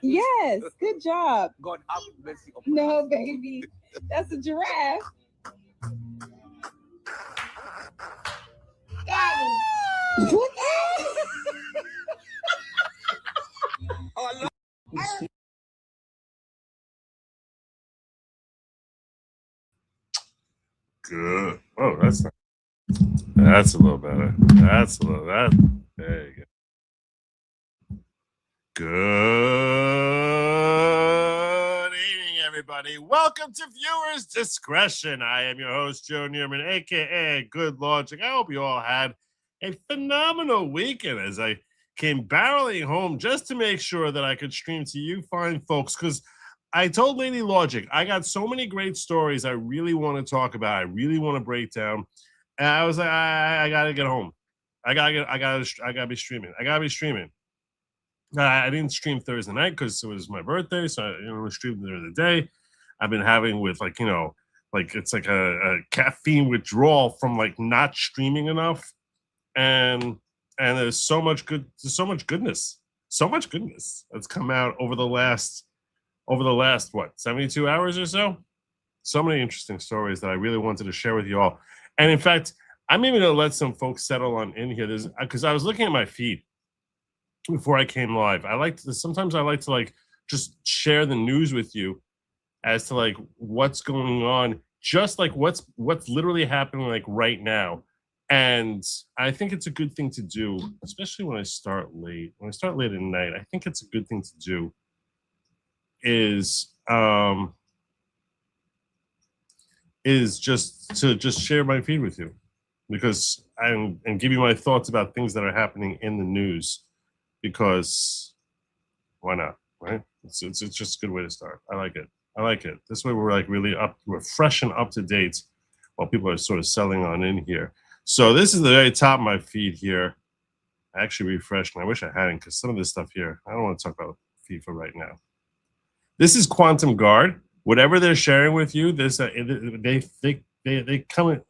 Yes, good job. God have mercy upon No, baby, that's a giraffe. Daddy. What? our Lord. Good. Oh, that's a little better. That's a little that. There you go. Good evening, everybody. Welcome to Viewers Discretion. I am your host, Joe Newman, aka Good Lawgic. I hope you all had a phenomenal weekend as I came barreling home just to make sure that I could stream to you fine folks, because I told Lady Lawgic I got so many great stories I really want to talk about. I really want to break down. And I was like, I gotta get home. I gotta be streaming. I didn't stream Thursday night because it was my birthday, so I streamed during the day. I've been having with like it's like a caffeine withdrawal from like not streaming enough, and there's so much goodness that's come out over the last what 72 hours or so. So many interesting stories that I really wanted to share with you all. And in fact, I'm even going to let some folks settle on in here. There's because I was looking at my feed before I came live. Sometimes I like to like just share the news with you as to like what's going on, just like what's literally happening like right now. And I think it's a good thing to do, especially when I start late. When I start late at night, I think it's a good thing to do is just to share my feed with you, because and give you my thoughts about things that are happening in the news, because why not, right? It's just a good way to start. I like it. This way we're like we're fresh and up to date while people are sort of selling on in here. So this is the very top of my feed here. I actually refreshed, and I wish I hadn't, because some of this stuff here, I don't want to talk about FIFA right now. This is Quantum Guard. Whatever they're sharing with you, this they come.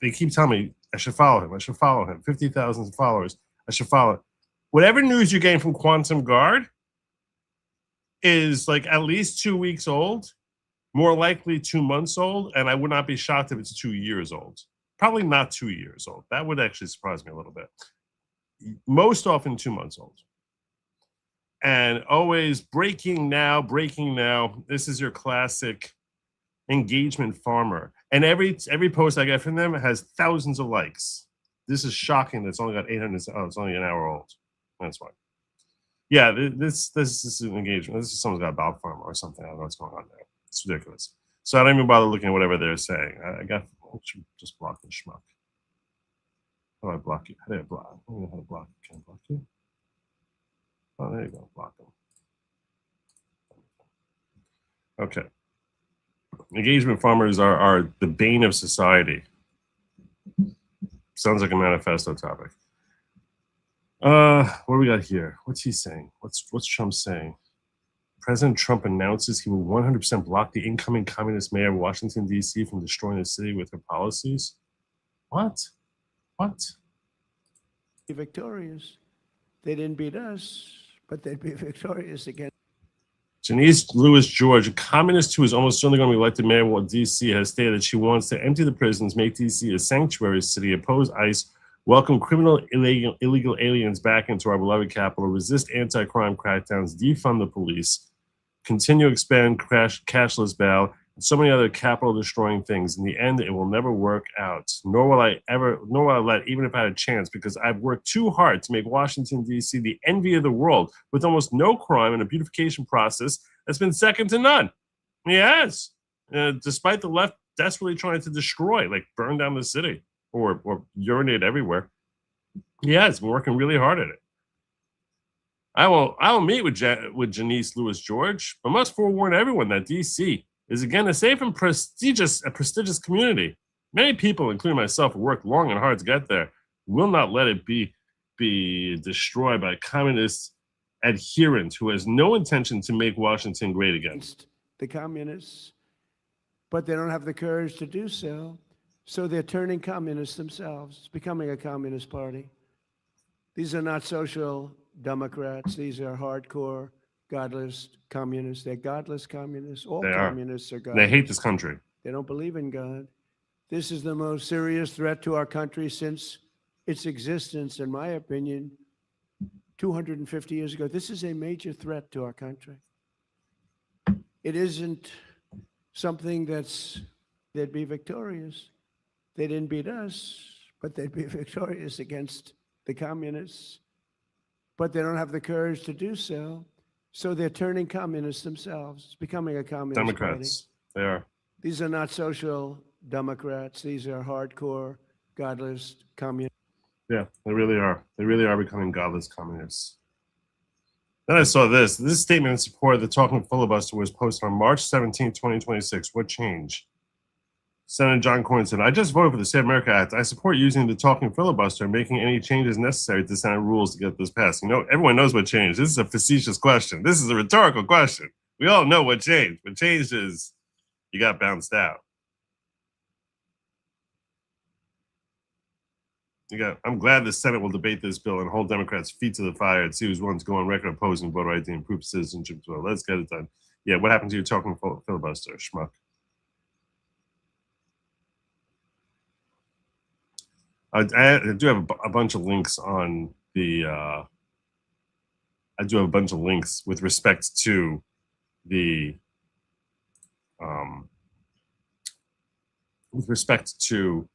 They keep telling me I should follow him. 50,000 followers. I should follow. Whatever news you're getting from Quantum Guard is like at least 2 weeks old, more likely 2 months old, and I would not be shocked if it's 2 years old. Probably not 2 years old. That would actually surprise me a little bit. Most often 2 months old. And always breaking now. This is your classic engagement farmer. And every post I get from them has thousands of likes. This is shocking. That's only got 800. Oh, it's only an hour old. That's why. Yeah, this is an engagement. This is someone's got a dog farm or something. I don't know what's going on there. It's ridiculous. So I don't even bother looking at whatever they're saying. I should just block this schmuck. How do I block you? How do I block? I don't know how to block. Can I block you? Oh, there you go. Block them. Okay. Engagement farmers are the bane of society. Sounds like a manifesto topic. What do we got here? What's he saying? What's Trump saying? President Trump announces he will 100% block the incoming communist mayor of Washington, D.C. from destroying the city with her policies. What? Be victorious. They didn't beat us, but they'd be victorious again. Janice Lewis George, a communist who is almost certainly going to be elected mayor of D.C., has stated that she wants to empty the prisons, make D.C. a sanctuary city, oppose ICE, welcome criminal illegal aliens back into our beloved capital, resist anti-crime crackdowns, defund the police, continue to expand cashless bail, and so many other capital-destroying things. In the end, it will never work out, nor will I let, even if I had a chance, because I've worked too hard to make Washington, D.C. the envy of the world, with almost no crime and a beautification process that's been second to none. Yes, despite the left desperately trying to destroy, like burn down the city or urinate everywhere. Yeah, it's been working really hard at it. I will meet with Janice Lewis George, but must forewarn everyone that D.C. is again a safe and prestigious community. Many people, including myself, who worked long and hard to get there, will not let it be destroyed by a communist adherent who has no intention to make Washington great again. The communists, but they don't have the courage to do so. So they're turning communists themselves. It's becoming a communist party. These are not social democrats. These are hardcore godless communists. They're godless communists. All They are. communists are And godless. they hate this country. They don't believe in God. This is the most serious threat to our country since its existence, in my opinion, 250 years ago. This is a major threat to our country. It isn't something they'd be victorious. They didn't beat us, but they'd be victorious against the communists. But they don't have the courage to do so. So they're turning communists themselves. It's becoming a communist Democrats. party. They are. These are not social Democrats. These are hardcore, godless communists. Yeah, they really are. They really are becoming godless communists. Then I saw this. This statement in support of the talking filibuster was posted on March 17, 2026. What changed? Senator John Cornyn said, I just voted for the Save America Act. I support using the talking filibuster and making any changes necessary to Senate rules to get this passed. You know, everyone knows what changed. This is a facetious question. This is a rhetorical question. We all know what changed. What changed is you got bounced out. I'm glad the Senate will debate this bill and hold Democrats' feet to the fire and see who's willing to go on record opposing voter ID and proof of citizenship as well. Let's get it done. Yeah, what happened to your talking filibuster, schmuck? I do have a bunch of links on the. I do have a bunch of links with respect to the. With respect to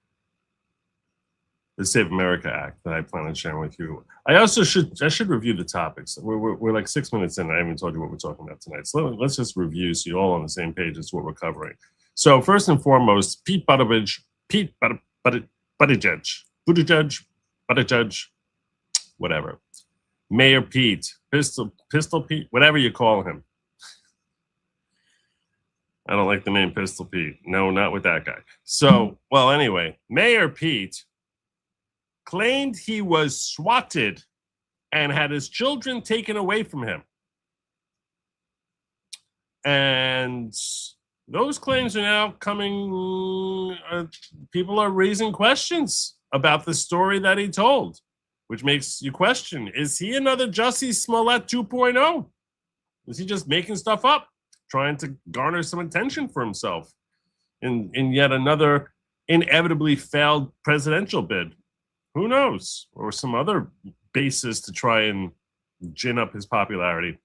the Save America Act that I plan on sharing with you. I should review the topics. We're like 6 minutes in. And I haven't told you what we're talking about tonight. So let's just review so you're all on the same page as to what we're covering. So first and foremost, Pete Buttigieg, whatever. Mayor Pete, Pistol Pete, whatever you call him. I don't like the name Pistol Pete. No, not with that guy. So, well, anyway, Mayor Pete claimed he was swatted and had his children taken away from him. And those claims are now coming, people are raising questions about the story that he told, which makes you question, is he another Jussie Smollett 2.0? Is he just making stuff up, trying to garner some attention for himself in yet another inevitably failed presidential bid? Who knows? Or some other basis to try and gin up his popularity.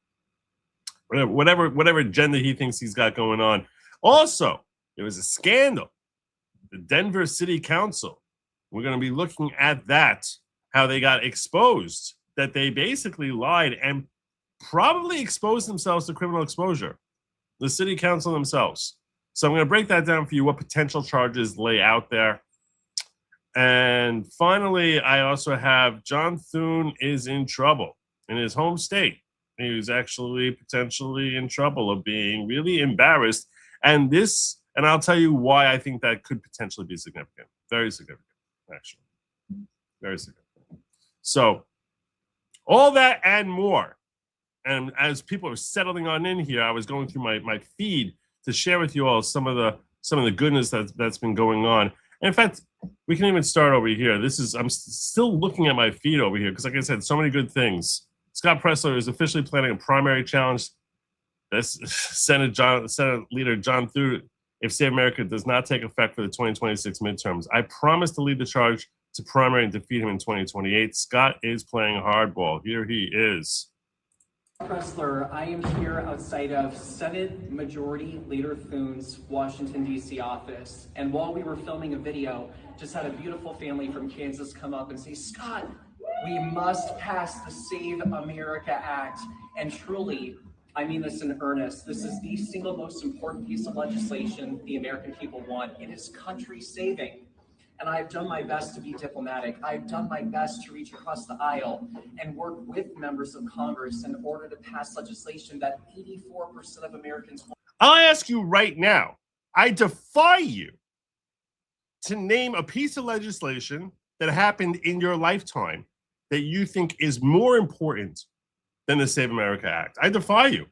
Whatever agenda he thinks he's got going on. Also, there was a scandal. The Denver City Council. We're going to be looking at that, how they got exposed, that they basically lied and probably exposed themselves to criminal exposure. The city council themselves. So I'm going to break that down for you, what potential charges lay out there. And finally, I also have John Thune is in trouble in his home state. He was actually potentially in trouble of being really embarrassed. And I'll tell you why I think that could potentially be significant. Very significant, actually. Very significant. So all that and more. And as people are settling on in here, I was going through my feed to share with you all some of the goodness that's been going on. And in fact, we can even start over here. I'm still looking at my feed over here because, like I said, so many good things. Scott Presler is officially planning a primary challenge. That's Senate Leader John Thune. If Save America does not take effect for the 2026 midterms, I promise to lead the charge to primary and defeat him in 2028. Scott is playing hardball. Here he is. Pressler, I am here outside of Senate Majority Leader Thune's Washington, D.C. office. And while we were filming a video, just had a beautiful family from Kansas come up and say, Scott, we must pass the Save America Act. And truly, I mean this in earnest. This is the single most important piece of legislation the American people want. It is country saving. And I've done my best to be diplomatic. I've done my best to reach across the aisle and work with members of Congress in order to pass legislation that 84% of Americans want. I'll ask you right now, I defy you to name a piece of legislation that happened in your lifetime that you think is more important than the Save America Act. I defy you.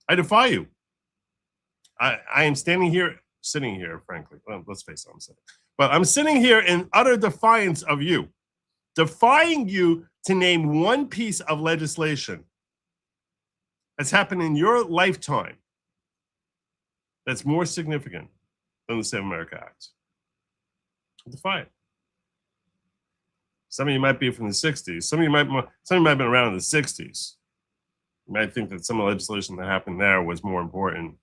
I defy you. I am sitting here, frankly. Well, let's face it, I'm sitting. But I'm sitting here in utter defiance of you, defying you to name one piece of legislation has happened in your lifetime that's more significant than the Save America Act? Defy it. Some of you might be from the 60s. Some of you might have been around in the 60s. You might think that some of the legislation that happened there was more important.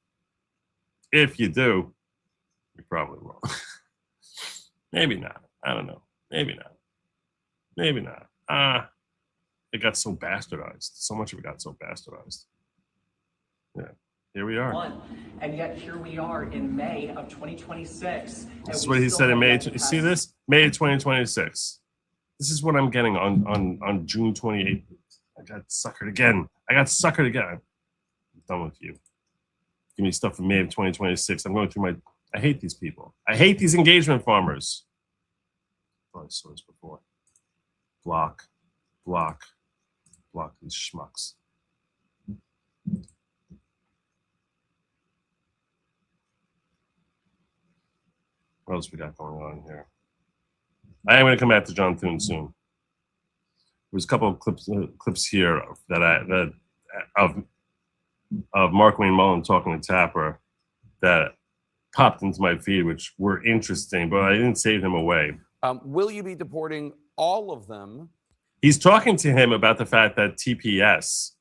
If you do, you're probably wrong. Maybe not. I don't know. Maybe not. Maybe not. It got so bastardized. So much of it got so bastardized. Yeah. Here we are. And yet here we are in May of 2026. This is what he said in May. You see this? May of 2026. This is what I'm getting on June 28th. I got suckered again. I'm done with you. Give me stuff from May of 2026. I'm going through I hate these people. I hate these engagement farmers. I saw this before. Block these schmucks. What else we got going on here? I am going to come back to John Thune soon. There's a couple of clips here that of Mark Wayne Mullen talking to Tapper that popped into my feed, which were interesting, but I didn't save him away. Will you be deporting all of them? He's talking to him about the fact that TPS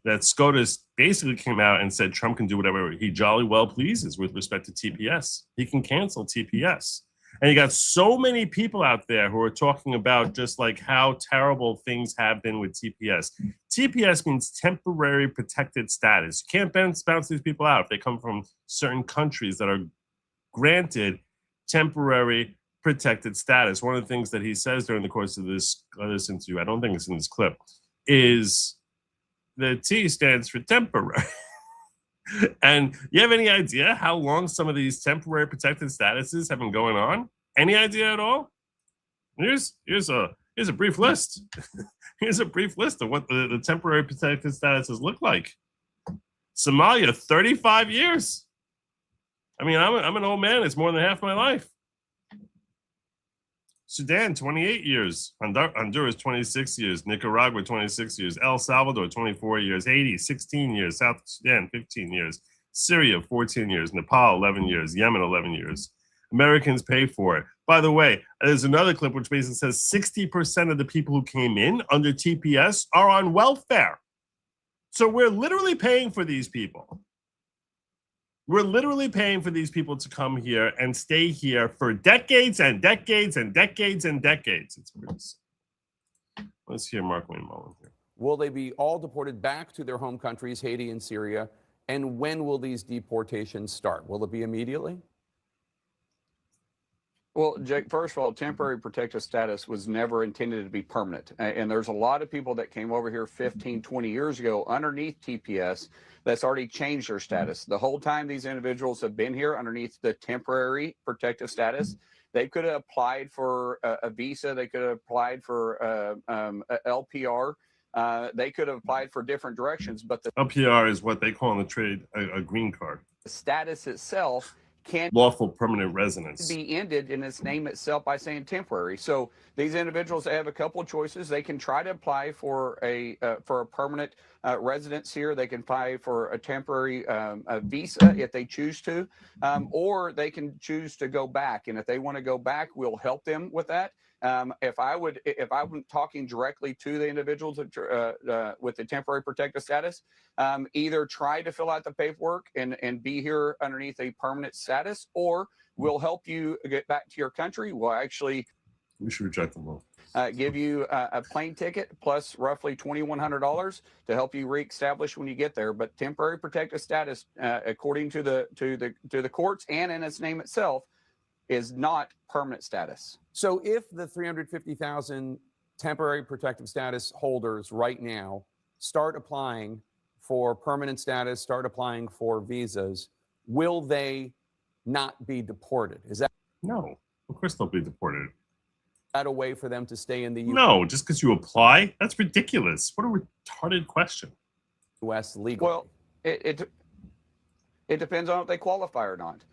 that SCOTUS basically came out and said Trump can do whatever he jolly well pleases with respect to TPS. He can cancel TPS. And you got so many people out there who are talking about just like how terrible things have been with TPS. TPS means temporary protected status. You can't bounce these people out if they come from certain countries that are granted temporary protected status. One of the things that he says during the course of this interview, I don't think it's in this clip, is the T stands for temporary. And you have any idea how long some of these temporary protected statuses have been going on? Any idea at all? Here's a brief list. Here's a brief list of what the temporary protected statuses look like. Somalia, 35 years. I mean, I'm an old man. It's more than half my life. Sudan, 28 years. Honduras, 26 years. Nicaragua, 26 years. El Salvador, 24 years. Haiti, 16 years. South Sudan, 15 years. Syria, 14 years. Nepal, 11 years. Yemen, 11 years. Americans pay for it. By the way, there's another clip which basically says 60% of the people who came in under TPS are on welfare. So we're literally paying for these people. We're literally paying for these people to come here and stay here for decades and decades and decades and decades. It's pretty simple. Let's hear Mark Wayne Mullen here. Will they be all deported back to their home countries, Haiti and Syria? And when will these deportations start? Will it be immediately? Well, Jake, first of all, temporary protective status was never intended to be permanent. And there's a lot of people that came over here 15, 20 years ago underneath TPS that's already changed their status. The whole time these individuals have been here underneath the temporary protective status, they could have applied for a visa. They could have applied for a LPR. They could have applied for different directions. But the LPR is what they call in the trade a green card. status itself can Lawful permanent residence. be ended in its name itself by saying temporary. So these individuals have a couple of choices. They can try to apply for a permanent residence here. They can apply for a temporary visa if they choose to, or they can choose to go back. And if they want to go back, we'll help them with that. If I'm talking directly to the individuals with the temporary protective status, either try to fill out the paperwork and be here underneath a permanent status, or we'll help you get back to your country. We'll actually We should reject them all. give you a plane ticket plus roughly $2,100 to help you reestablish when you get there. But temporary protective status, according to the courts and in its name itself, is not permanent status. So if the 350,000 temporary protective status holders right now start applying for permanent status, start applying for visas, will they not be deported? Is that No, of course they'll be deported. a way for them to stay in the No, just because you apply? That's ridiculous. What a retarded question. U.S. legally? Well, it depends on if they qualify or not.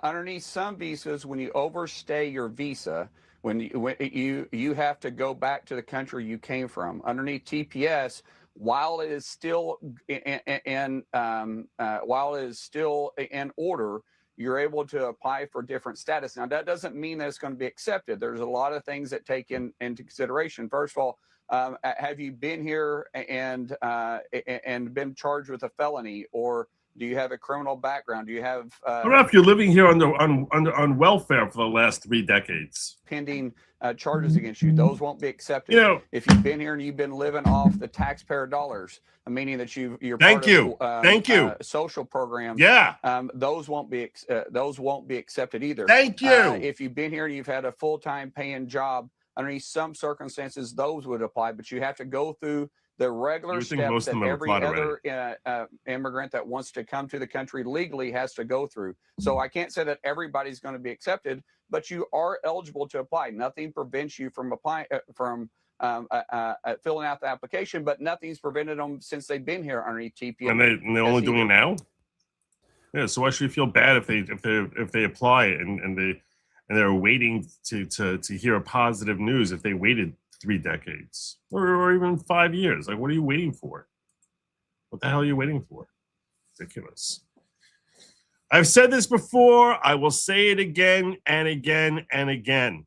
Underneath some visas, when you overstay your visa, when you have to go back to the country you came from. Underneath TPS, while it is still while it is still in order, you're able to apply for different status. Now, that doesn't mean that it's going to be accepted. There's a lot of things that take into consideration. First of all, have you been here and been charged with a felony, or do you have a criminal background? Do you have what about if you're living here on welfare for the last 3 decades? Pending charges against you? Those won't be accepted. You know, if you've been here and you've been living off the taxpayer dollars, meaning that you're thank part you, of, thank you, social programs. Yeah, those won't be accepted either. Thank you. If you've been here and you've had a full-time paying job, underneath some circumstances, those would apply, but you have to go through the regular steps that every other immigrant that wants to come to the country legally has to go through. So I can't say that everybody's going to be accepted, but you are eligible to apply. Nothing prevents you from applying, filling out the application, but nothing's prevented them since they've been here underneath TPS. And they're only doing it now. Yeah, so why should you feel bad if they apply and they're waiting to hear a positive news if they waited 3 decades or even 5 years? Like, what are you waiting for? What the hell are you waiting for? Ridiculous. I've said this before. I will say it again and again and again.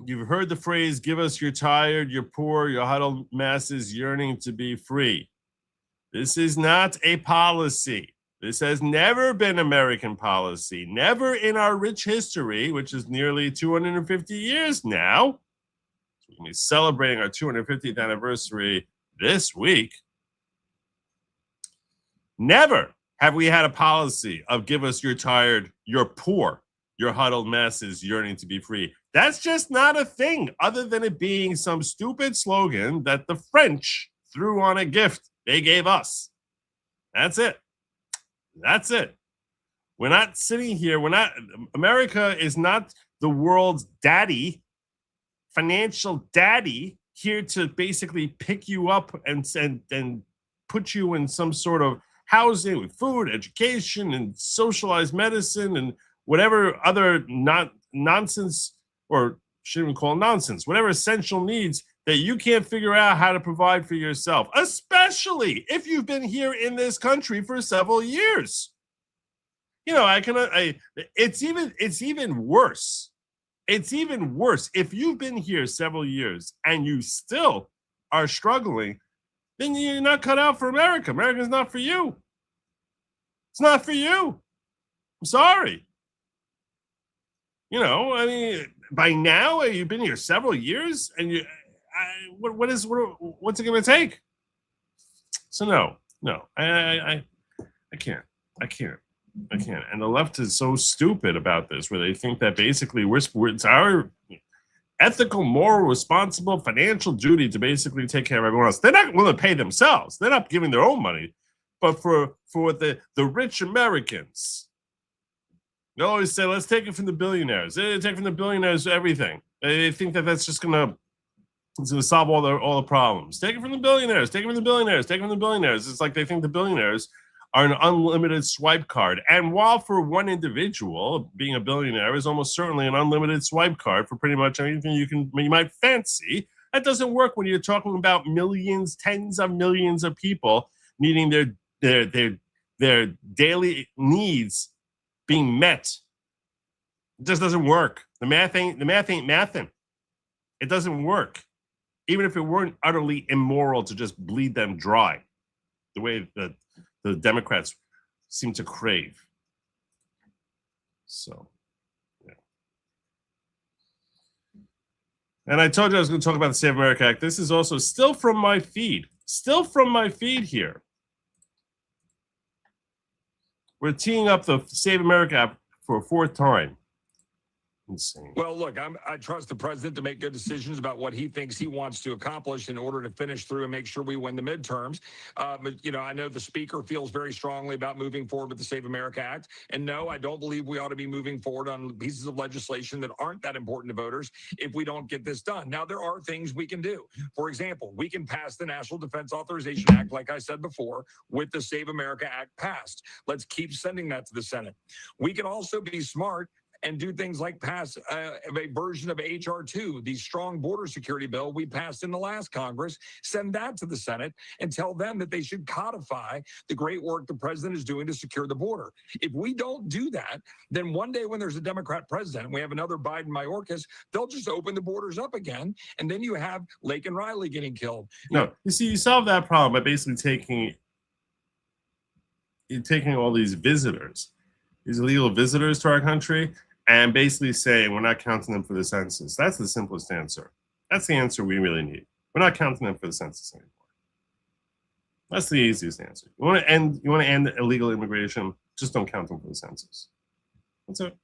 You've heard the phrase, give us your tired, your poor, your huddled masses yearning to be free. This is not a policy. This has never been American policy. Never in our rich history, which is nearly 250 years now. We're going to be celebrating our 250th anniversary this week. Never have we had a policy of give us your tired, your poor, your huddled masses yearning to be free. That's just not a thing, other than it being some stupid slogan that the French threw on a gift they gave us. That's it. That's it. We're not sitting here. America is not the world's daddy, financial daddy, here to basically pick you up and put you in some sort of housing with food, education, and socialized medicine and whatever other nonsense, or shouldn't even call nonsense, whatever essential needs that you can't figure out how to provide for yourself, especially if you've been here in this country for several years. You know, it's even worse. It's even worse. If you've been here several years and you still are struggling, then you're not cut out for America. America's not for you. It's not for you. I'm sorry. You know, I mean, by now you've been here several years, and what's it going to take? So no, I can't. And the left is so stupid about this, where they think that basically it's our ethical, moral, responsible, financial duty to basically take care of everyone else. They're not willing to pay themselves. They're not giving their own money, but for the rich Americans. They always say, let's take it from the billionaires. They take from the billionaires everything. They think that that's just gonna solve all the problems. Take it from the billionaires. Take it from the billionaires. Take it from the billionaires. It's like they think the billionaires are an unlimited swipe card. And while for one individual, being a billionaire is almost certainly an unlimited swipe card for pretty much anything you might fancy, that doesn't work when you're talking about millions, tens of millions of people needing their daily needs being met. It just doesn't work. The math ain't mathin'. It doesn't work. Even if it weren't utterly immoral to just bleed them dry, the way that the Democrats seem to crave. So, yeah. And I told you I was going to talk about the Save America Act. This is also still from my feed. Still from my feed here. We're teeing up the Save America app for a 4th time. Insane. Well, look, I trust the president to make good decisions about what he thinks he wants to accomplish in order to finish through and make sure we win the midterms. But, you know, I know the speaker feels very strongly about moving forward with the Save America Act. And no, I don't believe we ought to be moving forward on pieces of legislation that aren't that important to voters if we don't get this done. Now, there are things we can do. For example, we can pass the National Defense Authorization Act, like I said before, with the Save America Act passed. Let's keep sending that to the Senate. We can also be smart and do things like pass a version of H.R. 2, the strong border security bill we passed in the last Congress, send that to the Senate and tell them that they should codify the great work the president is doing to secure the border. If we don't do that, then one day when there's a Democrat president and we have another Biden Mayorkas, they'll just open the borders up again, and then you have Lake and Riley getting killed. No, you see, you solve that problem by basically taking all these visitors, these illegal visitors to our country, and basically saying we're not counting them for the census. That's the simplest answer. That's the answer we really need. We're not counting them for the census anymore. That's the easiest answer. You want to end illegal immigration, just don't count them for the census. That's it.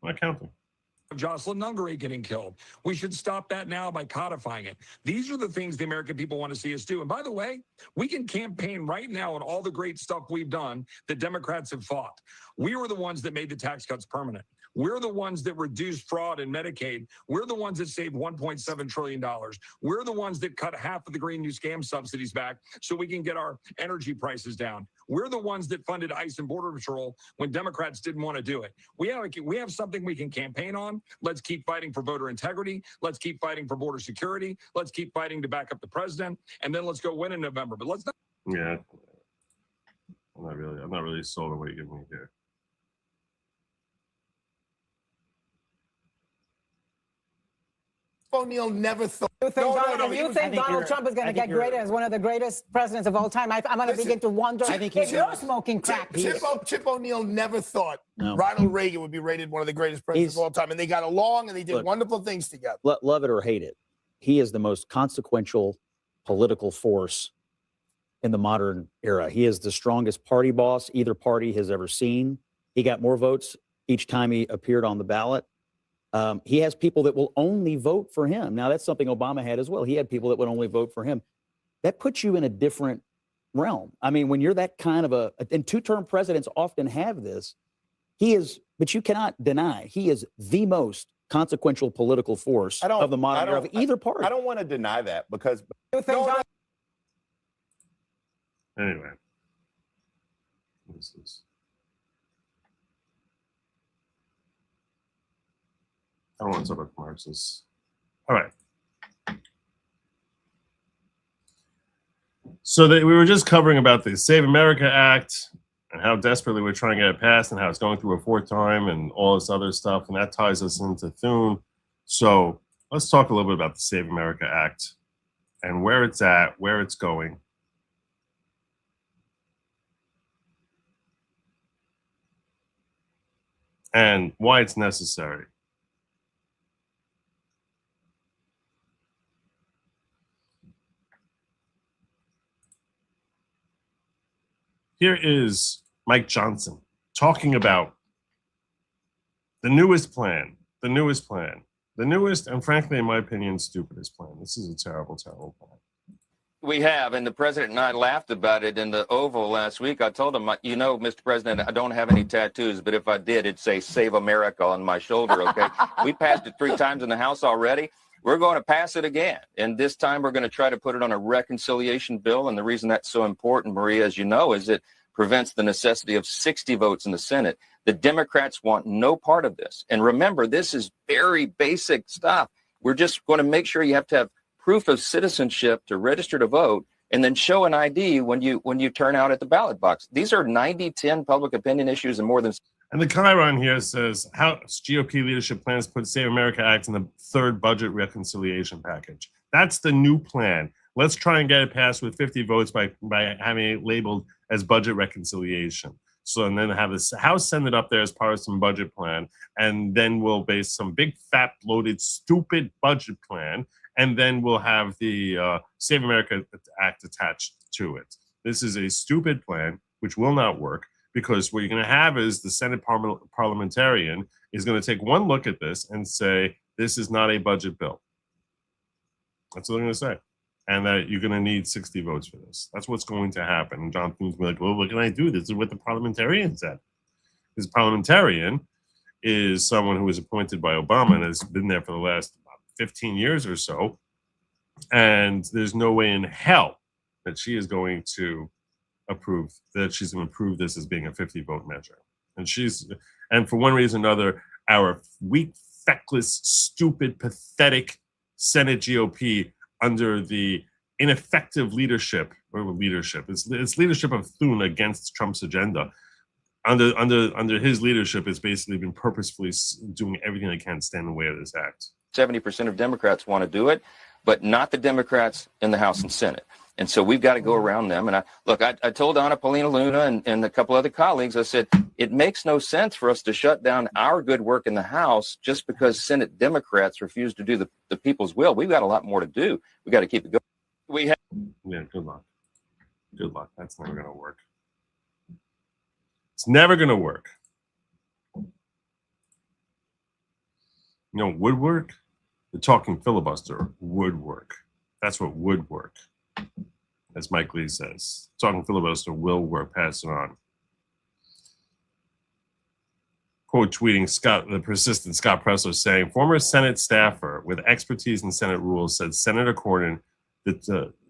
We're not counting. Jocelyn Nungaray getting killed. We should stop that now by codifying it. These are the things the American people want to see us do. And by the way, we can campaign right now on all the great stuff we've done that Democrats have fought. We were the ones that made the tax cuts permanent. We're the ones that reduced fraud in Medicaid. We're the ones that saved $1.7 trillion. We're the ones that cut half of the Green New Scam subsidies back so we can get our energy prices down. We're the ones that funded ICE and Border Patrol when Democrats didn't want to do it. We have something we can campaign on. Let's keep fighting for voter integrity. Let's keep fighting for border security. Let's keep fighting to back up the president. And then let's go win in November. But let's not. Yeah. I'm not really sold on what you're giving me here. O'Neill never thought. You think Donald Trump is going to get graded as one of the greatest presidents of all time? I'm going to begin to wonder if you're smoking crack. Chip O'Neill never thought Ronald Reagan would be rated one of the greatest presidents of all time. And they got along and they did wonderful things together. Love it or hate it, he is the most consequential political force in the modern era. He is the strongest party boss either party has ever seen. He got more votes each time he appeared on the ballot. He has people that will only vote for him. Now, that's something Obama had as well. He had people that would only vote for him. That puts you in a different realm. I mean, when you're that kind of and two-term presidents often have this, but you cannot deny, he is the most consequential political force of the modern era of either party. I don't want to deny that because. Anyway. What is this? I don't want to talk about Marxists. All right. So we were just covering about the Save America Act and how desperately we're trying to get it passed and how it's going through a fourth time and all this other stuff. And that ties us into Thune. So let's talk a little bit about the Save America Act and where it's at, where it's going. And why it's necessary. Here is Mike Johnson talking about the newest plan, and frankly, in my opinion, stupidest plan. This is a terrible, terrible plan. We have, and the president and I laughed about it in the Oval last week. I told him, you know, Mr. President, I don't have any tattoos, but if I did, it'd say Save America on my shoulder, okay? We passed it 3 times in the House already. We're going to pass it again. And this time we're going to try to put it on a reconciliation bill. And the reason that's so important, Maria, as you know, is it prevents the necessity of 60 votes in the Senate. The Democrats want no part of this. And remember, this is very basic stuff. We're just going to make sure you have to have proof of citizenship to register to vote and then show an ID when you turn out at the ballot box. These are 90-10 public opinion issues and more than. And the Chiron here says, how GOP leadership plans to put Save America Act in the 3rd budget reconciliation package. That's the new plan. Let's try and get it passed with 50 votes by having it labeled as budget reconciliation. So, and then have the House send it up there as part of some budget plan. And then we'll base some big, fat, bloated, stupid budget plan. And then we'll have the Save America Act attached to it. This is a stupid plan, which will not work. Because what you're going to have is the Senate parliamentarian is going to take one look at this and say, this is not a budget bill. That's what they're going to say. And that you're going to need 60 votes for this. That's what's going to happen. And John Thune's like, well, what can I do? This is what the parliamentarian said. This parliamentarian is someone who was appointed by Obama and has been there for the last 15 years or so. And there's no way in hell that she is going to approve this as being a 50 vote measure. And for one reason or another, our weak, feckless, stupid, pathetic Senate GOP under the ineffective leadership, it's leadership of Thune against Trump's agenda. Under his leadership, it's basically been purposefully doing everything they can to stand in the way of this act. 70% of Democrats want to do it, but not the Democrats in the House and Senate. And so we've got to go around them. And I told Anna Paulina Luna and a couple other colleagues, I said, it makes no sense for us to shut down our good work in the House just because Senate Democrats refuse to do the people's will. We've got a lot more to do. We've got to keep it going. Yeah, good luck. Good luck. That's never going to work. It's never going to work. You know, would work? The talking filibuster would work. That's what would work. As Mike Lee says, talking filibuster will work. Pass it on. Quote tweeting the persistent Scott Presler saying, former Senate staffer with expertise in Senate rules said Senator Cornyn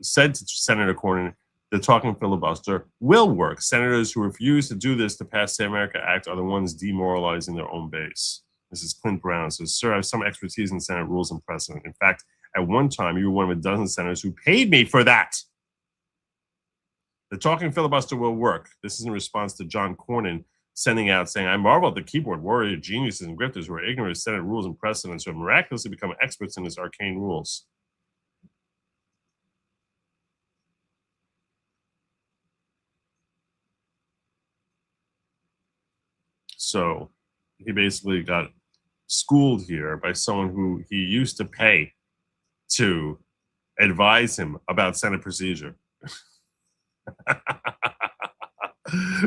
said to Senator Cornyn, the talking filibuster will work. Senators who refuse to do this to pass the America Act are the ones demoralizing their own base. This is Clint Brown. Says, sir, I have some expertise in Senate rules and precedent. In fact, at one time, you were one of a dozen senators who paid me for that. The talking filibuster will work. This is in response to John Cornyn sending out saying, I marvel at the keyboard warrior geniuses and grifters who are ignorant of Senate rules and precedents who have miraculously become experts in this arcane rules. So he basically got schooled here by someone who he used to pay to advise him about Senate procedure.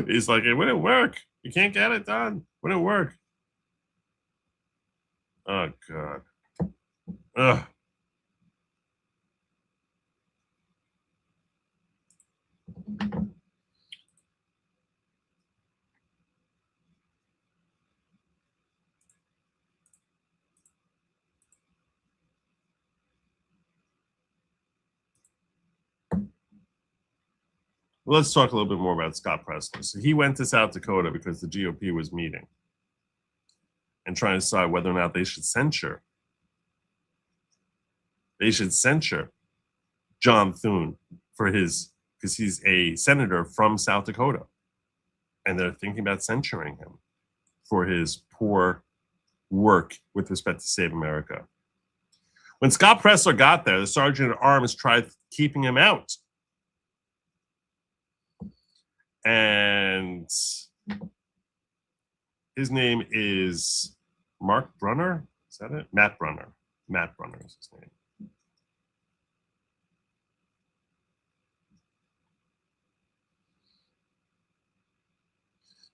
He's like, it wouldn't work. You can't get it done. Wouldn't work. Oh, God. Ugh. Let's talk a little bit more about Scott Presler. So he went to South Dakota because the GOP was meeting and trying to decide whether or not they should censure. They should censure John Thune for because he's a senator from South Dakota. And they're thinking about censuring him for his poor work with respect to Save America. When Scott Presler got there, the Sergeant at Arms tried keeping him out. And his name is Mark Brunner. Is that it? Matt Brunner. Matt Brunner is his name.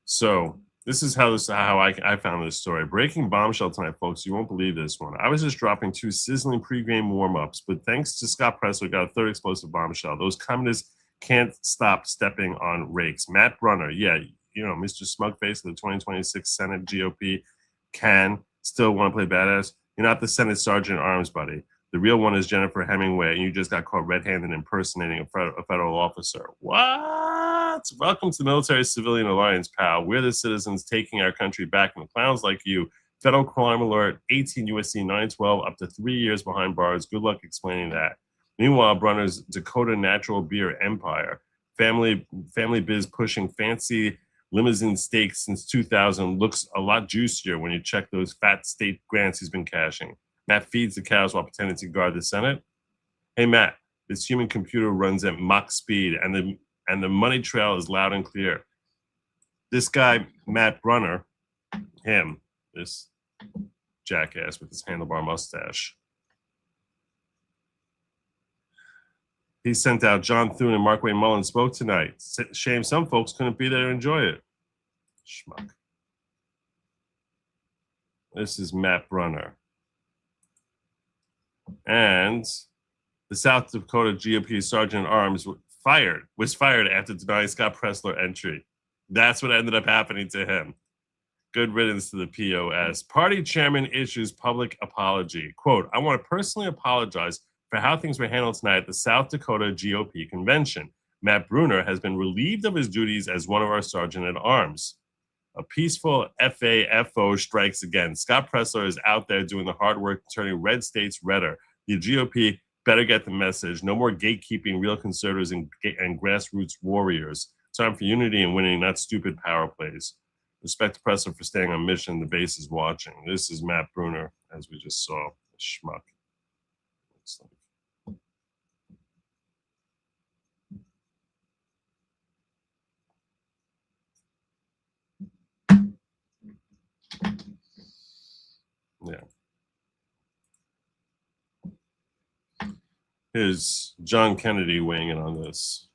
So this is how I found this story. Breaking bombshell tonight, folks. You won't believe this one. I was just dropping 2 sizzling pregame warm-ups, but thanks to Scott Presler, got a 3rd explosive bombshell. Those communists can't stop stepping on rakes. Matt Brunner, yeah, you know, Mr. Smugface of the 2026 Senate GOP can still want to play badass. You're not the Senate Sergeant at Arms, buddy. The real one is Jennifer Hemingway, and you just got caught red-handed impersonating a federal officer. What? Welcome to the Military-Civilian Alliance, pal. We're the citizens taking our country back from clowns like you. Federal crime alert, 18 U.S.C. 912, up to 3 years behind bars. Good luck explaining that. Meanwhile, Brunner's Dakota Natural Beer Empire, family biz pushing fancy limousine steaks since 2000, looks a lot juicier when you check those fat state grants he's been cashing. Matt feeds the cows while pretending to guard the Senate. Hey, Matt, this human computer runs at Mach speed, and the money trail is loud and clear. This guy, Matt Brunner, this jackass with his handlebar mustache, he sent out John Thune and Mark Wayne Mullen spoke tonight. Shame some folks couldn't be there to enjoy it. Schmuck. This is Matt Brunner. And the South Dakota GOP Sergeant at Arms was fired after denying Scott Presler entry. That's what ended up happening to him. Good riddance to the POS. Party chairman issues public apology. Quote, I want to personally apologize for how things were handled tonight at the South Dakota GOP convention. Matt Brunner has been relieved of his duties as one of our Sergeant at Arms. A peaceful FAFO strikes again. Scott Presler is out there doing the hard work, turning red states redder. The GOP better get the message. No more gatekeeping, real conservatives and grassroots warriors. Time for unity and winning, not stupid power plays. Respect to Presler for staying on mission. The base is watching. This is Matt Bruner, as we just saw. Schmuck. Yeah. Here's John Kennedy weighing in on this.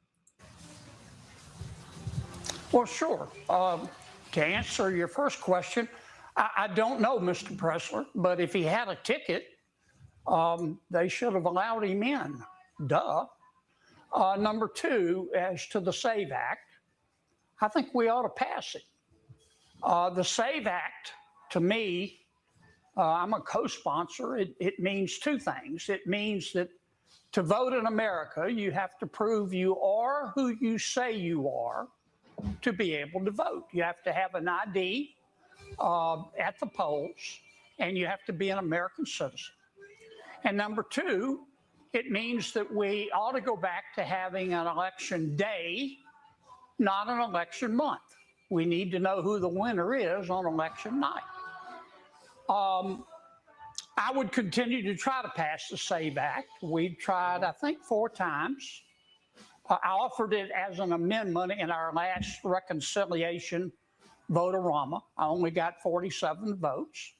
Well, sure. To answer your first question, I don't know Mr. Presler, but if he had a ticket, they should have allowed him in. Duh. Number two, as to the SAVE Act, I think we ought to pass it. The SAVE Act, to me, I'm a co-sponsor. It means two things. It means that to vote in America, you have to prove you are who you say you are to be able to vote. You have to have an ID at the polls, and you have to be an American citizen. And number two, it means that we ought to go back to having an election day, not an election month. We need to know who the winner is on election night. I would continue to try to pass the SAVE Act. We've tried, I think, 4 times. I offered it as an amendment in our last reconciliation vote-a-rama. I only got 47 votes.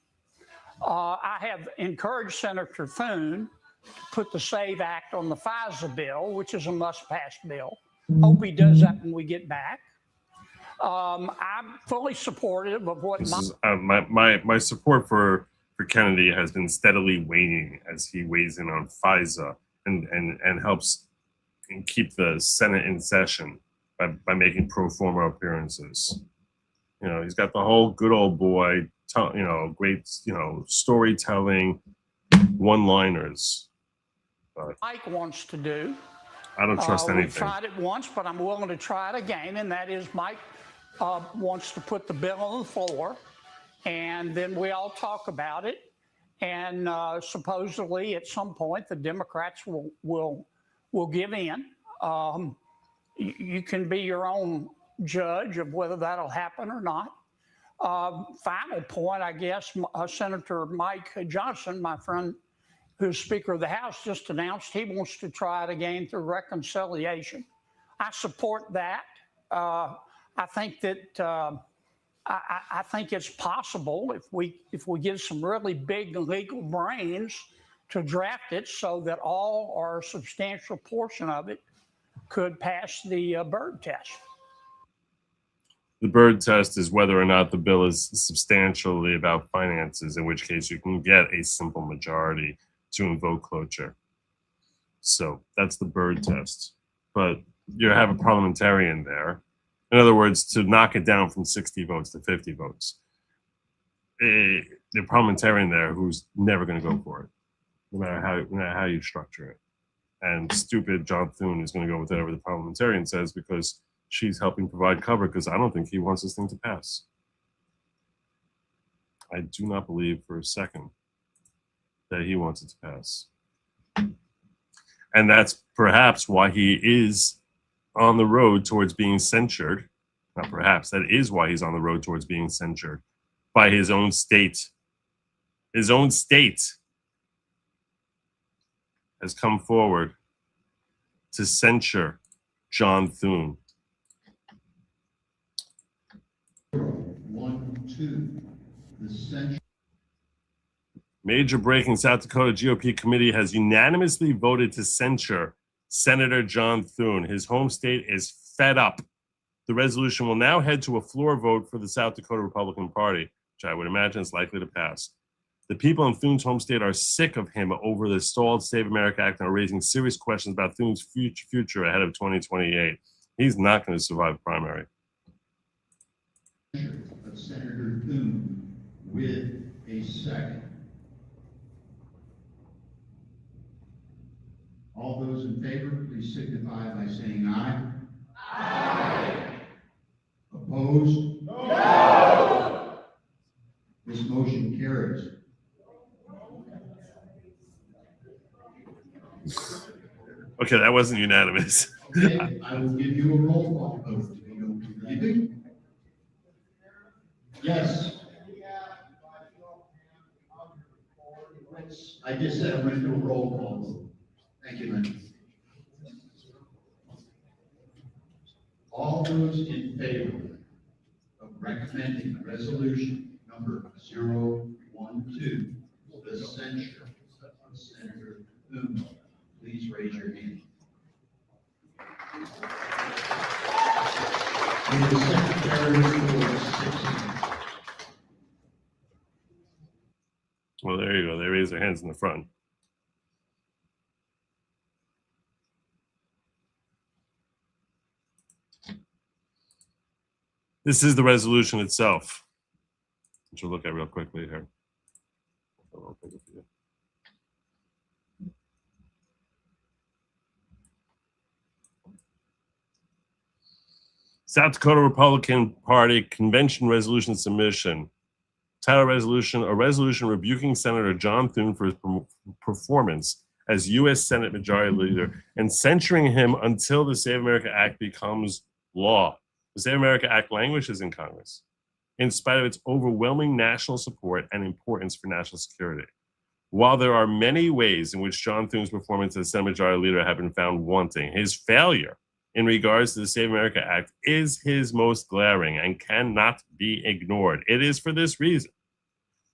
I have encouraged Senator Thune to put the SAVE Act on the FISA bill, which is a must-pass bill. Hope he does that when we get back. I'm fully supportive of what my support for Kennedy has been steadily waning as he weighs in on FISA and helps keep the Senate in session by making pro forma appearances. You know, he's got the whole good old boy, great, storytelling, one-liners. But Mike wants to do. I don't trust anything. We've tried it once, but I'm willing to try it again, and that is Mike wants to put the bill on the floor, and then we all talk about it, and supposedly at some point the Democrats will give in. You can be your own judge of whether that'll happen or not. Final point, I guess, Senator Mike Johnson, my friend, who's Speaker of the House, just announced he wants to try it again through reconciliation. I support that. I think that I think it's possible if we get some really big legal brains to draft it so that all or a substantial portion of it could pass the Byrd test. The Byrd test is whether or not the bill is substantially about finances, in which case you can get a simple majority to invoke cloture. So that's the Byrd test. But you have a parliamentarian there. In other words, to knock it down from 60 votes to 50 votes. The parliamentarian there who's never going to go for it, no matter how you structure it. And stupid John Thune is going to go with whatever the parliamentarian says because she's helping provide cover, because I don't think he wants this thing to pass. I do not believe for a second that he wants it to pass. And that's perhaps why he is on the road towards being censured. Not perhaps, that is why he's on the road towards being censured by his own state. His own state has come forward to censure John Thune. 1, 2, the censure. Major breaking: South Dakota GOP committee has unanimously voted to censure Senator John Thune. His home state is fed up. The resolution will now head to a floor vote for the South Dakota Republican Party, which I would imagine is likely to pass. The people in Thune's home state are sick of him over the stalled Save America Act and are raising serious questions about Thune's future ahead of 2028. He's not going to survive the primary. Of Senator Thune with a second. All those in favor, please signify by saying aye. Aye. Opposed? No. This motion carries. Okay, that wasn't unanimous. Okay, I will give you a roll call vote. Do you know who's leaving? Yes. I just said I'm going to do a roll call vote. Thank you, Lynn. All those in favor of recommending resolution number 012, the censure of Senator Thune, please raise your hand. Will the secretary report 6? Well, there you go. They raise their hands in the front. This is the resolution itself, which we'll look at real quickly here. South Dakota Republican Party Convention Resolution Submission. Title resolution, a resolution rebuking Senator John Thune for his performance as U.S. Senate Majority Leader and censuring him until the Save America Act becomes law. The Save America Act languishes in Congress, in spite of its overwhelming national support and importance for national security. While there are many ways in which John Thune's performance as Senate Majority Leader have been found wanting, his failure in regards to the Save America Act is his most glaring and cannot be ignored. It is for this reason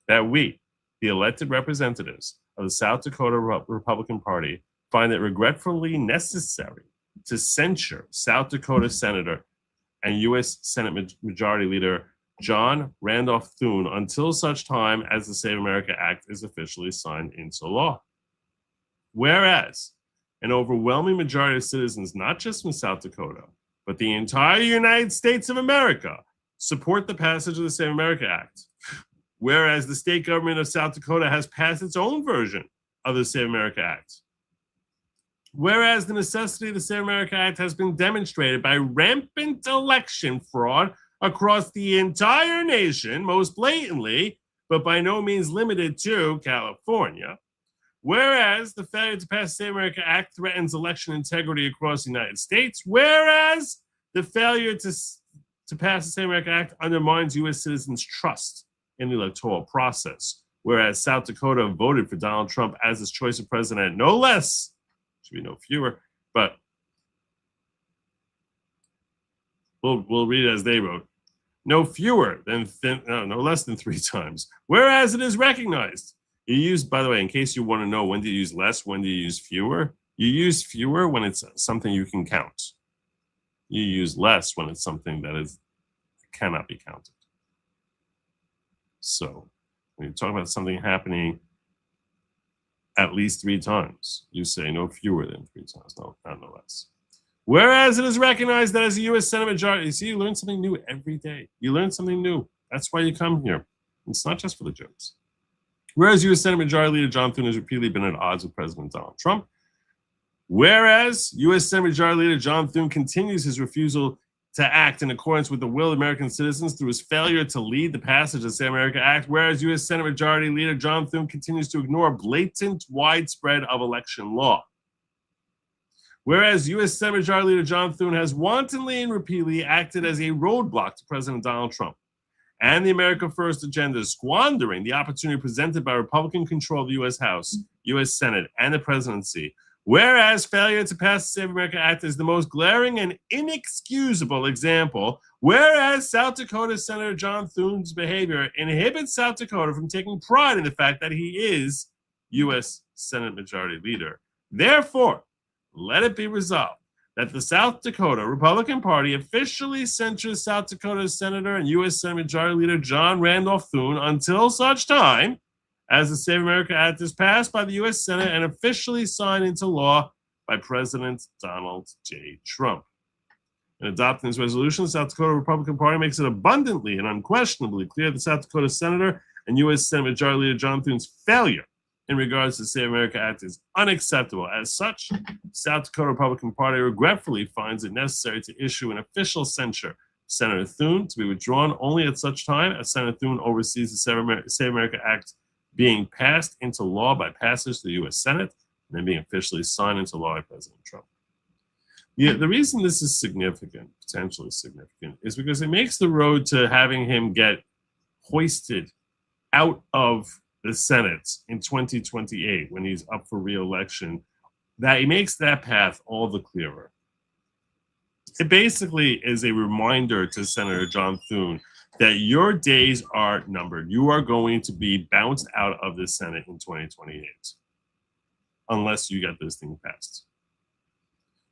that we, the elected representatives of the South Dakota Republican Party, find it regretfully necessary to censure South Dakota Senator and U.S. Senate Majority Leader John Randolph Thune until such time as the Save America Act is officially signed into law. Whereas an overwhelming majority of citizens, not just from South Dakota, but the entire United States of America, support the passage of the Save America Act. Whereas the state government of South Dakota has passed its own version of the Save America Act. Whereas the necessity of the Save America Act has been demonstrated by rampant election fraud across the entire nation, most blatantly, but by no means limited to California. Whereas the failure to pass the Save America Act threatens election integrity across the United States. Whereas the failure to pass the Save America Act undermines U.S. citizens' trust in the electoral process. Whereas South Dakota voted for Donald Trump as its choice of president, no less, should be no fewer, but we'll read it as they wrote, no fewer than, no less than 3 times. Whereas it is recognized. You use, by the way, in case you want to know, when do you use less, when do you use fewer? You use fewer when it's something you can count. You use less when it's something that cannot be counted. So when you talk about something happening at least 3 times, you say no fewer than 3 times, no less. Whereas it is recognized that as a U.S. Senate Majority, you see, you learn something new every day. You learn something new. That's why you come here. It's not just for the jokes. Whereas U.S. Senate Majority Leader John Thune has repeatedly been at odds with President Donald Trump. Whereas U.S. Senate Majority Leader John Thune continues his refusal to act in accordance with the will of American citizens through his failure to lead the passage of the Save America Act, whereas U.S. Senate Majority Leader John Thune continues to ignore blatant widespread of election law. Whereas U.S. Senate Majority Leader John Thune has wantonly and repeatedly acted as a roadblock to President Donald Trump and the America First agenda, squandering the opportunity presented by Republican control of the U.S. House, U.S. Senate, and the presidency. Whereas failure to pass the Save America Act is the most glaring and inexcusable example, whereas South Dakota Senator John Thune's behavior inhibits South Dakota from taking pride in the fact that he is U.S. Senate Majority Leader. Therefore, let it be resolved that the South Dakota Republican Party officially censures South Dakota Senator and U.S. Senate Majority Leader John Randolph Thune until such time as the Save America Act is passed by the U.S. Senate and officially signed into law by President Donald J. Trump. In adopting this resolution, the South Dakota Republican Party makes it abundantly and unquestionably clear that South Dakota Senator and U.S. Senate Majority Leader John Thune's failure in regards to the Save America Act is unacceptable. As such, the South Dakota Republican Party regretfully finds it necessary to issue an official censure Senator Thune to be withdrawn only at such time as Senator Thune oversees the Save America Act being passed into law by passage to the U.S. Senate and then being officially signed into law by President Trump. Yeah, the reason this is significant, potentially significant, is because it makes the road to having him get hoisted out of the Senate in 2028 when he's up for re-election, that he makes that path all the clearer. It basically is a reminder to Senator John Thune that your days are numbered. You are going to be bounced out of the Senate in 2028 unless you get this thing passed.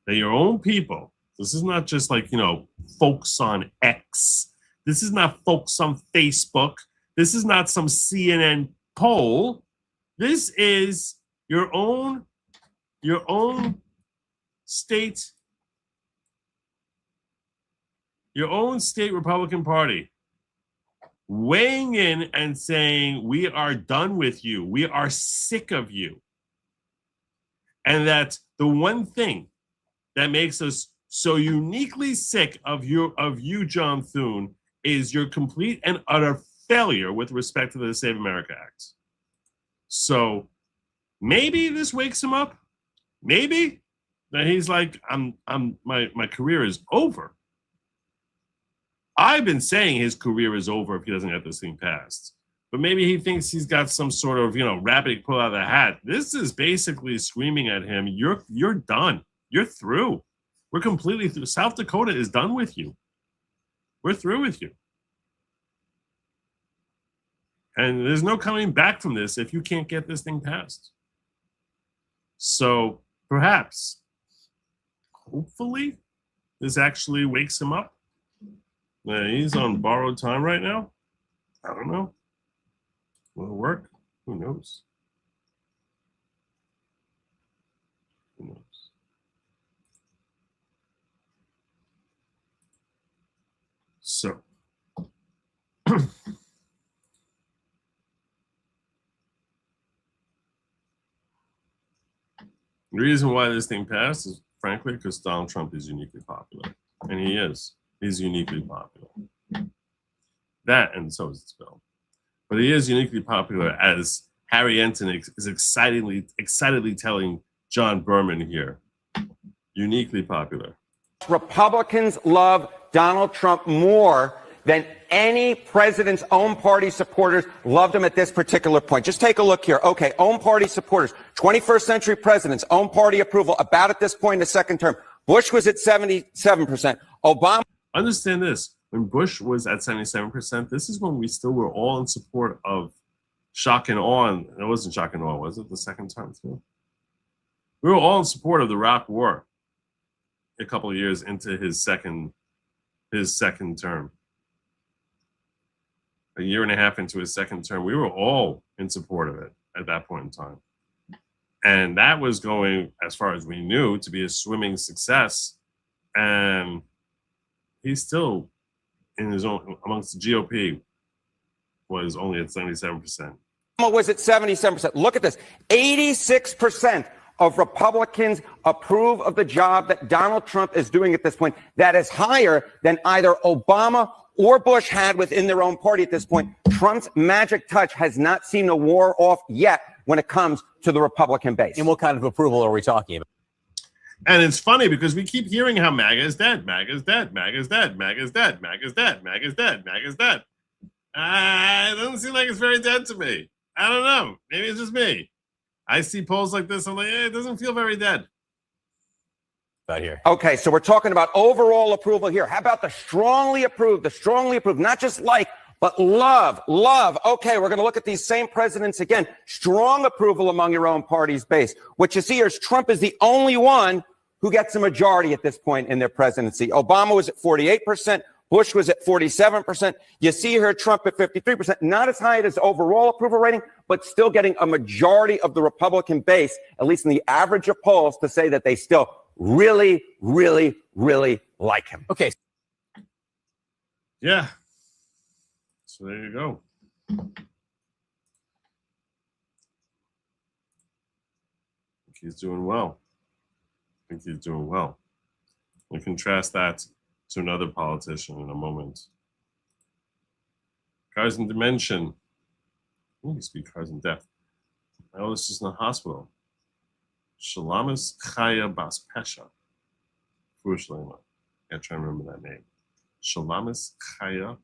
That your own people, this is not just like, folks on X. This is not folks on Facebook. This is not some CNN poll. This is your own state Republican Party weighing in and saying, we are done with you. We are sick of you. And that the one thing that makes us so uniquely sick of you, John Thune, is your complete and utter failure with respect to the Save America Act. So maybe this wakes him up. Maybe that he's like, my career is over. I've been saying his career is over if he doesn't get this thing passed. But maybe he thinks he's got some sort of, rabbit pull out of the hat. This is basically screaming at him, you're done. You're through. We're completely through. South Dakota is done with you. We're through with you. And there's no coming back from this if you can't get this thing passed. So perhaps, hopefully, this actually wakes him up. He's on borrowed time right now. I don't know. Will it work? Who knows? Who knows? So, the reason why this thing passed is, frankly, because Donald Trump is uniquely popular. And he is. He's uniquely popular. That, and so is this bill. But he is uniquely popular, as Harry Enton is excitedly telling John Berman here. Uniquely popular. Republicans love Donald Trump more than any president's own party supporters loved him at this particular point. Just take a look here. Okay, own party supporters, 21st century presidents, own party approval, about at this point in the second term. Bush was at 77%. Obama. Understand this. When Bush was at 77%, this is when we still were all in support of shock and awe. It wasn't shock and awe, was it? The second time too? We were all in support of the Iraq War a couple of years into his second term. A year and a half into his second term, we were all in support of it at that point in time. And that was going, as far as we knew, to be a swimming success. And he's still in his own, amongst the GOP, was only at 77%. Was at 77%. Look at this. 86% of Republicans approve of the job that Donald Trump is doing at this point. That is higher than either Obama or Bush had within their own party at this point. Trump's magic touch has not seen a war off yet when it comes to the Republican base. And what kind of approval are we talking about? And it's funny because we keep hearing how MAGA is dead, MAGA is dead, MAGA is dead, MAGA is dead, MAGA is dead, MAGA is dead, MAGA is dead. It doesn't seem like it's very dead to me. I don't know. Maybe it's just me. I see polls like this. I'm like, it doesn't feel very dead. Right here. Okay, so we're talking about overall approval here. How about the strongly approved, not just like, but love. Okay, we're going to look at these same presidents again. Strong approval among your own party's base. What you see here is Trump is the only one who gets a majority at this point in their presidency. Obama was at 48%. Bush was at 47%. You see here Trump at 53%, not as high as overall approval rating, but still getting a majority of the Republican base, at least in the average of polls, to say that they still really, really, really like him. Okay. Yeah. So there you go. I think he's doing well. We contrast that to another politician in a moment. Cars in Dimension. It used to be Cars in Death. My oldest is in the hospital. Shalamis Chaya Bas Pesha. Fushlema. I gotta try to remember that name. Shalamis Chaya.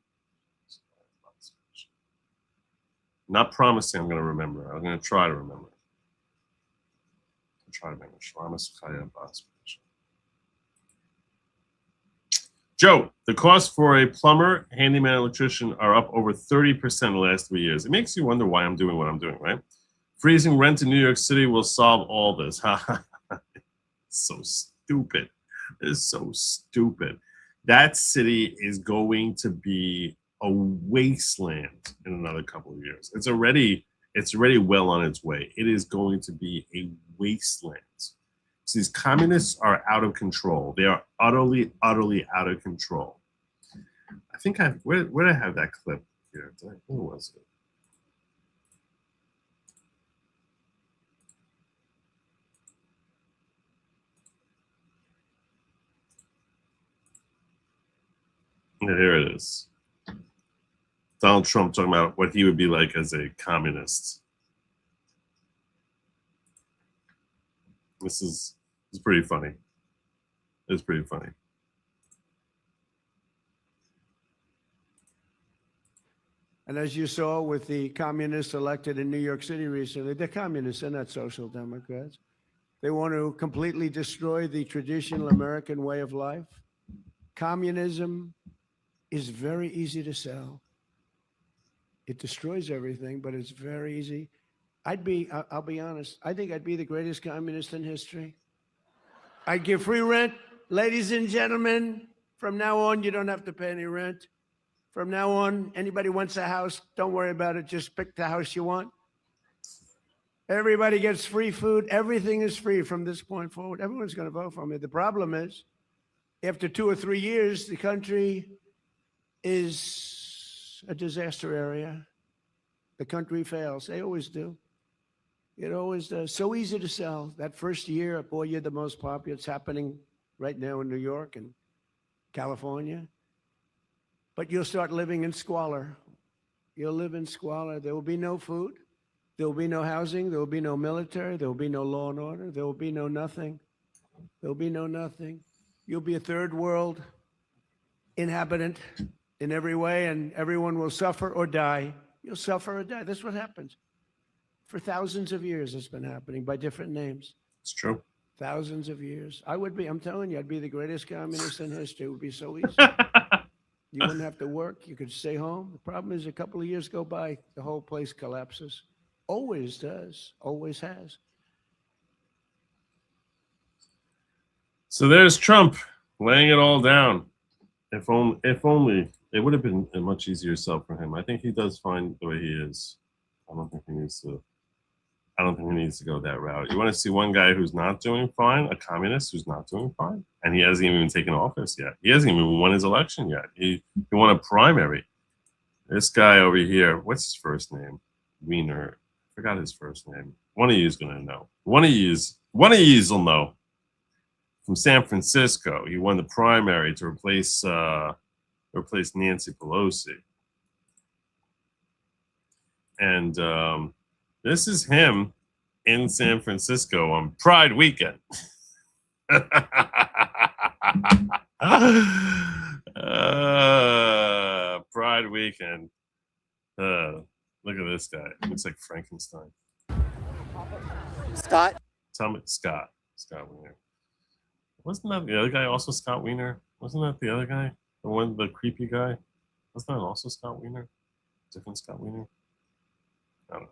Not promising I'm going to remember. I'm going to try to remember. Shalamis Chaya Bas Pesha. Joe, the costs for a plumber, handyman, electrician are up over 30% in the last 3 years. It makes you wonder why I'm doing what I'm doing, right? Freezing rent in New York City will solve all this. So stupid. It's so stupid. That city is going to be a wasteland in another couple of years. It's already well on its way. It is going to be a wasteland. So these communists are out of control. They are utterly, utterly out of control. I think where did I have that clip here? Where was it? Yeah, here it is. Donald Trump talking about what he would be like as a communist. This is pretty funny. It's pretty funny. And as you saw with the communists elected in New York City recently, they're communists, they're not social democrats. They want to completely destroy the traditional American way of life. Communism is very easy to sell. It destroys everything, but it's very easy. I'll be honest, I think I'd be the greatest communist in history. I'd give free rent. Ladies and gentlemen, from now on, you don't have to pay any rent. From now on, anybody wants a house, don't worry about it. Just pick the house you want. Everybody gets free food. Everything is free from this point forward. Everyone's going to vote for me. The problem is, after 2 or 3 years, the country is a disaster area. The country fails. They always do. It always does. So easy to sell. That first year, boy, you're the most popular. It's happening right now in New York and California. But you'll start living in squalor. You'll live in squalor. There will be no food. There will be no housing. There will be no military. There will be no law and order. There will be no nothing. There will be no nothing. You'll be a third world inhabitant in every way, and everyone will suffer or die. You'll suffer or die. That's what happens. For thousands of years, it's been happening by different names. It's true. Thousands of years. I'm telling you, I'd be the greatest communist in history. It would be so easy. You wouldn't have to work. You could stay home. The problem is a couple of years go by, the whole place collapses. Always does. Always has. So there's Trump laying it all down. If only it would have been a much easier sell for him. I think he does fine the way he is. I don't think he needs to go that route. You want to see one guy who's not doing fine, a communist who's not doing fine, and he hasn't even taken office yet. He hasn't even won his election yet. He won a primary. This guy over here, what's his first name? Wiener. I forgot his first name. One of you is gonna know. One of you will know. From San Francisco, he won the primary to replace Nancy Pelosi. And this is him in San Francisco on Pride weekend. Pride weekend. Look at this guy. Looks like Frankenstein. Scott? Tell me, Scott Wiener. Wasn't that the other guy also Scott Wiener? Wasn't that the other guy? The creepy guy? Wasn't that also Scott Wiener? Different Scott Wiener? I don't know.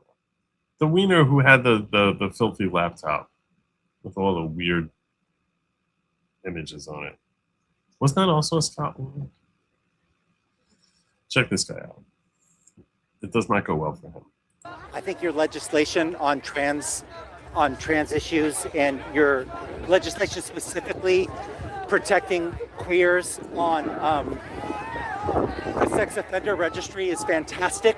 The Wiener who had the filthy laptop with all the weird images on it. Wasn't that also a Scott Wiener? Check this guy out. It does not go well for him. I think your legislation on trans issues and your legislation specifically protecting queers on the sex offender registry is fantastic.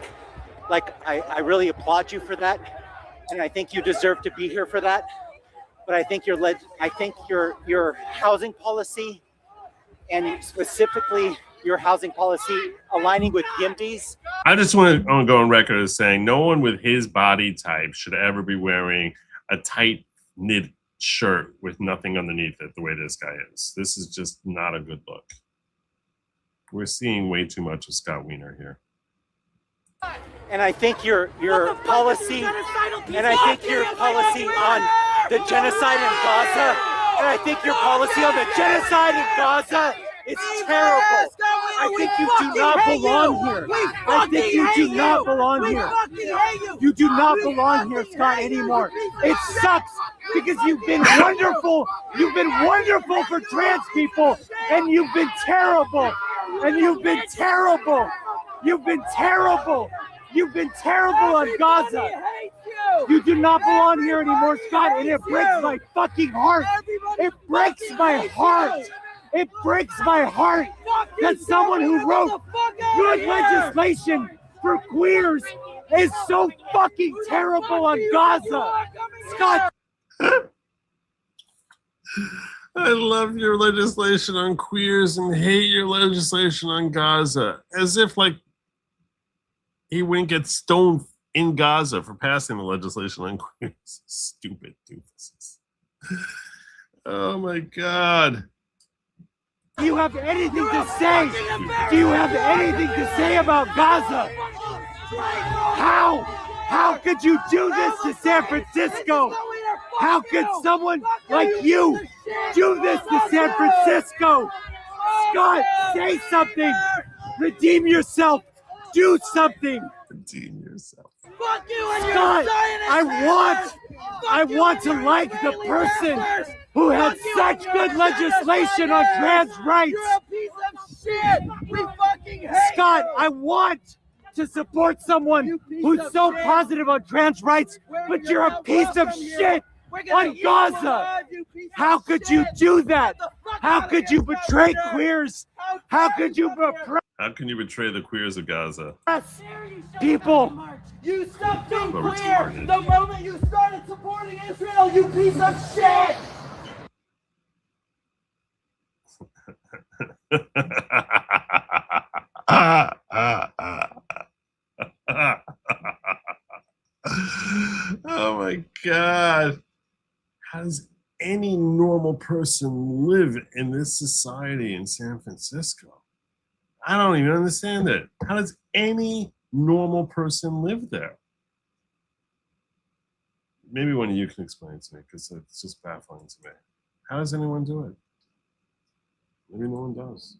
Like, I really applaud you for that, and I think you deserve to be here for that. But I think your housing policy and specifically your housing policy aligning with Gimby's. I just want to go on record as saying no one with his body type should ever be wearing a tight knit shirt with nothing underneath it the way this guy is. This is just not a good look. We're seeing way too much of Scott Wiener here. And I think your policy, and I think your policy on the genocide in Gaza, and I think your policy on the genocide in Gaza is terrible. I think you do not belong here. I think you do not belong here. You do not belong here, Scott, anymore. It sucks because you've been wonderful. You've been wonderful for trans people, and you've been terrible. And you've been terrible. You've been terrible. You've been terrible on Gaza. You do not belong here anymore, Scott, and it breaks my fucking heart. It breaks my heart. It breaks my heart that someone who wrote good legislation for queers is so fucking terrible on Gaza. Scott. I love your legislation on queers and hate your legislation on Gaza. As if, like, he wouldn't get stoned in Gaza for passing the legislation on queers. Stupid doofuses. Oh, my God. Do you have anything to say? Do you have anything to say about Gaza? How could you do this to San Francisco? How could someone like you do this to San Francisco? Scott, say something. Redeem yourself. Do something. Redeem yourself. Scott, I want to like the person who had such good legislation on trans rights. Scott, I want to support someone who's so positive on trans rights, but you're a piece of shit on Gaza. How could you do that? How could you betray queers? How could you betray? How can you betray the queers of Gaza? People. You stopped being queer the moment you started supporting Israel, you piece of shit! Oh my God. How does any normal person live in this society in San Francisco? I don't even understand it. How does any normal person live there? Maybe one of you can explain it to me, because it's just baffling to me. How does anyone do it? Maybe no one does.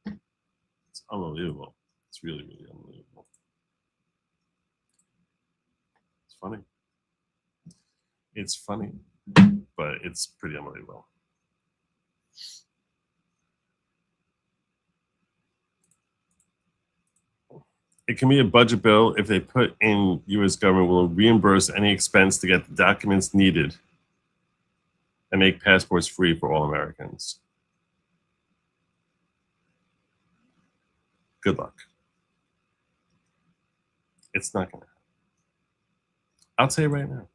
It's unbelievable. It's really, really unbelievable. It's funny. It's funny, but it's pretty unbelievable. It can be a budget bill if they put in U.S. government will reimburse any expense to get the documents needed and make passports free for all Americans. Good luck. It's not going to happen. I'll tell you right now.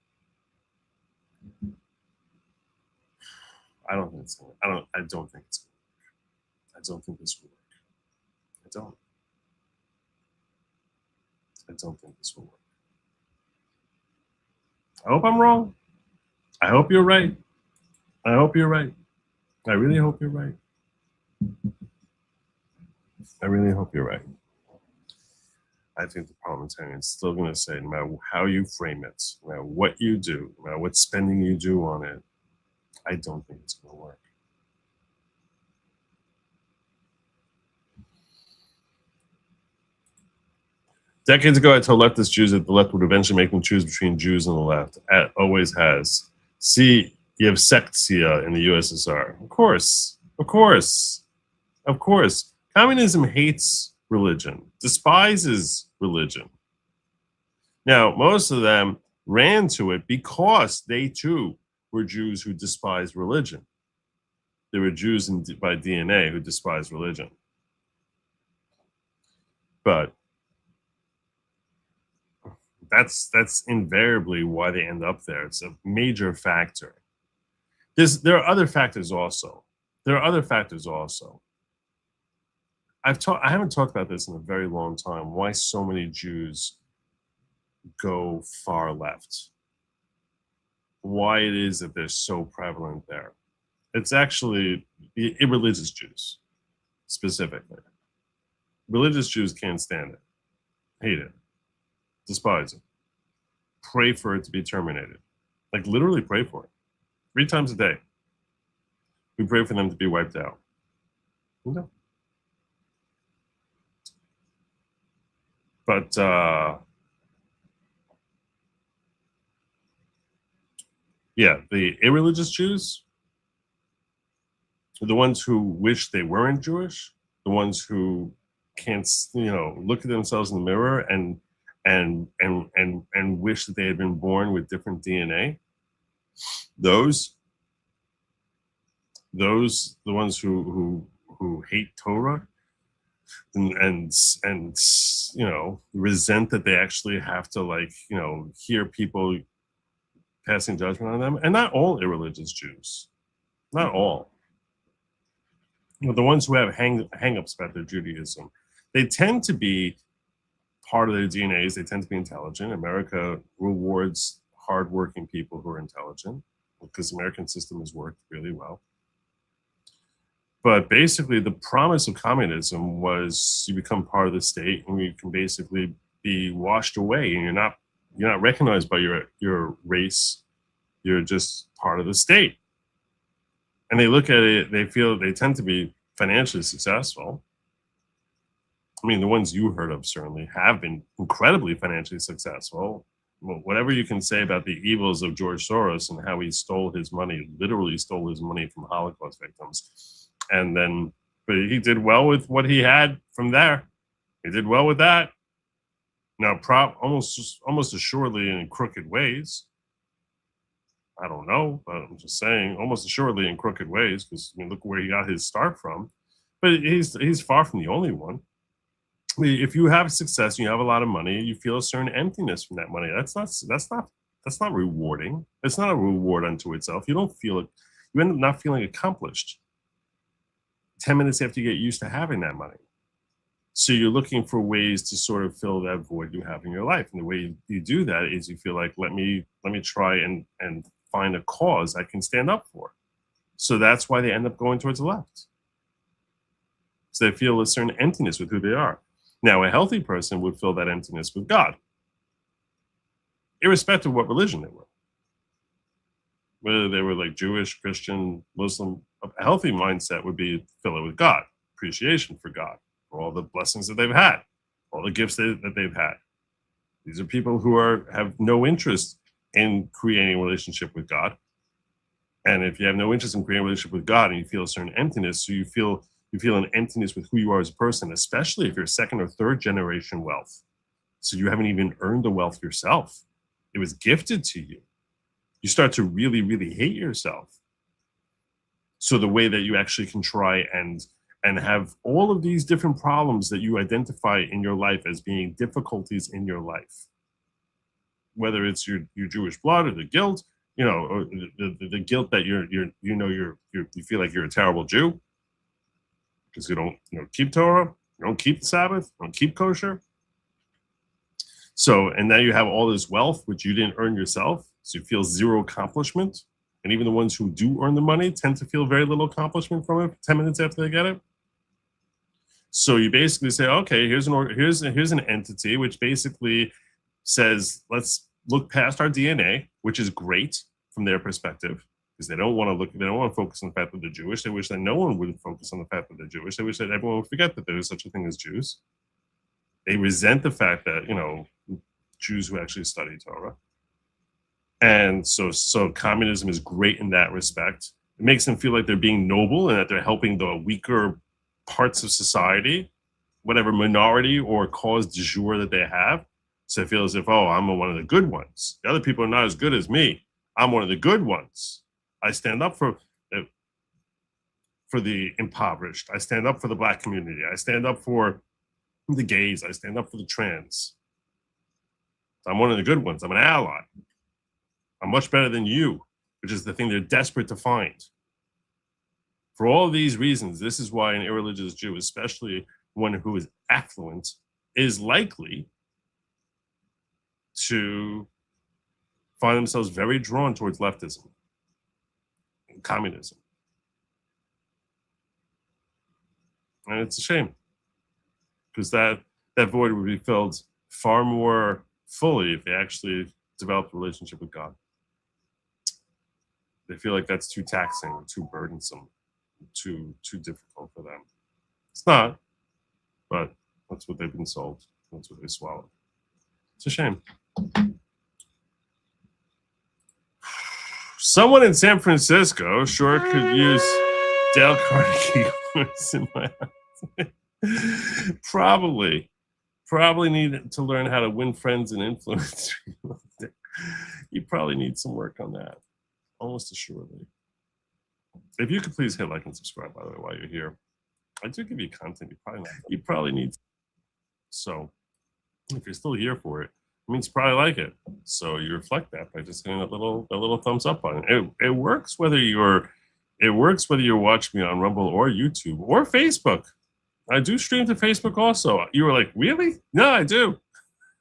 I don't think it's going to. I don't think it's going to work. I don't think this will work. I don't think this will work. I hope I'm wrong. I hope you're right. I hope you're right. I really hope you're right. I really hope you're right. I think the parliamentarian's still going to say, no matter how you frame it, no matter what you do, no matter what spending you do on it, I don't think it's going to work. Decades ago, I told leftist Jews that the left would eventually make them choose between Jews and the left. It always has. See, you have sectia in the USSR. Of course. Of course. Of course. Communism hates religion, despises religion. Now, most of them ran to it because they, too, were Jews who despised religion. There were Jews by DNA who despised religion. But that's invariably why they end up there. It's a major factor. There are other factors also. there are other factors also. I haven't talked about this in a very long time, why so many Jews go far left. Why it is that they're so prevalent there. It's actually the irreligious Jews, specifically. Religious Jews can't stand it, hate it, despise it, pray for it to be terminated. Like literally pray for it. 3 times a day. We pray for them to be wiped out. Okay. But yeah, the irreligious Jews, the ones who wish they weren't Jewish, the ones who can't, look at themselves in the mirror and wish that they had been born with different DNA. Those, the ones who hate Torah and resent that they actually have to hear people passing judgment on them. And not all irreligious Jews, not all. The ones who have hang-ups about their Judaism, they tend to be part of their DNAs. They tend to be intelligent. America rewards hardworking people who are intelligent because the American system has worked really well. But basically, the promise of communism was you become part of the state and you can basically be washed away, and you're not recognized by your race. You're just part of the state. And they look at it, they tend to be financially successful. I mean, the ones you heard of certainly have been incredibly financially successful. Well, whatever you can say about the evils of George Soros and how he stole his money, literally stole his money from Holocaust victims. And then, but he did well with what he had from there. He did well with that. Now, almost assuredly in crooked ways. I don't know, but I'm just saying, almost assuredly in crooked ways, because look where he got his start from. But he's far from the only one. If you have success, and you have a lot of money, you feel a certain emptiness from that money. That's not rewarding. It's not a reward unto itself. You don't feel it. You end up not feeling accomplished 10 minutes after you get used to having that money. So you're looking for ways to sort of fill that void you have in your life. And the way you do that is you feel like, let me try and find a cause I can stand up for. So that's why they end up going towards the left. So they feel a certain emptiness with who they are. Now, a healthy person would fill that emptiness with God, irrespective of what religion they were. Whether they were like Jewish, Christian, Muslim, a healthy mindset would be fill it with God, appreciation for God, for all the blessings that they've had, all the gifts that they've had. These are people who have no interest in creating a relationship with God. And if you have no interest in creating a relationship with God and you feel a certain emptiness, so you feel an emptiness with who you are as a person, especially if you're second or third generation wealth. So you haven't even earned the wealth yourself. It was gifted to you. You start to really, really hate yourself. So the way that you actually can try and have all of these different problems that you identify in your life as being difficulties in your life, whether it's your Jewish blood or the guilt, or the guilt that you feel like you're a terrible Jew because you don't keep Torah, you don't keep the Sabbath, you don't keep kosher. So, and now you have all this wealth which you didn't earn yourself, so you feel zero accomplishment. And even the ones who do earn the money tend to feel very little accomplishment from it 10 minutes after they get it. So you basically say, okay, here's an entity which basically says, let's look past our DNA, which is great from their perspective, because they don't want to focus on the fact that they're Jewish. They wish that no one would focus on the fact that they're Jewish. They wish that everyone would forget that there is such a thing as Jews. They resent the fact that, Jews who actually study Torah. And so communism is great in that respect. It makes them feel like they're being noble and that they're helping the weaker parts of society, whatever minority or cause du jour that they have. So they feel as if, oh, I'm one of the good ones. The other people are not as good as me. I'm one of the good ones. I stand up for the impoverished. I stand up for the Black community. I stand up for the gays. I stand up for the trans. I'm one of the good ones. I'm an ally. I'm much better than you, which is the thing they're desperate to find. For all these reasons, this is why an irreligious Jew, especially one who is affluent, is likely to find themselves very drawn towards leftism and communism. And it's a shame, because that void would be filled far more fully if they actually developed a relationship with God. They feel like that's too taxing, too burdensome, too difficult for them. It's not, but that's what they've been sold. That's what they swallowed. It's a shame. Someone in San Francisco sure could use Dale Carnegie in my house. Probably need to learn how to win friends and influence people. You probably need some work on that, almost assuredly. If you could please hit like and subscribe, by the way, while you're here. I do give you content you probably need. So if you're still here for it, it means you probably like it. So you reflect that by just hitting that little thumbs up button. It works whether you're watching me on Rumble or YouTube or Facebook. I do stream to Facebook also. You were like, really? No, I do.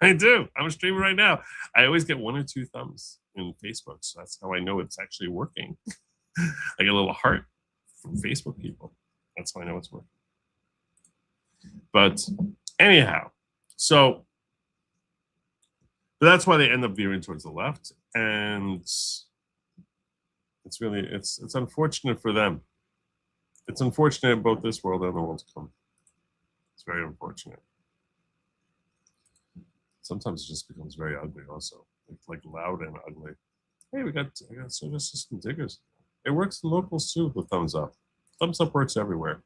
I'm streaming right now. I always get 1 or 2 thumbs in Facebook, so that's how I know it's actually working. I get a little heart from Facebook people. That's how I know it's working. But anyhow, so that's why they end up veering towards the left, and it's really it's unfortunate for them. It's unfortunate in both this world and the world to come. It's very unfortunate. Sometimes it just becomes very ugly also, like loud and ugly. Hey, I got service system diggers. It works in locals too with thumbs up. Thumbs up works everywhere.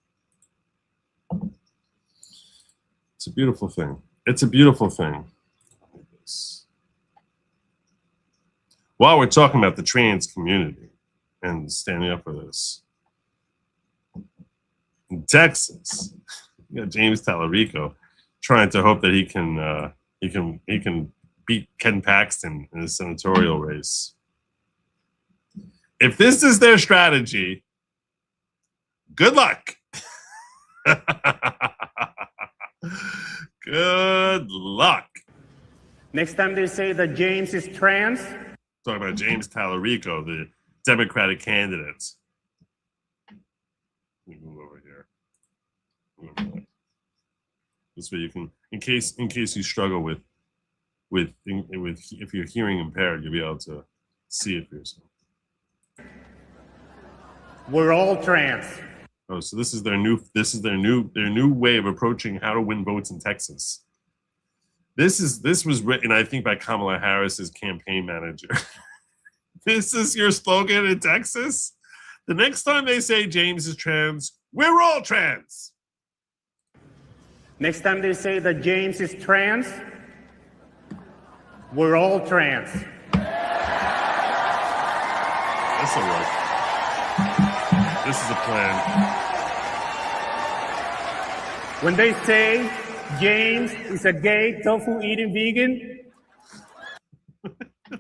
It's a beautiful thing. It's a beautiful thing. While we're talking about the trans community and standing up for this, in Texas, you got James Tallarico trying to hope that he can beat Ken Paxton in the senatorial race. If this is their strategy, good luck. Good luck. Next time they say that James is trans. Talking about James Tallarico, the Democratic candidate. Let me move over here. This way you can, in case you struggle with if you're hearing impaired, you'll be able to see it for yourself. We're all trans. Oh, so this is their new way of approaching how to win votes in Texas. This was written, I think, by Kamala Harris's campaign manager. This is your slogan in Texas? The next time they say James is trans, we're all trans. Next time they say that James is trans, we're all trans. This'll work. This is a plan. When they say James is a gay tofu eating vegan,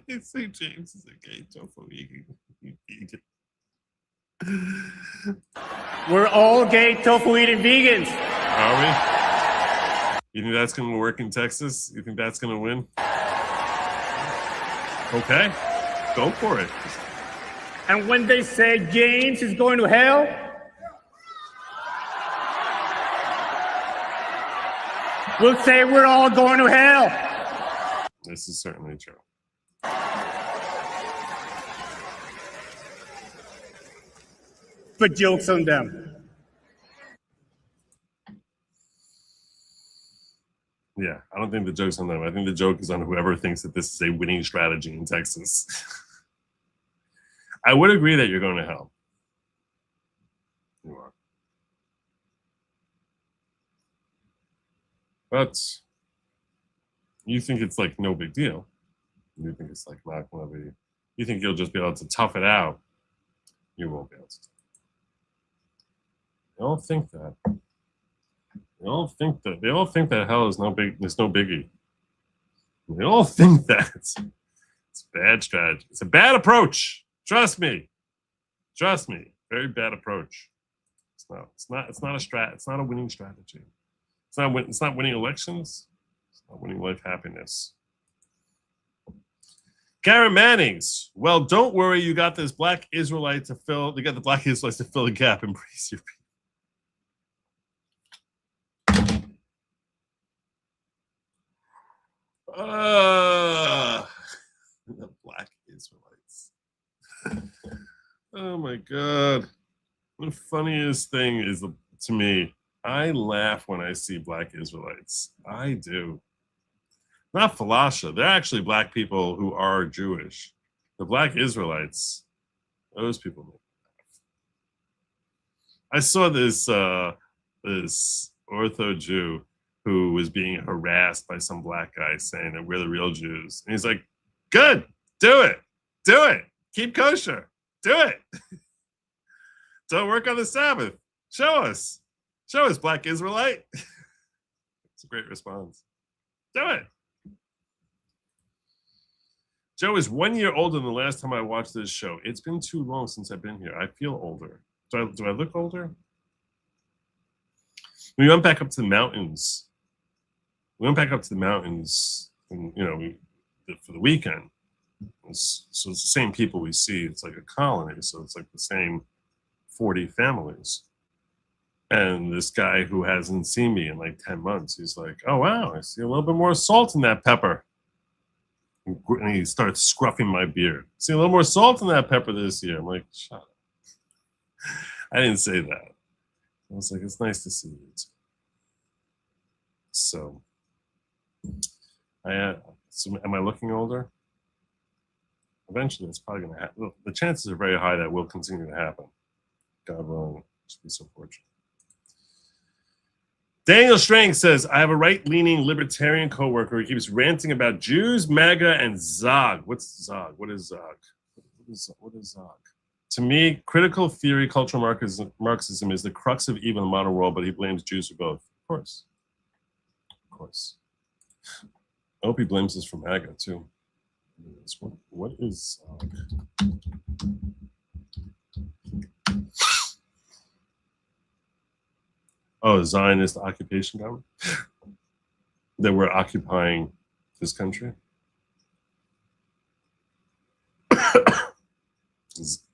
they say James is a gay tofu eating vegan. We're all gay tofu eating vegans. Are we? You think that's going to work in Texas? You think that's going to win? Okay, go for it. And when they say James is going to hell, we'll say we're all going to hell. This is certainly true. Put jokes on them. Yeah, I don't think the joke's on them. I think the joke is on whoever thinks that this is a winning strategy in Texas. I would agree that you're going to hell. You are. But you think it's like no big deal. You think it's like not going to be, you think you'll just be able to tough it out. You won't be able to. They all think that. They all think that hell is no biggie. They all think that. It's a bad strategy. It's a bad approach. Trust me. Very bad approach. It's not a strat. It's not a winning strategy. It's not winning elections. It's not winning life happiness. Karen Mannings. Well, don't worry. You got this black Israelite to fill. You got the black Israelites to fill the gap. Embrace your people. The black Israelites. Oh my God. The funniest thing is, to me, I laugh when I see black Israelites. I do. Not Falasha. They're actually black people who are Jewish. The black Israelites, those people make me laugh. I saw this this Ortho Jew who was being harassed by some black guy saying that we're the real Jews. And he's like, good, do it. Do it. Keep kosher. Do it. Don't work on the Sabbath. Show us. Show us, black Israelite. It's a great response. Do it. Joe is 1 year older than the last time I watched this show. It's been too long since I've been here. I feel older. Do I look older? We went back up to the mountains. We went back up to the mountains, and for the weekend. So it's the same people we see. It's like a colony. So it's like the same 40 families. And this guy who hasn't seen me in like 10 months, he's like, oh, wow, I see a little bit more salt in that pepper. And he starts scruffing my beard. See a little more salt in that pepper this year. I'm like, shut up. I didn't say that. I was like, it's nice to see you. So, am I looking older? Eventually, it's probably going to happen. The chances are very high that will continue to happen. God willing, just be so fortunate. Daniel Strang says, I have a right-leaning libertarian coworker who keeps ranting about Jews, MAGA, and Zog. What's Zog? What is Zog? What is Zog? To me, critical theory, cultural Marxism is the crux of evil in the modern world, but he blames Jews for both. Of course. Of course. I hope he blames us for MAGA, too. What is Zog? Oh, Zionist occupation government? That we're occupying this country?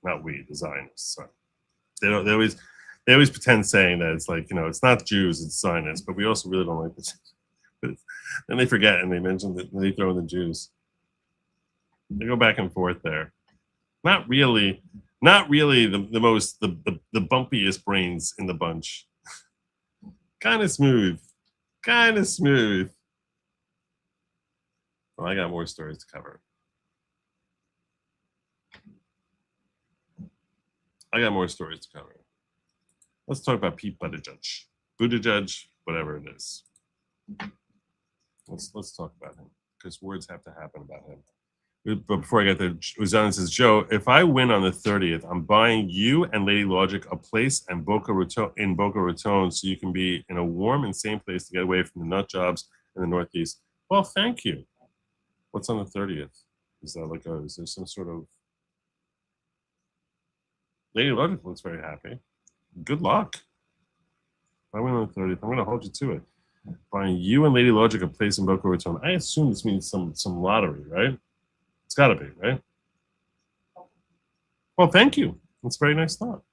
Not we, the Zionists. Sorry. They always pretend saying that it's like, it's not Jews, it's Zionists, but we also really don't like this. But then they forget and they mention that they throw in the Jews. They go back and forth there. Not really the bumpiest brains in the bunch. Kind of smooth. Well, I got more stories to cover. Let's talk about Pete Buttigieg, whatever it is. Let's talk about him, because words have to happen about him. But before I get there, Uzana says, Joe, if I win on the 30th, I'm buying you and Lady Lawgic a place in Boca Raton so you can be in a warm and sane place to get away from the nut jobs in the Northeast. Well, thank you. What's on the 30th? Is there some sort of... Lady Lawgic looks very happy. Good luck. If I win on the 30th, I'm going to hold you to it. Buying you and Lady Lawgic a place in Boca Raton. I assume this means some lottery, right? It's got to be, right? Well, thank you. That's a very nice thought.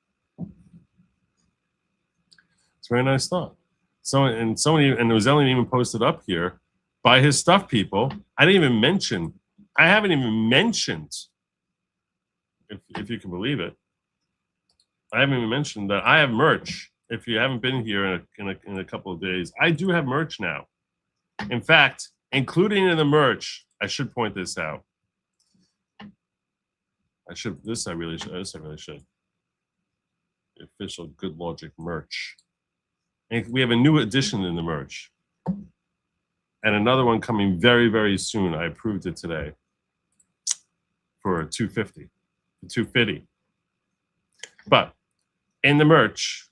So, and it was Ellen even posted up here, buy his stuff, people. I haven't even mentioned, if you can believe it, I haven't even mentioned that I have merch. If you haven't been here in a couple of days, I do have merch now. In fact, including in the merch, I should point this out. I really should. The official Good Lawgic merch. And we have a new edition in the merch. And another one coming very, very soon. I approved it today for $250. $250. But in the merch,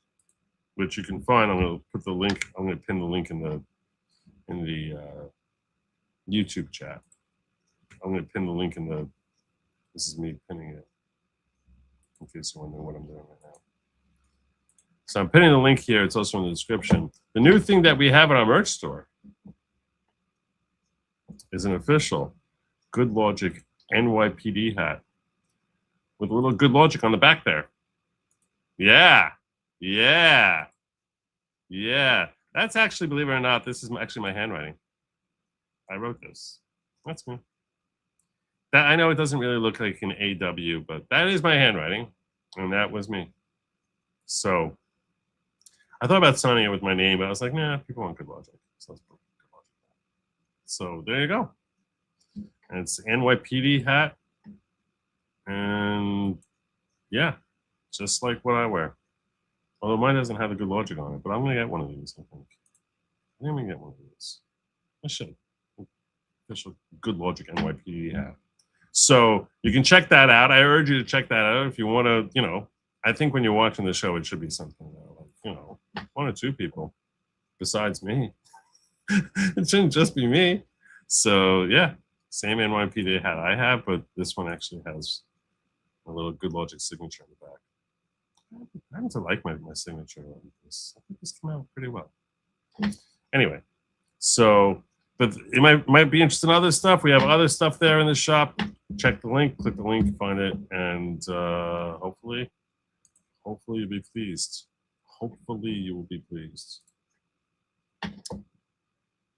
which you can find, I'm going to put the link. I'm going to pin the link in the YouTube chat. I'm going to pin the link in the. This is me pinning it. In case you wonder what I'm doing right now. So I'm putting the link here. It's also in the description. The new thing that we have in our merch store is an official Good Lawgic NYPD hat with a little Good Lawgic on the back there. Yeah. Yeah. Yeah. That's actually, believe it or not, this is actually my handwriting. I wrote this. That's me. That, I know it doesn't really look like an AW, but that is my handwriting, and that was me. So I thought about signing it with my name, but I was like, nah, people want Good Lawgic. So let's put Good Lawgic. So there you go. And it's NYPD hat. And yeah, just like what I wear. Although mine doesn't have a Good Lawgic on it, but I'm going to get one of these, I think. I'm going to get one of these. I should. Official Good Lawgic NYPD hat. So you can check that out. I urge you to check that out if you want to, you know, I think when you're watching the show, it should be something like, you know, 1 or 2 people besides me. It shouldn't just be me. So yeah, same NYPD hat I have, but this one actually has a little Good Lawgic signature in the back. I happen to like my signature on this. I think this came out pretty well. Anyway, so, but it might be interested in other stuff. We have other stuff there in the shop. Check the link, click the link, find it, and hopefully you'll be pleased. Hopefully you will be pleased.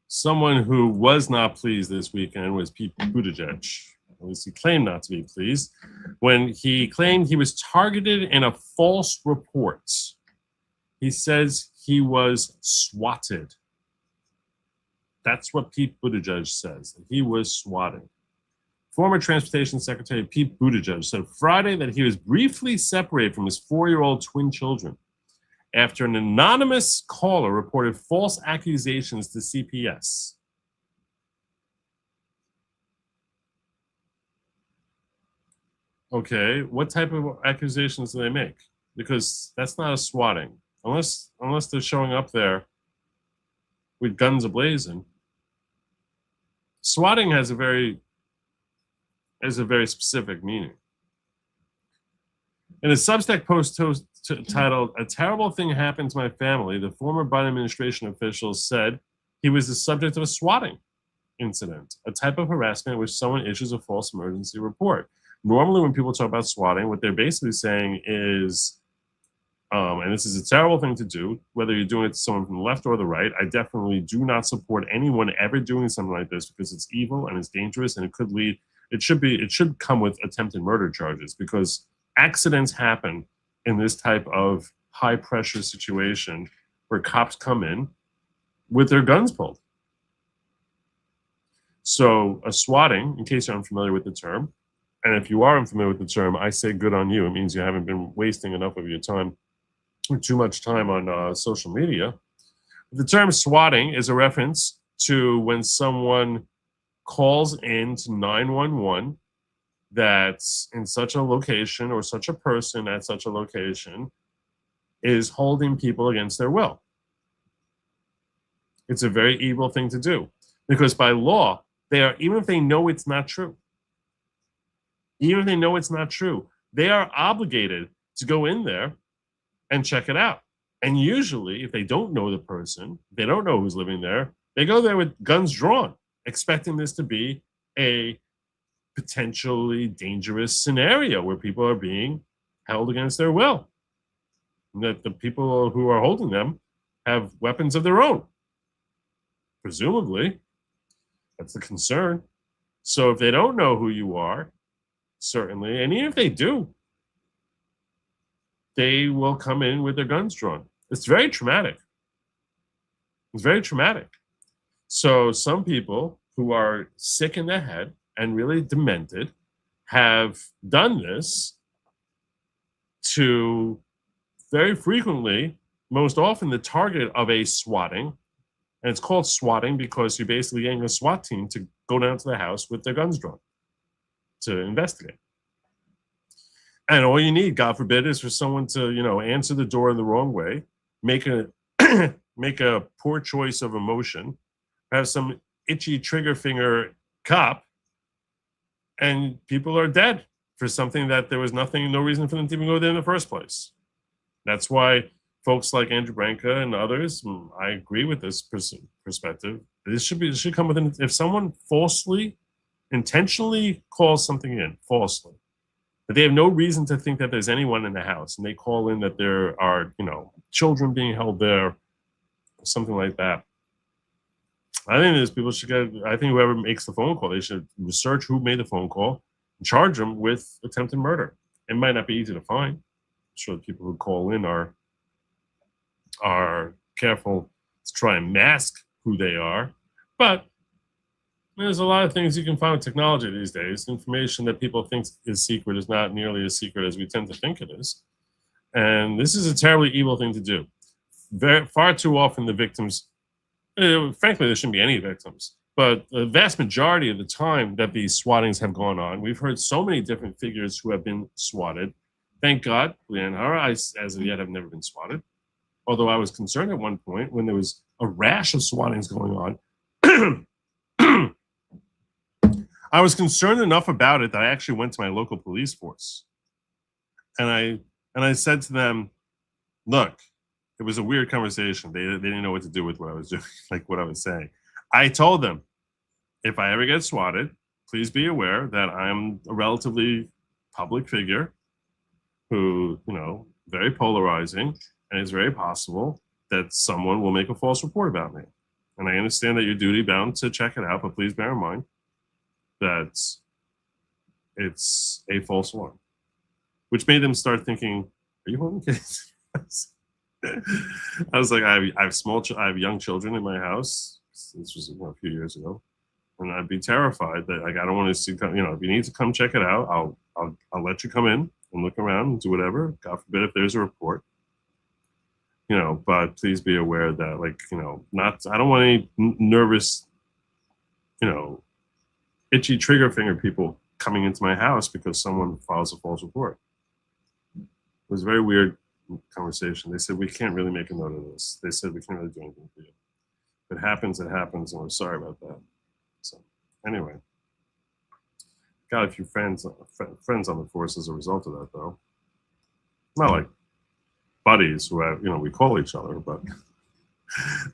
Someone who was not pleased this weekend was Pete Buttigieg. At least he claimed not to be pleased when he claimed he was targeted in a false report. He says he was swatted. That's what Pete Buttigieg says, that he was swatted. Former Transportation Secretary Pete Buttigieg said Friday that he was briefly separated from his 4-year-old twin children after an anonymous caller reported false accusations to CPS. Okay, what type of accusations do they make? Because that's not a swatting. Unless they're showing up there with guns ablazing. Swatting has a very specific meaning. In a Substack post titled, "A Terrible Thing Happened to My Family," the former Biden administration officials said he was the subject of a swatting incident, a type of harassment in which someone issues a false emergency report. Normally, when people talk about swatting, what they're basically saying is, and this is a terrible thing to do, whether you're doing it to someone from the left or the right, I definitely do not support anyone ever doing something like this because it's evil and it's dangerous and it could lead, it should come with attempted murder charges because accidents happen in this type of high pressure situation where cops come in with their guns pulled. So a swatting, in case you're unfamiliar with the term, and if you are unfamiliar with the term, I say good on you. It means you haven't been wasting enough of your time, too much time on social media. The term swatting is a reference to when someone calls in to 911 that's in such a location or such a person at such a location is holding people against their will. It's a very evil thing to do because by law, they are, even if they know it's not true, even if they know it's not true, they are obligated to go in there and check it out. And usually, if they don't know the person, they don't know who's living there, they go there with guns drawn, expecting this to be a potentially dangerous scenario where people are being held against their will. And that the people who are holding them have weapons of their own. Presumably, that's the concern. So if they don't know who you are, certainly, and even if they do, they will come in with their guns drawn. It's very traumatic. It's very traumatic. So some people who are sick in the head and really demented have done this to very frequently, most often the target of a swatting. And it's called swatting because you're basically getting a SWAT team to go down to the house with their guns drawn to investigate. And all you need, God forbid, is for someone to, answer the door in the wrong way, make a poor choice of emotion, have some itchy trigger finger cop, and people are dead for something that there was no reason for them to even go there in the first place. That's why folks like Andrew Branca and others, I agree with this perspective. This should come within. If someone intentionally calls something in falsely, but they have no reason to think that there's anyone in the house, and they call in that there are, children being held there, or something like that. I think there's people should get. I think whoever makes the phone call, they should research who made the phone call, and charge them with attempted murder. It might not be easy to find. I'm sure the people who call in are careful to try and mask who they are, but there's a lot of things you can find with technology these days. Information that people think is secret is not nearly as secret as we tend to think it is. And this is a terribly evil thing to do. Far too often the victims, frankly, there shouldn't be any victims, but the vast majority of the time that these swattings have gone on, we've heard so many different figures who have been swatted. Thank God, Leanne Hara, I, as of yet, have never been swatted. Although I was concerned at one point when there was a rash of swattings going on. I was concerned enough about it that I actually went to my local police force. And I said to them, look, it was a weird conversation. They didn't know what to do with what I was doing, like what I was saying. I told them, if I ever get swatted, please be aware that I'm a relatively public figure who, very polarizing, and it's very possible that someone will make a false report about me. And I understand that you're duty bound to check it out, but please bear in mind that it's a false alarm, which made them start thinking, are you holding kids? I was like, I have young children in my house. This was a few years ago, and I'd be terrified that I don't want to see. If you need to come check it out, I'll let you come in and look around and do whatever. God forbid if there's a report, But please be aware that, I don't want any nervous, itchy trigger finger people coming into my house because someone files a false report. It was a very weird conversation. They said, we can't really make a note of this. They said, we can't really do anything for you. If it happens, it happens, and we're sorry about that. So anyway, got a few friends on the force as a result of that, though. Not like buddies who have, we call each other, but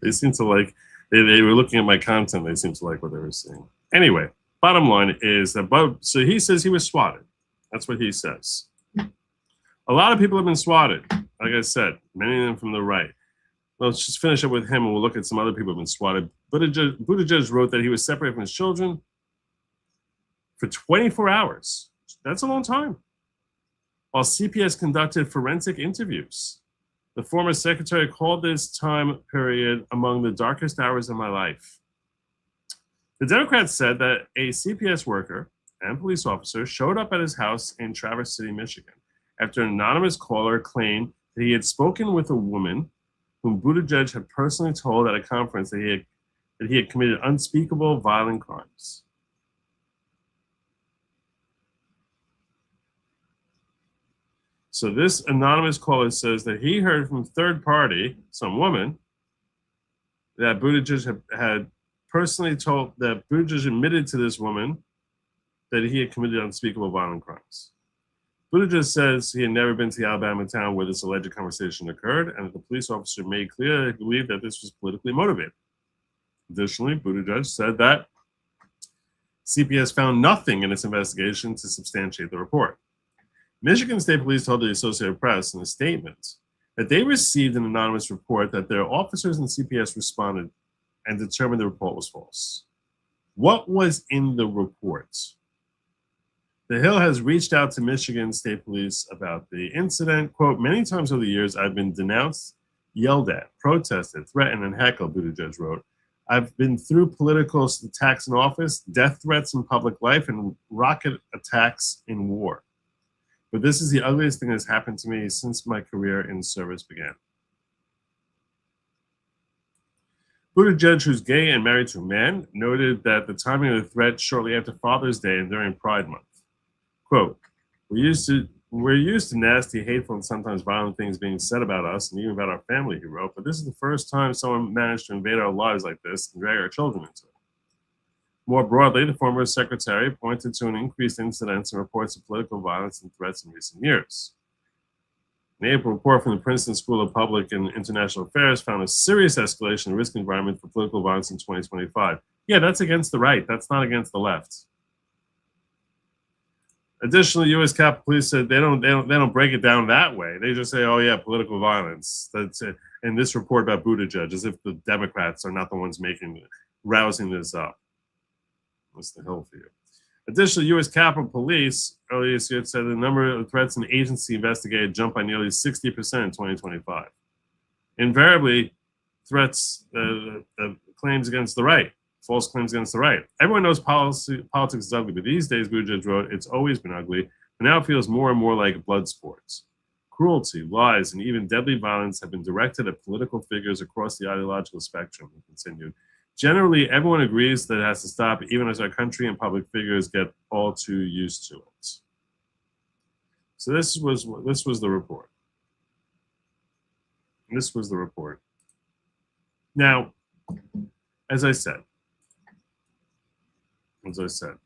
they seem to like, they were looking at my content, they seemed to like what they were seeing. Anyway, bottom line is that, so he says he was swatted. That's what he says. A lot of people have been swatted. Like I said, many of them from the right. Let's just finish up with him and we'll look at some other people who have been swatted. Buttigieg wrote that he was separated from his children for 24 hours. That's a long time. While CPS conducted forensic interviews. The former secretary called this time period among the darkest hours of my life. The Democrats said that a CPS worker and police officer showed up at his house in Traverse City, Michigan, after an anonymous caller claimed that he had spoken with a woman whom Buttigieg had personally told at a conference that he had committed unspeakable violent crimes. So this anonymous caller says that he heard from third party, some woman, that Buttigieg had personally told, that Buttigieg admitted to this woman that he had committed unspeakable violent crimes. Buttigieg says he had never been to the Alabama town where this alleged conversation occurred, and that the police officer made clear that he believed that this was politically motivated. Additionally, Buttigieg said that CPS found nothing in its investigation to substantiate the report. Michigan State Police told the Associated Press in a statement that they received an anonymous report that their officers in CPS responded and determined the report was false. What was in the report? The Hill has reached out to Michigan State Police about the incident. Quote, many times over the years, I've been denounced, yelled at, protested, threatened, and heckled, Buttigieg wrote. I've been through political attacks in office, death threats in public life, and rocket attacks in war. But this is the ugliest thing that's happened to me since my career in service began. Buttigieg, who's gay and married to a man, noted that the timing of the threat shortly after Father's Day and during Pride Month. Quote, we're used to nasty, hateful, and sometimes violent things being said about us and even about our family, he wrote, but this is the first time someone managed to invade our lives like this and drag our children into it. More broadly, the former secretary pointed to an increased incidence and reports of political violence and threats in recent years. An April report from the Princeton School of Public and International Affairs found a serious escalation in risk environment for political violence in 2025. Yeah, that's against the right. That's not against the left. Additionally, U.S. Capitol Police said they don't break it down that way. They just say, "Oh yeah, political violence." That's it. And this report about Buttigieg, as if the Democrats are not the ones rousing this up. What's the hell for you? Additionally, U.S. Capitol Police earlier this year said the number of threats an agency investigated jumped by nearly 60% in 2025. Invariably, threats, claims against the right, false claims against the right. Everyone knows politics is ugly, but these days, Buttigieg wrote, it's always been ugly, but now it feels more and more like blood sports. Cruelty, lies, and even deadly violence have been directed at political figures across the ideological spectrum, he continued. Generally, everyone agrees that it has to stop, even as our country and public figures get all too used to it. So this was the report. This was the report. Now, as I said, the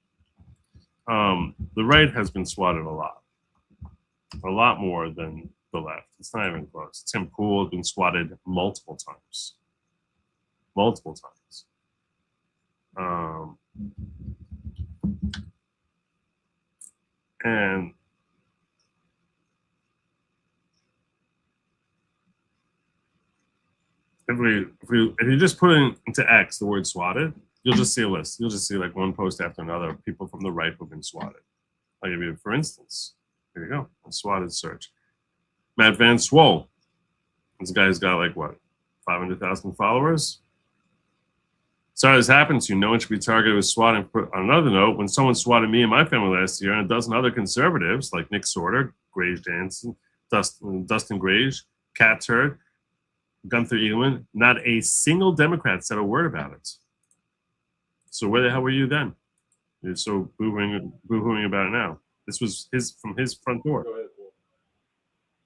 right has been swatted a lot more than the left. It's not even close. Tim Pool has been swatted multiple times. And if you just put into X the word swatted, you'll just see a list. You'll just see like one post after another of people from the right who've been swatted. I'll give you, for instance, here you go, a swatted search. Matt Van Swole. This guy's got like what, 500,000 followers? Sorry this happened to you. No one should be targeted with swatting. On another note, when someone swatted me and my family last year and a dozen other conservatives like Nick Sorter, Grage Jansen, Dustin Grage, Kat Turd, Gunther Edelman, not a single Democrat said a word about it. So where the hell were you then? You're so boo-hooing about it now. This was from his front door.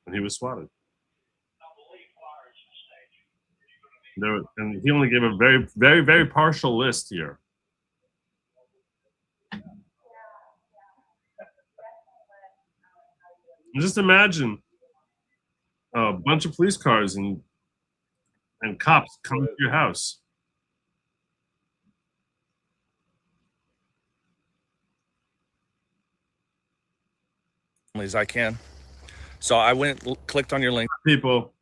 And he was swatted. And he only gave a very, very, very partial list here. Just imagine a bunch of police cars and cops coming to your house. As I can. So I clicked on your link. People.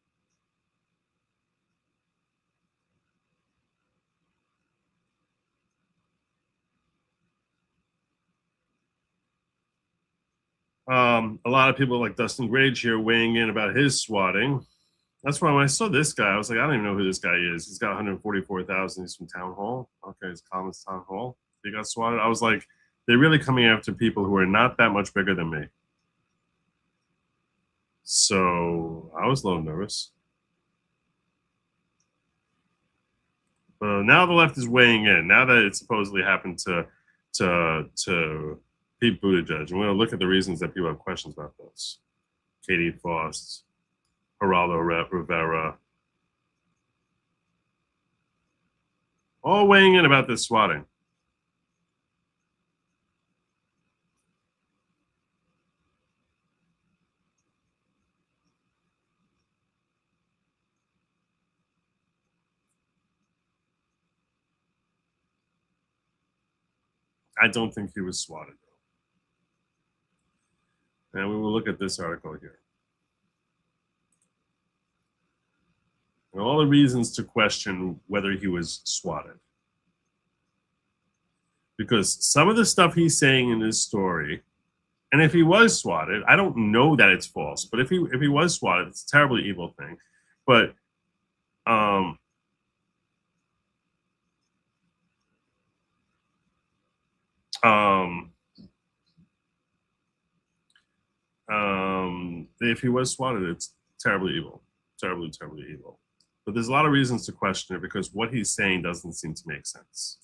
A lot of people like Dustin Grage here weighing in about his swatting. That's why when I saw this guy, I was like, I don't even know who this guy is. He's got 144,000. He's from Town Hall. Okay, his comments Town Hall. He got swatted. I was like, they're really coming after people who are not that much bigger than me. So I was a little nervous. But now the left is weighing in. Now that it supposedly happened to Pete Buttigieg, and we're going to look at the reasons that people have questions about this. Katie Faust, Geraldo Rivera, all weighing in about this swatting. I don't think he was swatted. And we will look at this article here. And all the reasons to question whether he was swatted. Because some of the stuff he's saying in this story, and if he was swatted, I don't know that it's false, but if he was swatted, it's a terribly evil thing. But if he was swatted, it's terribly evil, terribly evil. But there's a lot of reasons to question it because what he's saying doesn't seem to make sense.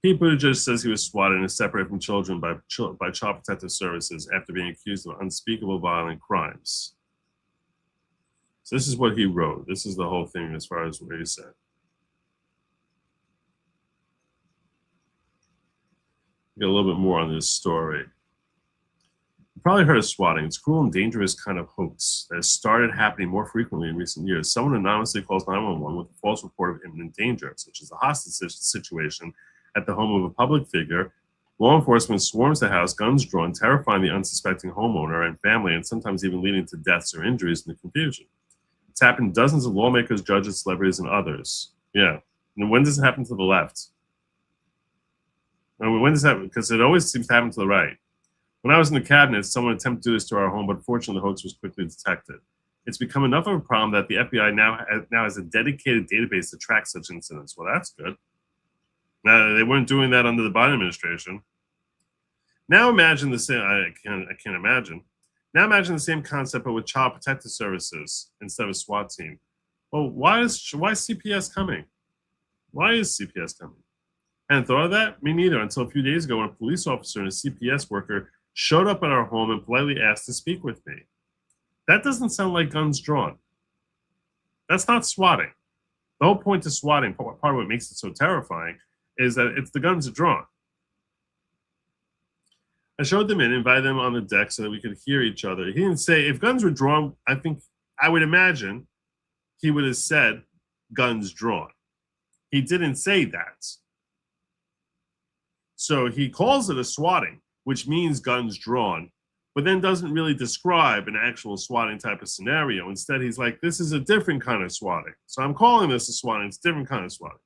Pete Buttigieg says he was swatted and is separated from children by Child Protective Services after being accused of unspeakable violent crimes. So this is what he wrote. This is the whole thing as far as what he said. Get a little bit more on this story. You probably heard of swatting. It's a cruel and dangerous kind of hoax that has started happening more frequently in recent years. Someone anonymously calls 911 with a false report of imminent danger, such as a hostage situation at the home of a public figure. Law enforcement swarms the house, guns drawn, terrifying the unsuspecting homeowner and family, and sometimes even leading to deaths or injuries in the confusion. It's happened to dozens of lawmakers, judges, celebrities, and others. Yeah. And when does it happen to the left? I mean, when does that? Because it always seems to happen to the right. When I was in the cabinet, someone attempted to do this to our home, but fortunately the hoax was quickly detected. It's become enough of a problem that the FBI now has a dedicated database to track such incidents. Well, that's good. Now, they weren't doing that under the Biden administration. Now imagine the same, I can't imagine. Now imagine the same concept, but with Child Protective Services instead of a SWAT team. Well, why is CPS coming? Why is CPS coming? I hadn't thought of that? Me neither, until a few days ago when a police officer and a CPS worker showed up at our home and politely asked to speak with me. That doesn't sound like guns drawn. That's not swatting. The whole point of swatting, part of what makes it so terrifying, is that it's the guns are drawn. I showed them in, invited them on the deck so that we could hear each other. He didn't say, if guns were drawn, I would imagine he would have said guns drawn. He didn't say that. So he calls it a swatting, which means guns drawn, but then doesn't really describe an actual swatting type of scenario. Instead, he's like, this is a different kind of swatting. So I'm calling this a swatting. It's a different kind of swatting.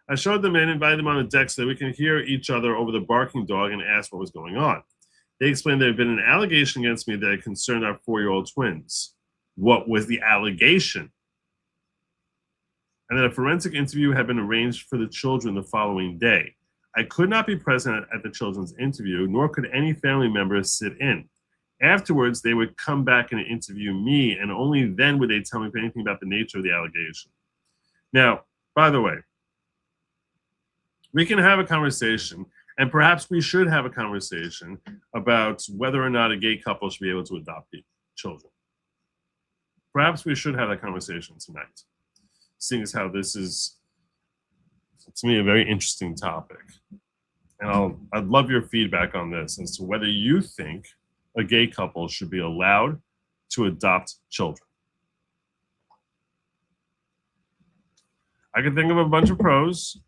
I showed them in, invited them on the deck so that we can hear each other over the barking dog and ask what was going on. They explained there had been an allegation against me that had concerned our 4-year-old twins. What was the allegation? And that a forensic interview had been arranged for the children the following day. I could not be present at the children's interview, nor could any family members sit in. Afterwards, they would come back and interview me, and only then would they tell me anything about the nature of the allegation. Now, by the way, we can have a conversation, and perhaps we should have a conversation about whether or not a gay couple should be able to adopt children. Perhaps we should have that conversation tonight, seeing as how this is, to me, a very interesting topic. And I'd love your feedback on this as to whether you think a gay couple should be allowed to adopt children. I can think of a bunch of pros.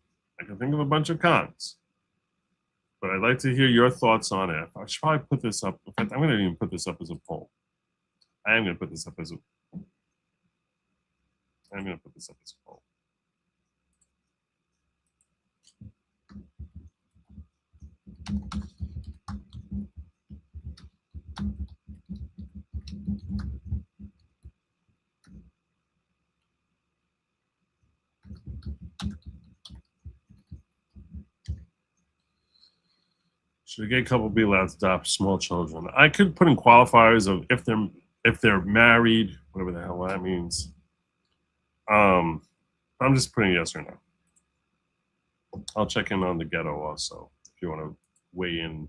I can think of a bunch of cons. But I'd like to hear your thoughts on it. I should probably put this up. In fact, I'm going to even put this up as a poll. I am going to put this up as a poll. Should a gay couple be allowed to adopt small children? I could put in qualifiers of if they're married, whatever the hell that means. I'm just putting yes or no. I'll check in on the ghetto also if you want to weigh in.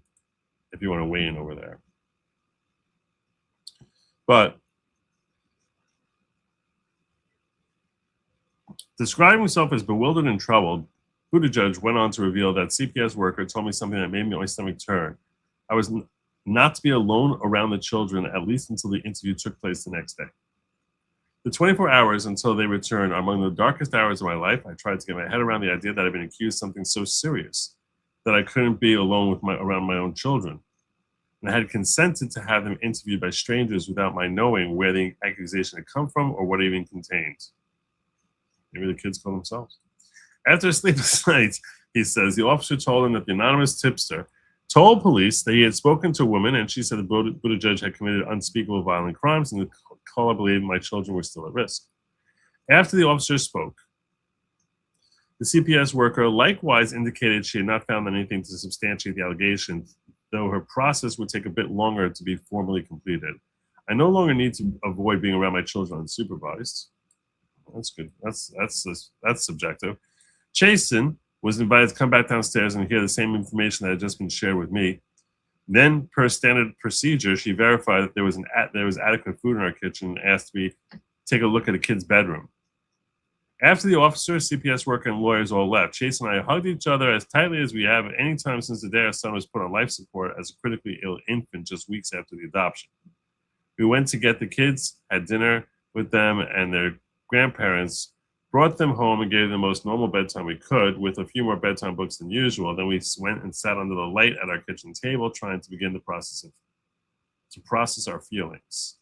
If you want to weigh in over there. But describing himself as bewildered and troubled, Buttigieg went on to reveal that CPS worker told me something that made my stomach turn. I was not to be alone around the children, at least until the interview took place the next day. The 24 hours until they returned are among the darkest hours of my life. I tried to get my head around the idea that I'd been accused of something so serious that I couldn't be alone around my own children. And I had consented to have them interviewed by strangers without my knowing where the accusation had come from or what it even contained. Maybe the kids call themselves. After a sleepless night, he says, the officer told him that the anonymous tipster told police that he had spoken to a woman and she said that Buttigieg had committed unspeakable violent crimes and the caller believed my children were still at risk. After the officer spoke, the CPS worker likewise indicated she had not found anything to substantiate the allegation, though her process would take a bit longer to be formally completed. I no longer need to avoid being around my children unsupervised. That's good. That's subjective. Chasen was invited to come back downstairs and hear the same information that had just been shared with me. Then, per standard procedure, she verified that there was adequate food in our kitchen and asked me to take a look at a kid's bedroom. After the officers, CPS worker, and lawyers all left, Chase and I hugged each other as tightly as we have at any time since the day our son was put on life support as a critically ill infant just weeks after the adoption. We went to get the kids, had dinner with them and their grandparents, brought them home and gave them the most normal bedtime we could with a few more bedtime books than usual. Then we went and sat under the light at our kitchen table trying to begin the process to process our feelings.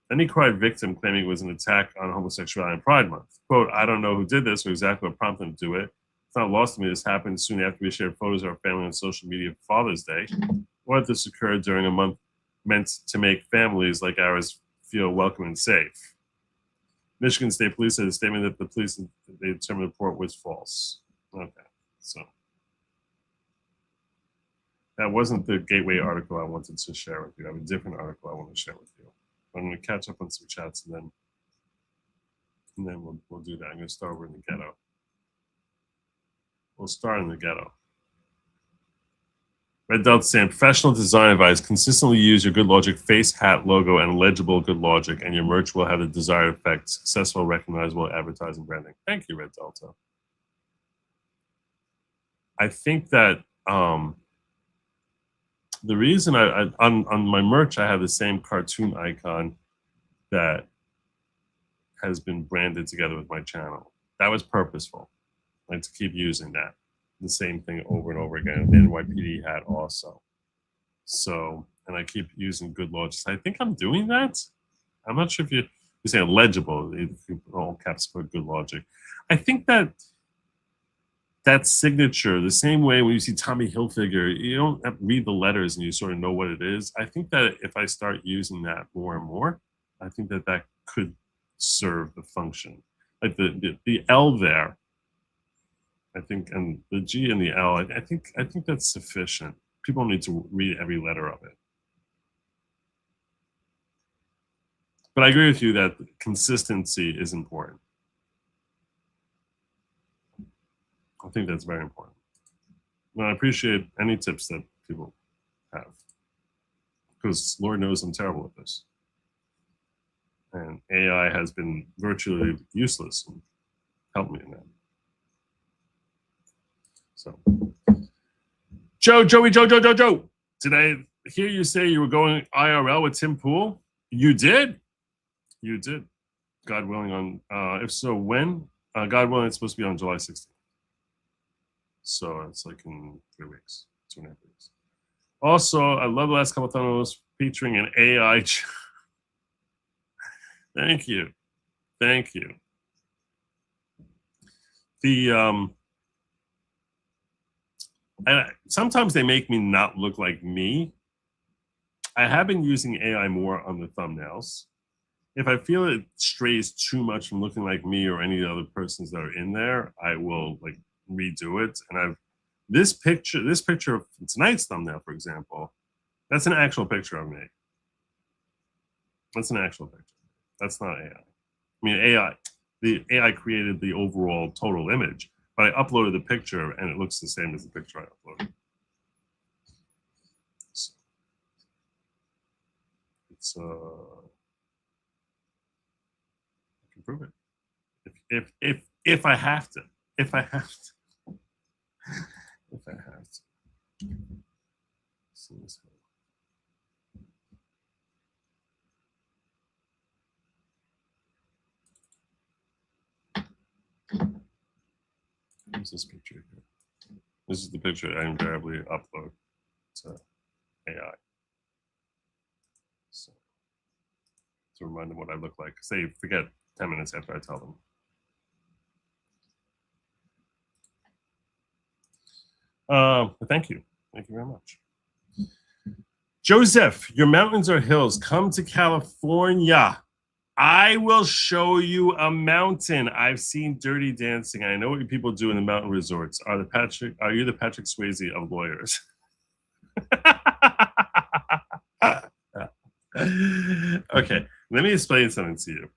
Then he cried victim, claiming it was an attack on homosexuality and Pride Month. Quote, I don't know who did this or exactly what prompted him to do it. It's not lost to me this happened soon after we shared photos of our family on social media for Father's Day, or that this occurred during a month meant to make families like ours feel welcome and safe. Michigan State Police said a statement that the police they determined the report was false. Okay, so that wasn't the Gateway article I wanted to share with you. I have a different article I want to share with you. I'm going to catch up on some chats and then we'll do that. I'm going to start over in the ghetto. We'll start in the ghetto. Red Delta saying, professional design advice. Consistently use your Good Logic face, hat, logo, and legible Good Logic, and your merch will have the desired effect. Successful, recognizable advertising branding. Thank you, Red Delta. I think that the reason on my merch, I have the same cartoon icon that has been branded together with my channel. That was purposeful. I like to keep using that. The same thing over and over again. The NYPD hat also. So, and I keep using Good Logic. I think I'm doing that. I'm not sure if you say legible, if you all caps put Good Logic. I think that that signature, the same way when you see Tommy Hilfiger, you don't have to read the letters and you sort of know what it is. I think that if I start using that more and more, I think that that could serve the function. Like the L there, I think, and the G and the L, I think that's sufficient. People need to read every letter of it. But I agree with you that consistency is important. I think that's very important. And I appreciate any tips that people have, because Lord knows I'm terrible at this. And AI has been virtually useless and helped me in that. So, Joe, did I hear you say you were going IRL with Tim Pool? You did? You did. God willing on, if so, when? God willing, it's supposed to be on July 16th. So it's like in 3 weeks, 2.5 weeks. Also, I love the last couple of thumbnails featuring an AI. Thank you. Thank you. The, and sometimes they make me not look like me. I have been using AI more on the thumbnails. If I feel it strays too much from looking like me or any other persons that are in there, I will like redo it. And this picture of tonight's thumbnail, for example, that's an actual picture of me. That's an actual picture. That's not AI. I mean, the AI created the overall total image, but I uploaded the picture and it looks the same as the picture I uploaded. So it's I can prove it if I have to. If I have to. If I have to. See this here. Where's this picture here? This is the picture I invariably upload to AI. So, to remind them what I look like, because they forget 10 minutes after I tell them. But thank you. Thank you very much. Joseph, your mountains or hills, come to California. I will show you a mountain. I've seen Dirty Dancing. I know what people do in the mountain resorts. Are you the Patrick Swayze of lawyers? Okay, let me explain something to you.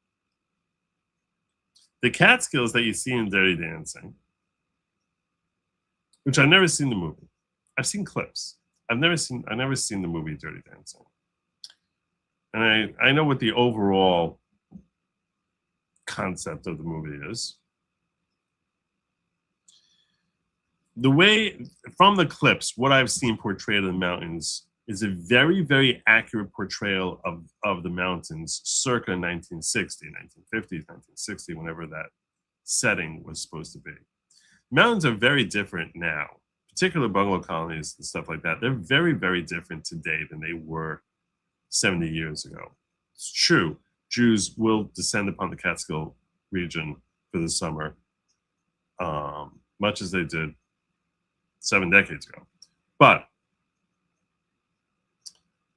The Catskills that you see in Dirty Dancing, which I've never seen the movie. I've seen clips. I've never seen the movie Dirty Dancing. And I know what the overall concept of the movie is. the way from the clips, what I've seen portrayed in the mountains is a very, very accurate portrayal of the mountains circa 1960, 1950s, 1960, whenever that setting was supposed to be. Mountains are very different now, particular bungalow colonies and stuff like that. They're very, very different today than they were 70 years ago. It's true, Jews will descend upon the Catskill region for the summer, much as they did 7 decades ago. But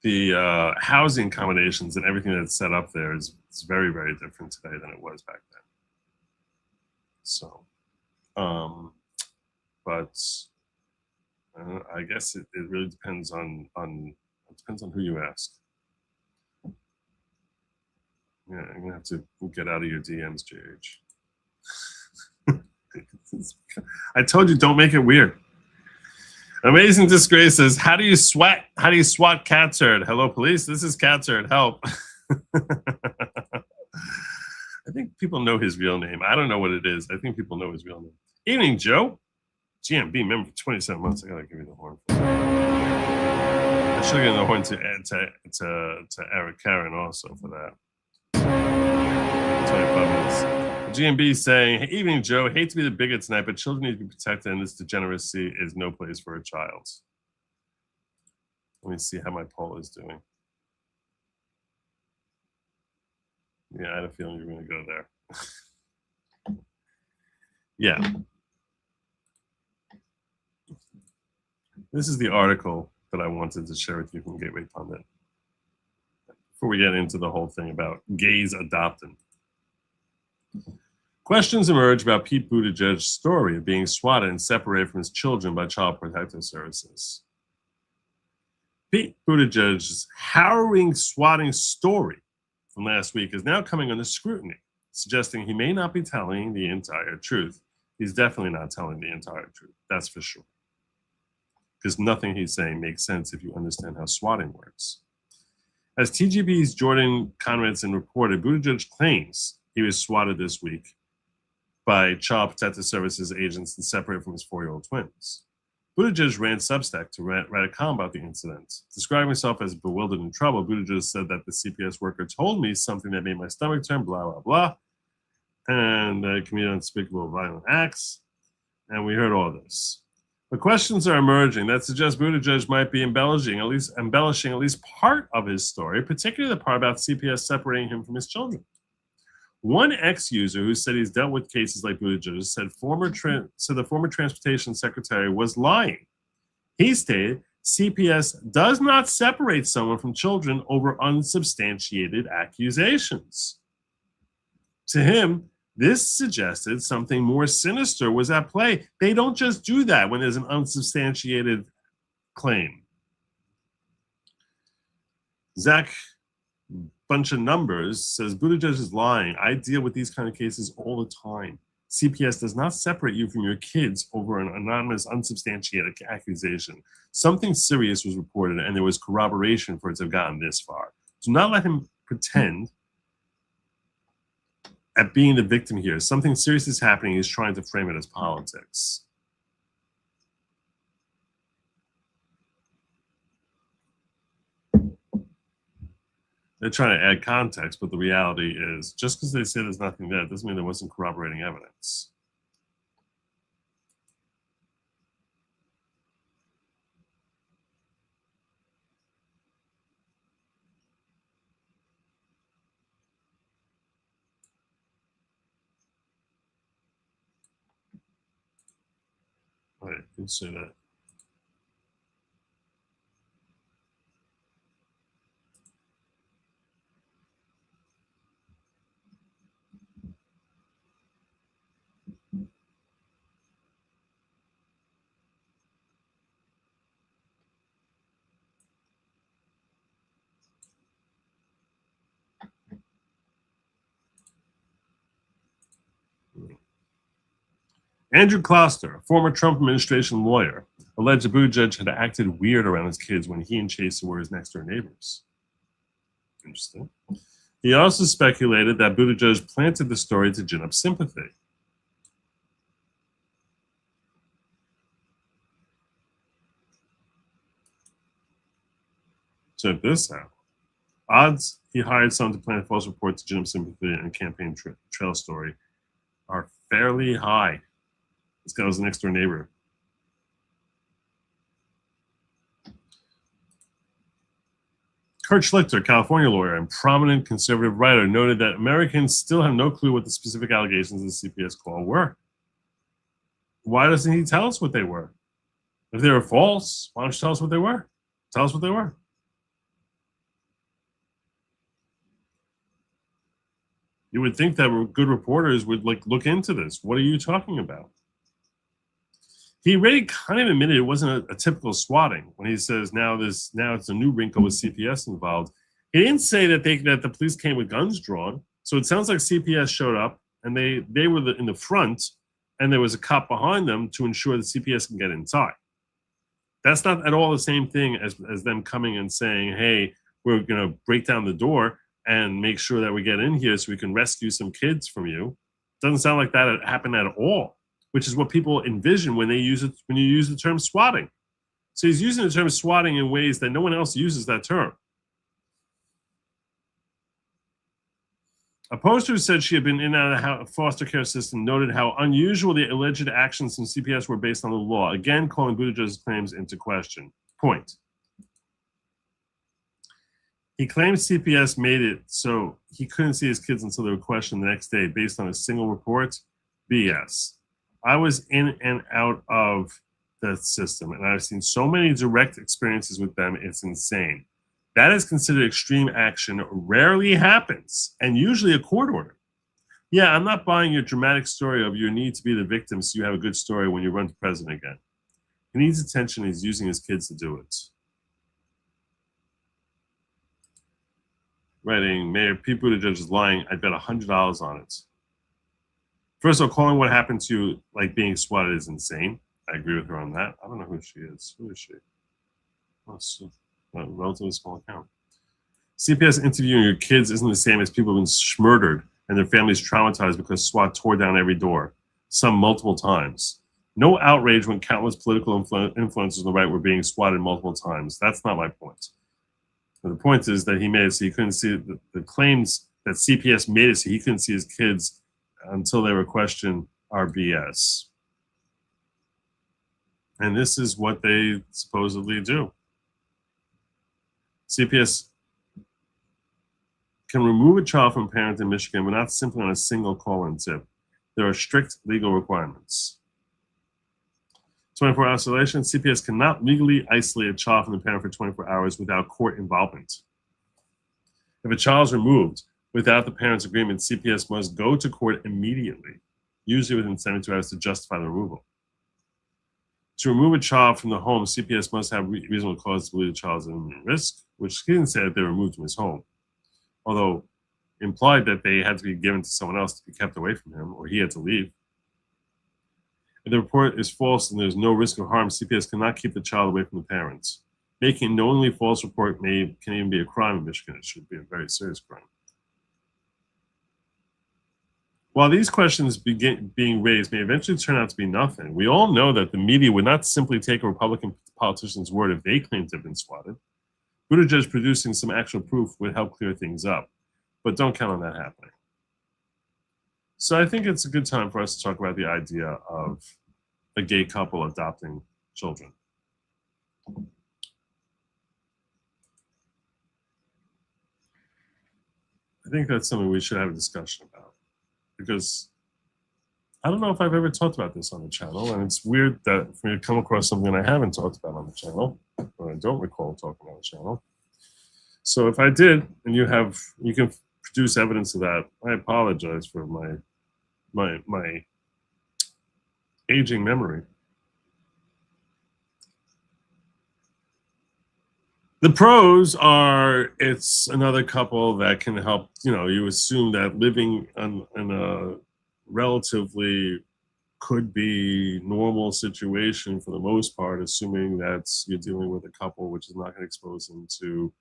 the housing accommodations and everything that's set up there is very, very different today than it was back then. So, but I guess it really depends on who you ask. Yeah, I'm gonna have to get out of your DMs, JH. I told you, don't make it weird. Amazing Disgrace says, how do you swat cat turd? Hello, police. This is cat turd. Help. I think people know his real name. I don't know what it is. I think people know his real name. Evening, Joe. GMB member for 27 months. I gotta give you the horn. I should give the horn to Eric Karen also for that. 25 months. GMB saying, hey, evening, Joe. Hate to be the bigot tonight, but children need to be protected, and this degeneracy is no place for a child. Let me see how my poll is doing. Yeah, I had a feeling you were going to go there. Yeah. This is the article that I wanted to share with you from Gateway Pundit. Before we get into the whole thing about gays adopting. Questions emerge about Pete Buttigieg's story of being swatted and separated from his children by Child Protective Services. Pete Buttigieg's harrowing swatting story from last week is now coming under scrutiny, suggesting he may not be telling the entire truth. He's definitely not telling the entire truth, that's for sure. Because nothing he's saying makes sense if you understand how swatting works. As TGB's Jordan Conradson reported, Buttigieg claims he was swatted this week by Child Protective Services agents and separated from his 4-year-old twins. Buttigieg ran Substack to write a column about the incident. Describing himself as bewildered and troubled, Buttigieg said that the CPS worker told me something that made my stomach turn, blah, blah, blah, and committed unspeakable violent acts, and we heard all this. But questions are emerging that suggest Buttigieg might be embellishing at least part of his story, particularly the part about CPS separating him from his children. One ex-user who said he's dealt with cases like Buttigieg said the former transportation secretary was lying. He stated CPS does not separate someone from children over unsubstantiated accusations. To him, this suggested something more sinister was at play. They don't just do that when there's an unsubstantiated claim. Zach Bunch of Numbers says Buttigieg is lying. I deal with these kind of cases all the time. CPS does not separate you from your kids over an anonymous, unsubstantiated accusation. Something serious was reported, and there was corroboration for it to have gotten this far. Do not let him pretend at being the victim here. Something serious is happening. He's trying to frame it as politics. They're trying to add context, but the reality is just because they say there's nothing there doesn't mean there wasn't corroborating evidence. All right, you can say that. Andrew Kloster, a former Trump administration lawyer, alleged that Buttigieg had acted weird around his kids when he and Chase were his next-door neighbors. Interesting. He also speculated that Buttigieg planted the story to gin up sympathy. Check this out. Odds he hired someone to plant a false report to gin sympathy and campaign trail story are fairly high. This guy was a next door neighbor. Kurt Schlichter, California lawyer and prominent conservative writer, noted that Americans still have no clue what the specific allegations of the CPS call were. Why doesn't he tell us what they were? If they were false, why don't you tell us what they were? Tell us what they were. You would think that good reporters would look into this. What are you talking about? He already kind of admitted it wasn't a typical swatting when he says now it's a new wrinkle with CPS involved. He didn't say that the police came with guns drawn. So it sounds like CPS showed up and they were in the front and there was a cop behind them to ensure the CPS can get inside. That's not at all the same thing as them coming and saying, hey, we're going to break down the door and make sure that we get in here so we can rescue some kids from you. Doesn't sound like that happened at all, which is what people envision when you use the term swatting. So he's using the term swatting in ways that no one else uses that term. A poster who said she had been in and out of the foster care system noted how unusual the alleged actions from CPS were based on the law, again calling Buttigieg's claims into question. Point. He claims CPS made it so he couldn't see his kids until they were questioned the next day based on a single report. BS. I was in and out of the system, and I've seen so many direct experiences with them, it's insane. That is considered extreme action, rarely happens, and usually a court order. Yeah, I'm not buying your dramatic story of your need to be the victim so you have a good story when you run for president again. He needs attention, he's using his kids to do it. Writing, Mayor Pete Buttigieg is lying. I bet $100 on it. First of all, calling what happened to you like being swatted is insane. I agree with her on that. I don't know who she is. Who is she? Oh, so, a relatively small account. CPS interviewing your kids isn't the same as people who've been murdered and their families traumatized because SWAT tore down every door, some multiple times. No outrage when countless political influencers on the right were being swatted multiple times. That's not my point. The point is that he made it so he couldn't see the claims that CPS made it so he couldn't see his kids until they were questioned are BS. And this is what they supposedly do. CPS can remove a child from a parent in Michigan, but not simply on a single call-in tip. There are strict legal requirements. 24-hour isolation, CPS cannot legally isolate a child from the parent for 24 hours without court involvement. If a child is removed without the parent's agreement, CPS must go to court immediately, usually within 72 hours, to justify the removal. To remove a child from the home, CPS must have reasonable cause to believe the child is at imminent risk, which he didn't say that they were removed from his home, although implied that they had to be given to someone else to be kept away from him, or he had to leave. If the report is false and there's no risk of harm, CPS cannot keep the child away from the parents. Making a knowingly false report can even be a crime in Michigan. It should be a very serious crime. While these questions being raised may eventually turn out to be nothing, we all know that the media would not simply take a Republican politician's word if they claimed to have been swatted. Buttigieg producing some actual proof would help clear things up, but don't count on that happening. So I think it's a good time for us to talk about the idea of a gay couple adopting children. I think that's something we should have a discussion about, because I don't know if I've ever talked about this on the channel, and it's weird that for me to come across something I haven't talked about on the channel, or I don't recall talking on the channel. So if I did, and you can produce evidence of that, I apologize for my aging memory. The pros are it's another couple that can help, you assume that living in a relatively could be normal situation for the most part, assuming that you're dealing with a couple which is not going to expose them to,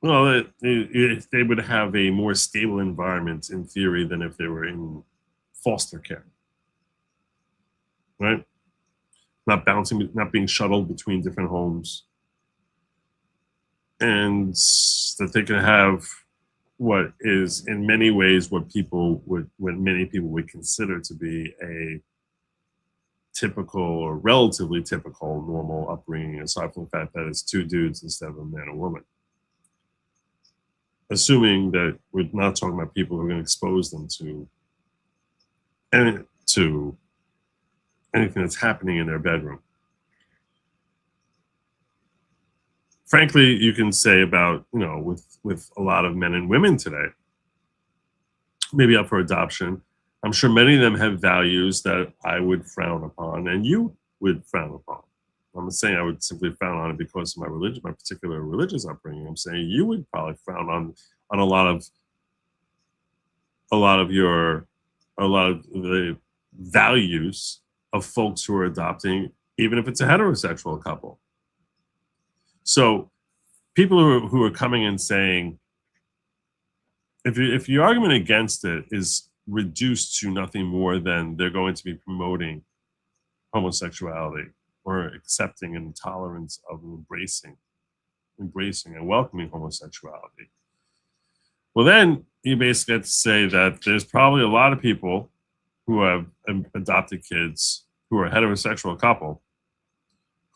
well, they would have a more stable environment in theory than if they were in foster care. Right? not being shuttled between different homes, and that they can have what is in many ways what many people would consider to be a typical or relatively typical normal upbringing, aside from the fact that it's two dudes instead of a man and woman. Assuming that we're not talking about people who are going to expose them to anything that's happening in their bedroom. Frankly, you can say about, with a lot of men and women today, maybe up for adoption, I'm sure many of them have values that I would frown upon and you would frown upon. I'm not saying I would simply frown on it because of my religion, my particular religious upbringing. I'm saying you would probably frown on a lot of the values of folks who are adopting, even if it's a heterosexual couple. So people who are coming and saying, if your argument against it is reduced to nothing more than they're going to be promoting homosexuality or accepting and tolerance of embracing and welcoming homosexuality, well, then you basically have to say that there's probably a lot of people who have adopted kids who are a heterosexual couple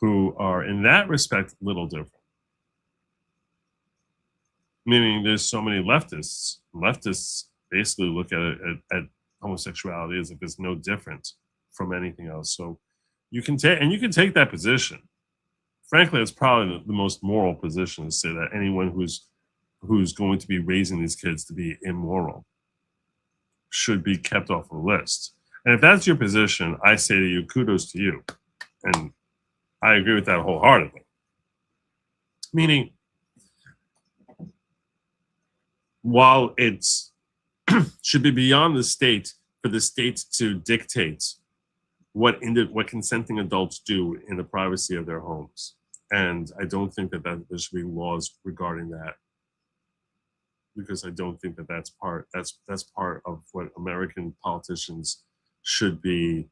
who are in that respect a little different. Meaning there's so many leftists. Leftists basically look at homosexuality as if it's no different from anything else. So you can take that position. Frankly, it's probably the most moral position to say that anyone who's going to be raising these kids to be immoral should be kept off the list. And if that's your position, I say to you, kudos to you. And I agree with that wholeheartedly. Meaning, while it's should be beyond the state for the state to dictate what consenting adults do in the privacy of their homes, and I don't think that there should be laws regarding that, because I don't think that that's part of what American politicians should be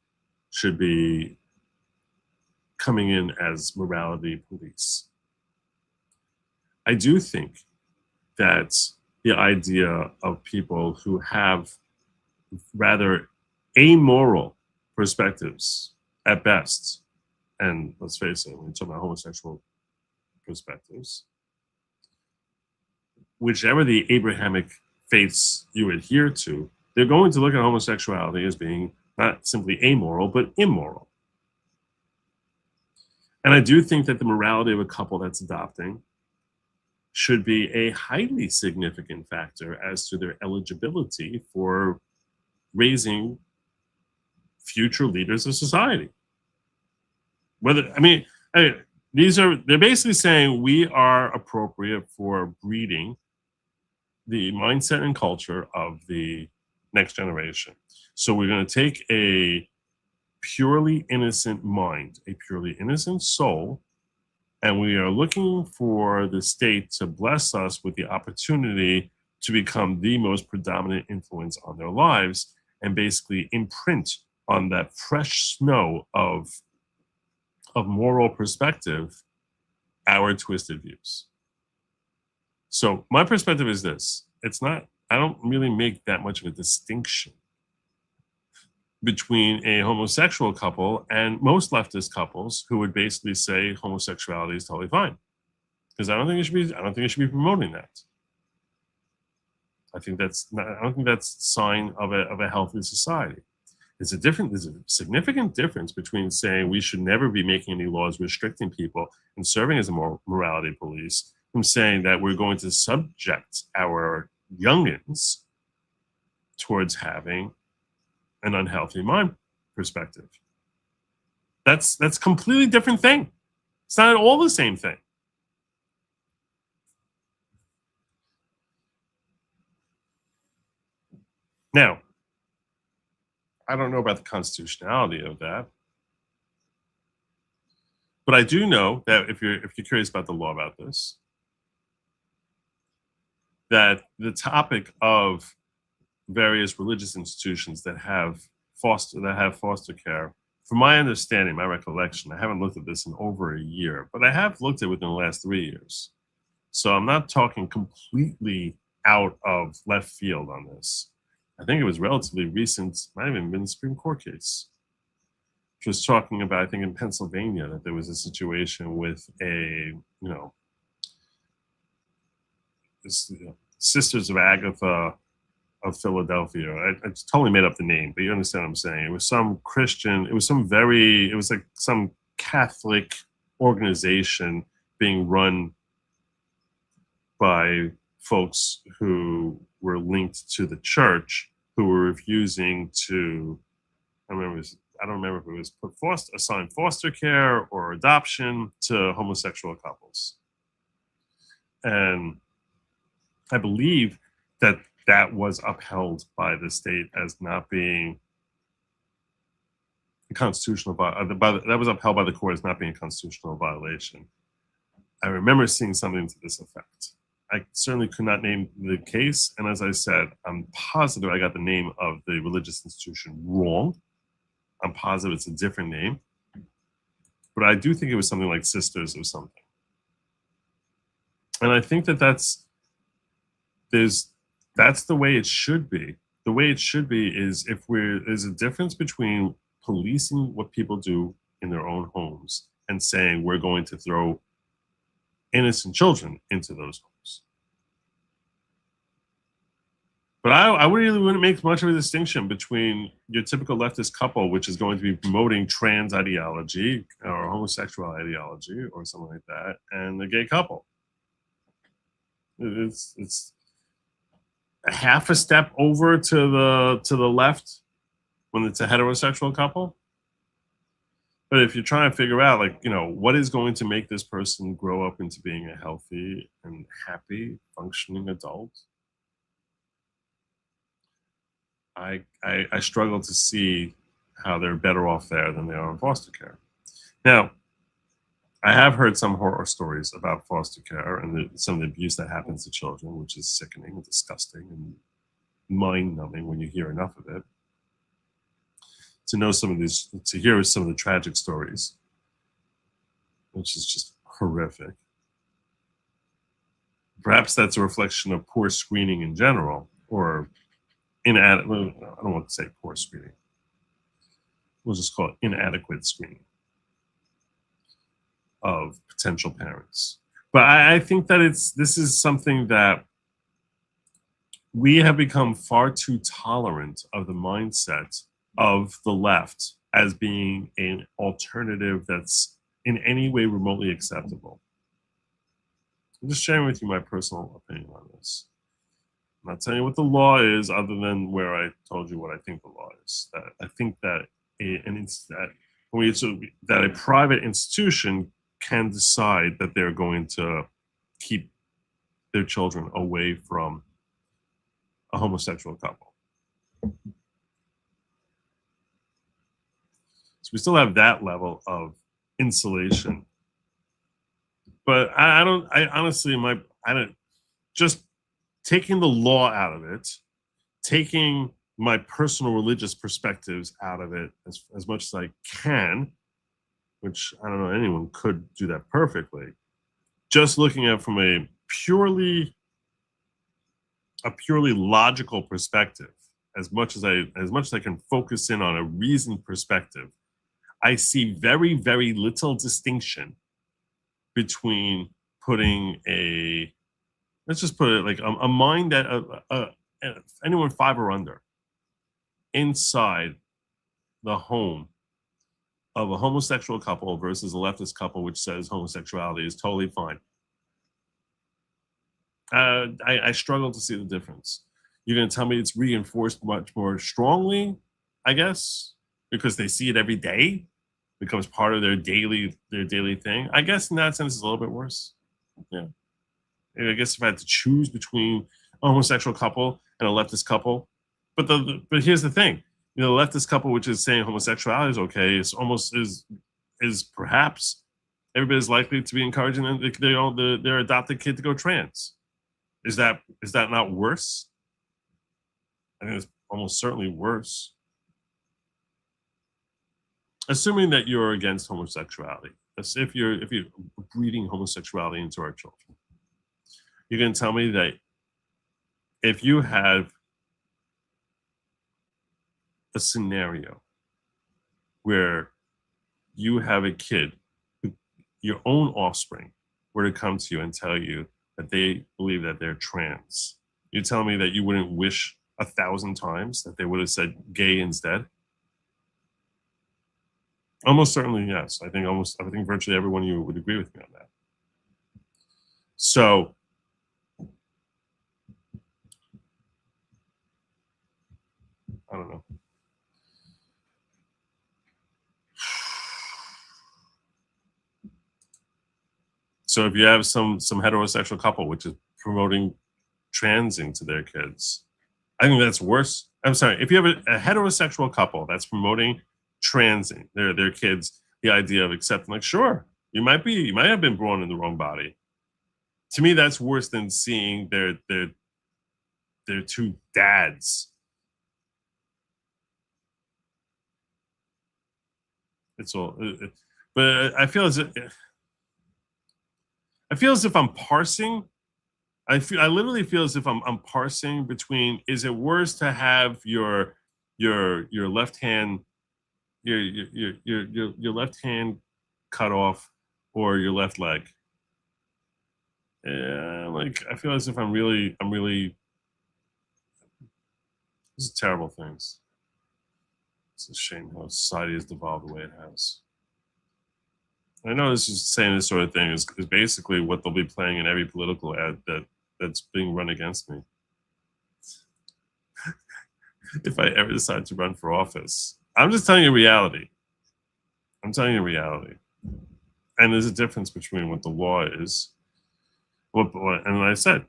coming in as morality police. I do think that the idea of people who have rather amoral perspectives at best, and let's face it, when you talk about homosexual perspectives, whichever the Abrahamic faiths you adhere to, they're going to look at homosexuality as being not simply amoral, but immoral. And I do think that the morality of a couple that's adopting should be a highly significant factor as to their eligibility for raising future leaders of society. They're basically saying we are appropriate for breeding the mindset and culture of the next generation. So we're going to take a purely innocent mind, a purely innocent soul, and we are looking for the state to bless us with the opportunity to become the most predominant influence on their lives and basically imprint on that fresh snow of moral perspective our twisted views. So my perspective is this. I don't really make that much of a distinction between a homosexual couple and most leftist couples who would basically say homosexuality is totally fine. Because I don't think it should be promoting that. I don't think that's a sign of a healthy society. There's a significant difference between saying we should never be making any laws restricting people and serving as a morality police, from saying that we're going to subject our youngins towards having an unhealthy mind perspective. That's a completely different thing. It's not at all the same thing. Now, I don't know about the constitutionality of that, but I do know that if you're curious about the law about this, that the topic of various religious institutions that have foster care from my understanding, my recollection, I haven't looked at this in over a year, but I have looked at it within the last 3 years. So I'm not talking completely out of left field on this. I think it was relatively recent, might have even been a Supreme Court case, which was talking about, I think in Pennsylvania, that there was a situation with a, Sisters of Agatha of Philadelphia. I totally made up the name, but you understand what I'm saying. It was some Christian, it was like some Catholic organization being run by folks who were linked to the church, who were refusing to, I don't remember if it was assign foster care or adoption to homosexual couples. And I believe that that was upheld by the state as not being a constitutional, that was upheld by the court as not being a constitutional violation. I remember seeing something to this effect. I certainly could not name the case, and as I said, I'm positive I got the name of the religious institution wrong. I'm positive it's a different name, but I do think it was something like Sisters or something. And I think that that's the way it should be. The way it should be is there's a difference between policing what people do in their own homes and saying we're going to throw innocent children into those homes. But I really wouldn't make much of a distinction between your typical leftist couple, which is going to be promoting trans ideology or homosexual ideology or something like that, and the gay couple. It's a half a step over to the left when it's a heterosexual couple. But if you're trying to figure out, like, what is going to make this person grow up into being a healthy and happy, functioning adult, I struggle to see how they're better off there than they are in foster care. Now, I have heard some horror stories about foster care and some of the abuse that happens to children, which is sickening and disgusting and mind-numbing when you hear enough of it. To hear some of the tragic stories, which is just horrific. Perhaps that's a reflection of poor screening in general, or inadequate. I don't want to say poor screening. We'll just call it inadequate screening of potential parents. But I think that this is something that we have become far too tolerant of the mindset of the left as being an alternative that's in any way remotely acceptable. I'm just sharing with you my personal opinion on this. I'm not telling you what the law is, other than where I told you what I think the law is. That I think that a private institution can decide that they're going to keep their children away from a homosexual couple. So we still have that level of insulation. But I don't, just taking the law out of it, taking my personal religious perspectives out of it as much as I can, which I don't know, anyone could do that perfectly. Just looking at it from a purely logical perspective, as much as I can focus in on a reasoned perspective, I see very, very little distinction between putting let's just put it like a mind that anyone 5 or under inside the home of a homosexual couple versus a leftist couple which says homosexuality is totally fine. I struggle to see the difference. You're going to tell me it's reinforced much more strongly, I guess, because they see it every day, becomes part of their daily thing. I guess in that sense it's a little bit worse. Yeah. I guess if I had to choose between a homosexual couple and a leftist couple, but here's the thing, the leftist couple which is saying homosexuality is okay, is perhaps every bit as likely to be encouraging their adopted kid to go trans. Is that not worse? I think it's almost certainly worse. assuming that you're against homosexuality, as if you're breeding homosexuality into our children, you're going to tell me that if you have a scenario where you have a kid, your own offspring, were to come to you and tell you that they believe that they're trans, you tell me that you wouldn't wish 1,000 times that they would have said gay instead? Almost certainly, yes. I think virtually everyone you would agree with me on that. So I don't know. So if you have some heterosexual couple which is promoting transing to their kids, I think that's worse. I'm sorry, if you have a heterosexual couple that's promoting transing their kids, the idea of accepting, like, sure, you might have been born in the wrong body. To me, that's worse than seeing their two dads. It's all, but I feel as if I'm parsing. I literally feel as if I'm parsing between, is it worse to have your left hand your left hand cut off or your left leg? Like, I feel as if I'm really these are terrible things. It's a shame how society has devolved the way it has. I know this is saying this sort of thing is basically what they'll be playing in every political ad that's being run against me. If I ever decide to run for office, I'm just telling you reality. I'm telling you reality. And there's a difference between what the law is. And I said,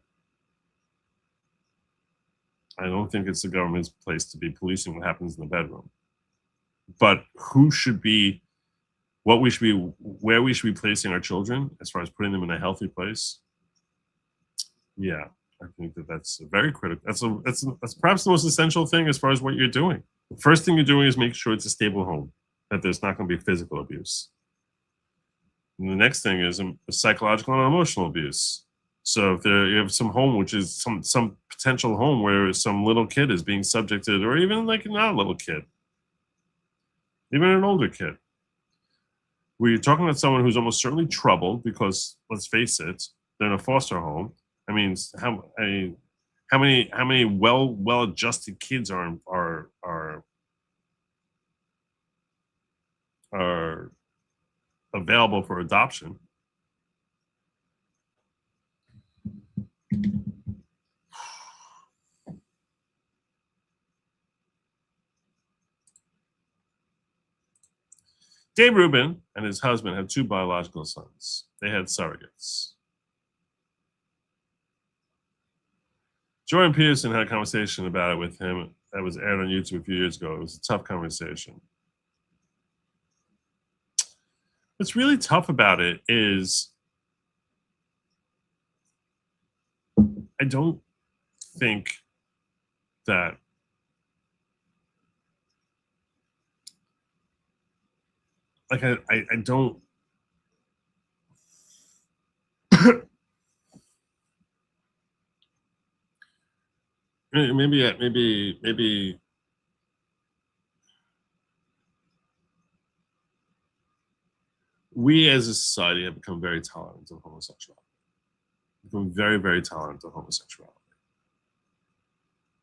I don't think it's the government's place to be policing what happens in the bedroom. But who should be, where we should be placing our children as far as putting them in a healthy place? Yeah, I think that's very critical. That's perhaps the most essential thing as far as what you're doing. The first thing you're doing is make sure it's a stable home, that there's not going to be physical abuse. And the next thing is psychological and emotional abuse. So if you have some home, which is some potential home where some little kid is being subjected, or even like not a little kid, even an older kid, where you're talking about someone who's almost certainly troubled because, let's face it, they're in a foster home. I mean, how many well-adjusted kids are available for adoption? Dave Rubin and his husband have 2 biological sons. They had surrogates. Jordan Peterson had a conversation about it with him that was aired on YouTube a few years ago. It was a tough conversation. What's really tough about it is I don't think that I don't maybe we as a society have become very tolerant of homosexuality. Become very, very tolerant of homosexuality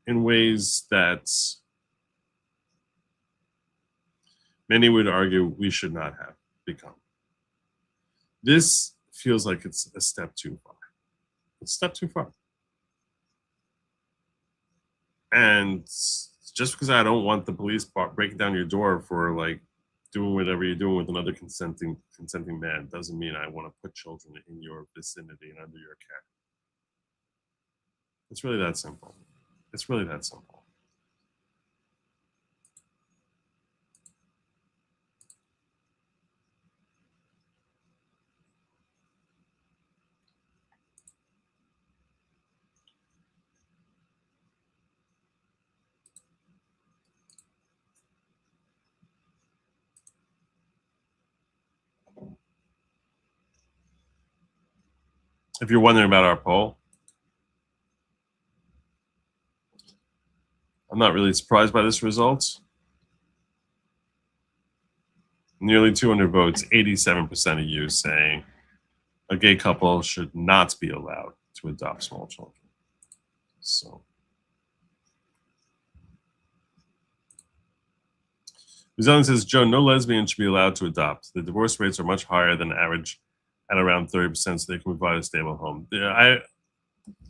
in ways that many would argue we should not have become. This feels like it's a step too far. It's a step too far. And just because I don't want the police breaking down your door for like doing whatever you're doing with another consenting man doesn't mean I want to put children in your vicinity and under your care. It's really that simple. It's really that simple. If you're wondering about our poll, I'm not really surprised by this result. Nearly 200 votes, 87% of you saying a gay couple should not be allowed to adopt small children. So, Zealand says, Joe, no lesbian should be allowed to adopt. The divorce rates are much higher than average at around 30%, so they can provide a stable home. Yeah,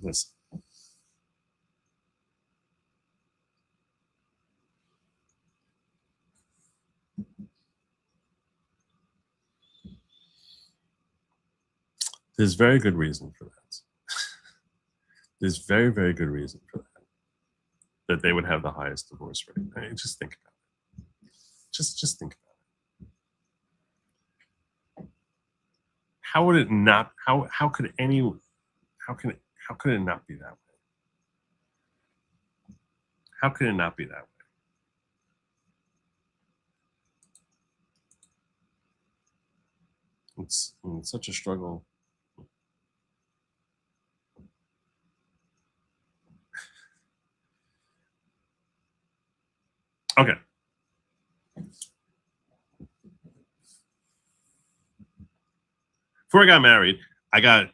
listen. There's very good reason for that. There's very, very good reason for that. That they would have the highest divorce rate. I mean, just think about it. Just think about it. How would it not? How could it not be that way? How could it not be that way? It's such a struggle. Okay. Before I got married, I got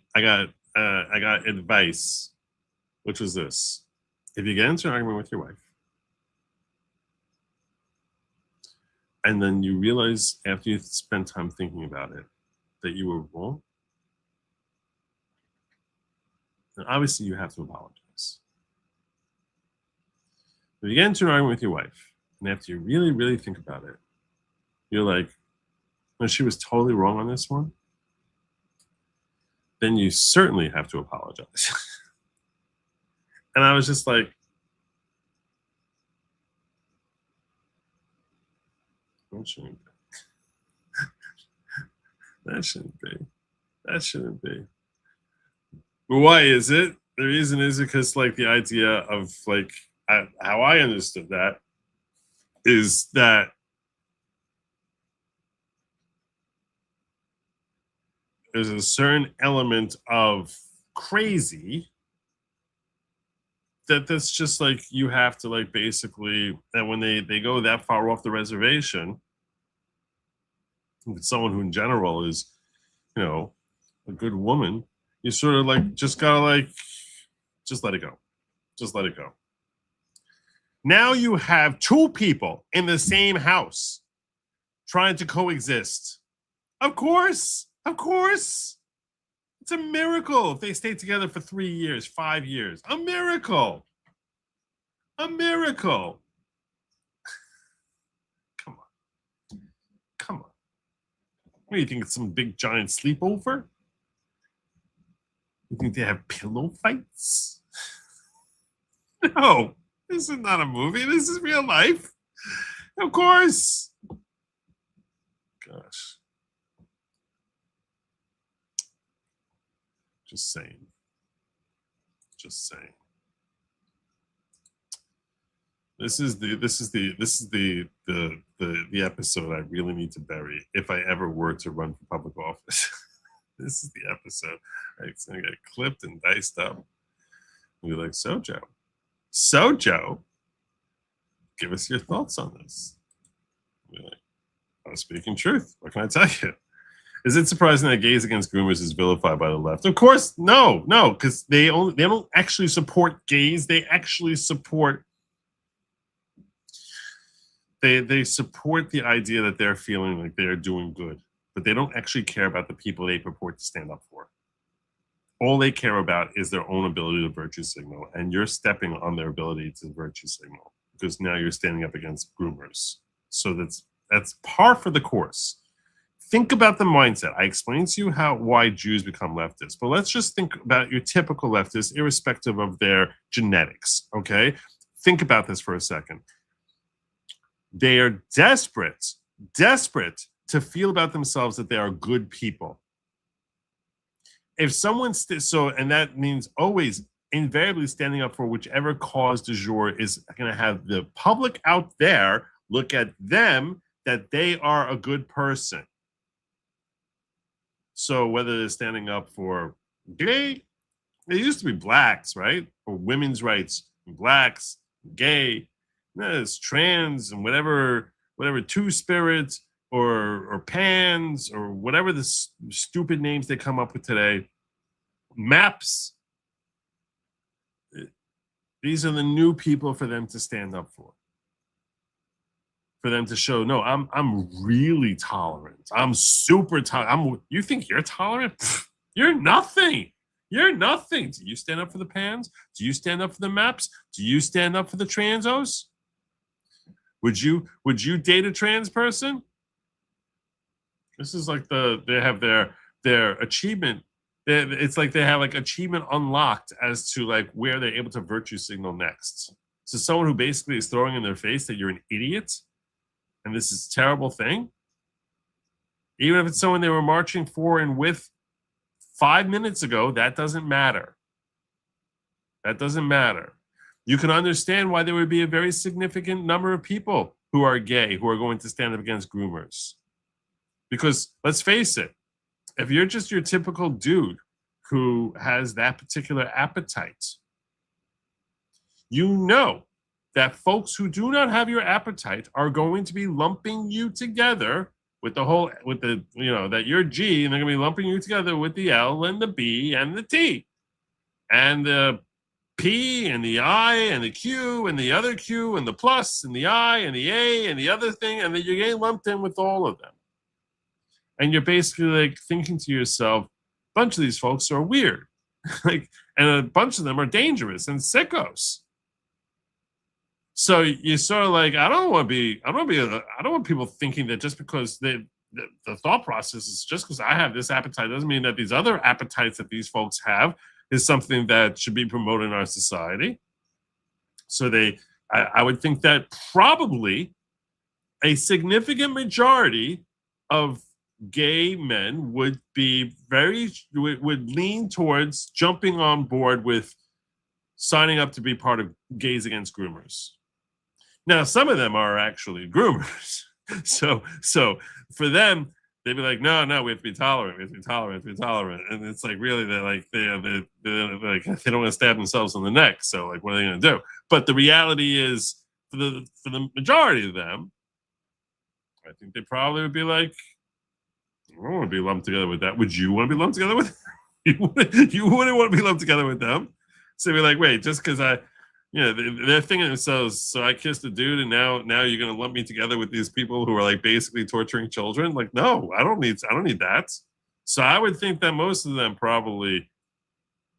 advice, which was this: if you get into an argument with your wife, and then you realize after you spend time thinking about it that you were wrong, then obviously you have to apologize. If you get into an argument with your wife, and after you really, really think about it, you're like, no, she was totally wrong on this one, then you certainly have to apologize. And I was just like, that shouldn't be. That shouldn't be. That shouldn't be. But why is it? The reason is because, like, the idea of, like, how I understood that is that there's a certain element of crazy that's just like you have to, like, basically, that when they go that far off the reservation, someone who in general is, you know, a good woman, you sort of like just gotta like just let it go. Just let it go. Now you have two people in the same house trying to coexist. Of course. It's a miracle if they stay together for 3 years, 5 years. A miracle. A miracle. Come on. What do you think? It's some big giant sleepover? You think they have pillow fights? No, this is not a movie. This is real life. Of course. Gosh. Just saying. This is the episode I really need to bury if I ever were to run for public office. This is the episode. It's gonna get clipped and diced up. And be like, so Joe, give us your thoughts on this. Be like, I'm speaking truth. What can I tell you? Is it surprising that gays against groomers is vilified by the left? Of course, no, because they don't actually support gays. They actually support. They support the idea that they're feeling like they're doing good, but they don't actually care about the people they purport to stand up for. All they care about is their own ability to virtue signal, and you're stepping on their ability to virtue signal because now you're standing up against groomers. So that's par for the course. Think about the mindset. I explained to you why Jews become leftists, but let's just think about your typical leftist, irrespective of their genetics, okay? Think about this for a second. They are desperate to feel about themselves that they are good people. If someone, and that means always invariably standing up for whichever cause du jour is going to have the public out there look at them that they are a good person. So whether they're standing up for Gay, it used to be blacks, right? Or women's rights, blacks, gay, there's trans and whatever two spirits or pans or whatever the stupid names they come up with today. Maps. These are the new people for them to stand up for. For them to show, no, I'm really tolerant. I'm super tolerant. You think you're tolerant? Pfft, you're nothing. You're nothing. Do you stand up for the pans? Do you stand up for the maps? Do you stand up for the transos? Would you date a trans person? This is like they have their achievement. It's like they have like achievement unlocked as to like where they're able to virtue signal next. So someone who basically is throwing in their face that you're an idiot and this is a terrible thing, even if it's someone they were marching for and with 5 minutes ago, that doesn't matter. That doesn't matter. You can understand why there would be a very significant number of people who are gay who are going to stand up against groomers. Because let's face it, if you're just your typical dude who has that particular appetite, you know that folks who do not have your appetite are going to be lumping you together with the that you're G, and they're going to be lumping you together with the L and the B and the T and the P and the I and the Q and the other Q and the plus and the I and the A and the other thing, and then you're getting lumped in with all of them. And you're basically like thinking to yourself, a bunch of these folks are weird. And a bunch of them are dangerous and sickos. So you're sort of like, I don't want people thinking that just because the thought process is just because I have this appetite doesn't mean that these other appetites that these folks have is something that should be promoted in our society. So I would think that probably a significant majority of gay men would lean towards jumping on board with signing up to be part of Gays Against Groomers. Now, some of them are actually groomers. So for them, they'd be like, no, we have to be tolerant. We have to be tolerant. We have to be tolerant. And it's like, really, they don't want to stab themselves in the neck. So like, what are they going to do? But the reality is, for the majority of them, I think they probably would be like, I don't want to be lumped together with that. Would you want to be lumped together with them? You wouldn't want to be lumped together with them. So be like, wait, just because they're thinking to themselves, so I kissed a dude and now you're going to lump me together with these people who are like basically torturing children? Like, no, I don't need that. So I would think that most of them probably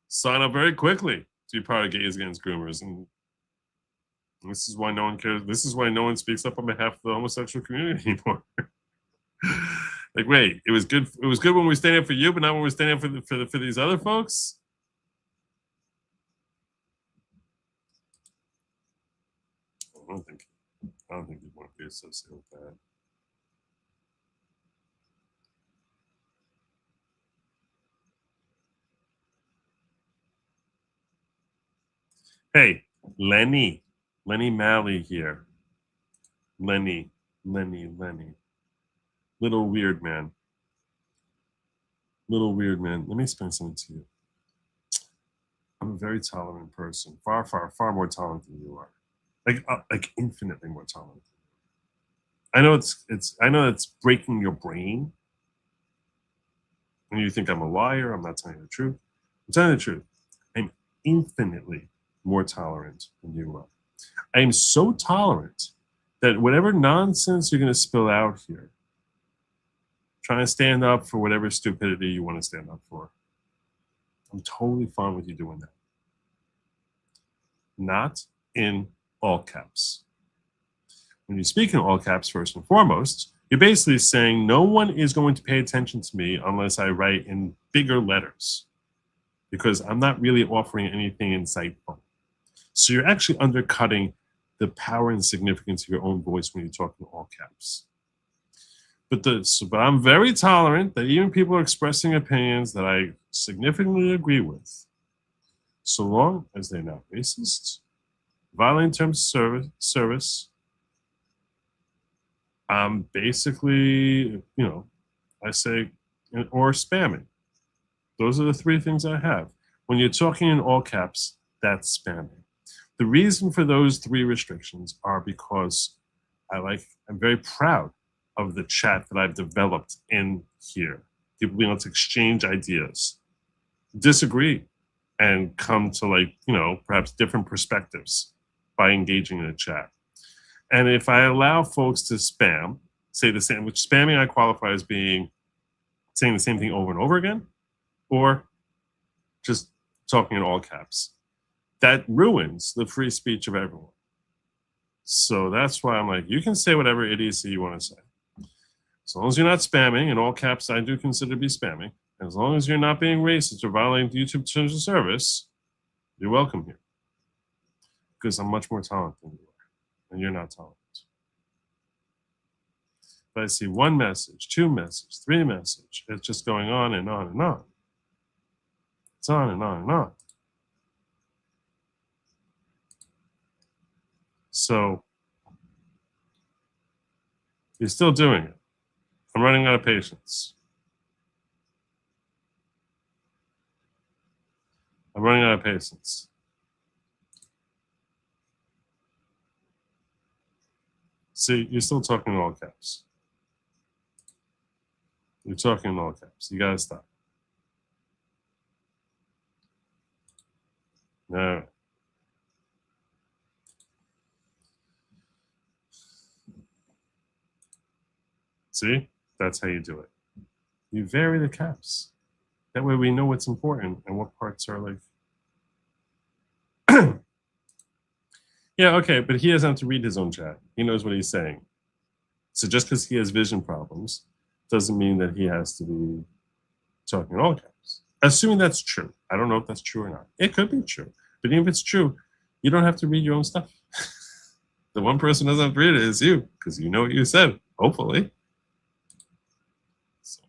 sign up very quickly to be part of Gays Against Groomers. And this is why no one cares. This is why no one speaks up on behalf of the homosexual community anymore. Like, wait, it was good when we were standing up for you, but not when we're standing up for these other folks. I don't think you want to be associated with that. Hey, Lenny Malley here. Lenny. Little weird man. Let me explain something to you. I'm a very tolerant person. Far more tolerant than you are. Like infinitely more tolerant. I know it's breaking your brain. And you think I'm a liar. I'm not telling you the truth. I'm telling you the truth. I'm infinitely more tolerant than you are. I am so tolerant that whatever nonsense you're going to spill out here, trying to stand up for whatever stupidity you want to stand up for, I'm totally fine with you doing that. Not in all caps. When you speak in all caps, first and foremost, you're basically saying no one is going to pay attention to me unless I write in bigger letters, because I'm not really offering anything insightful. So you're actually undercutting the power and significance of your own voice when you talk in all caps. But I'm very tolerant that even people are expressing opinions that I significantly agree with, so long as they're not racist, violent in terms of service. Basically, I say, or spamming. Those are the three things I have. When you're talking in all caps, that's spamming. The reason for those three restrictions are because I'm very proud of the chat that I've developed in here. People being able to exchange ideas, disagree, and come to perhaps different perspectives by engaging in a chat. And if I allow folks to spam, say the same, which spamming I qualify as being saying the same thing over and over again, or just talking in all caps, that ruins the free speech of everyone. So that's why I'm like, you can say whatever idiocy you want to say. As long as you're not spamming, in all caps I do consider to be spamming, as long as you're not being racist or violating YouTube terms of service, you're welcome here. Because I'm much more talented than you are, and you're not talented. But I see one message, two messages, three messages. It's just going on and on and on. It's on and on and on. So you're still doing it. I'm running out of patience. I'm running out of patience. See, you're still talking in all caps. You're talking in all caps. You gotta stop. All right. See, that's how you do it. You vary the caps. That way we know what's important and what parts are like. Yeah, okay, but he doesn't have to read his own chat. He knows what he's saying. So just because he has vision problems doesn't mean that he has to be talking in all caps. Assuming that's true. I don't know if that's true or not. It could be true. But even if it's true, you don't have to read your own stuff. The one person who doesn't have to read it is you, because you know what you said, hopefully. So.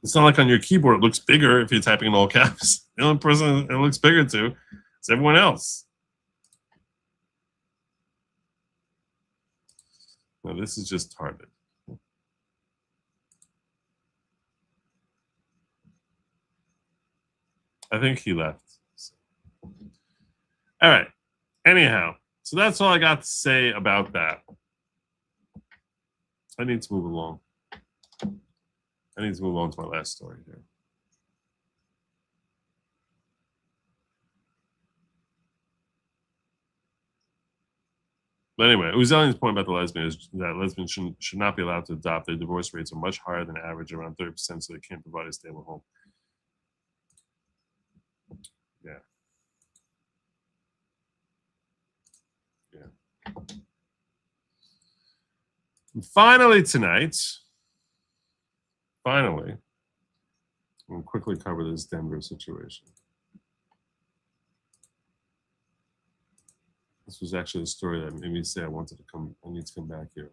It's not like on your keyboard it looks bigger if you're typing in all caps. The only person it looks bigger to is everyone else. No, this is just targeted. I think he left. So. All right. Anyhow, so that's all I got to say about that. I need to move along. I need to move on to my last story here. But anyway, Uzelian's point about the lesbian is that lesbians should not be allowed to adopt. Their divorce rates are much higher than average, around 30%, so they can't provide a stable home. Yeah. Yeah. And finally tonight, I'm going to quickly cover this Denver situation. This was actually a story that made me say I need to come back here.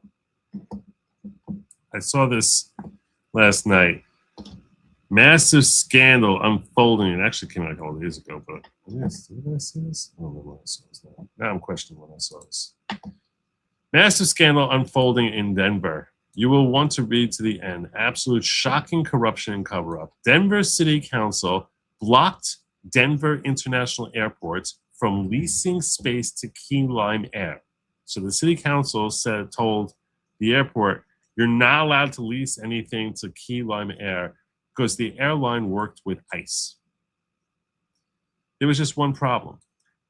I saw this last night. Massive scandal unfolding. It actually came out a couple of days ago, but did I see this? I don't remember when I saw this now. Now I'm questioning when I saw this. Massive scandal unfolding in Denver. You will want to read to the end. Absolute shocking corruption and cover-up. Denver City Council blocked Denver International Airport from leasing space to Key Lime Air. So the city council told the airport, you're not allowed to lease anything to Key Lime Air because the airline worked with ICE. There was just one problem.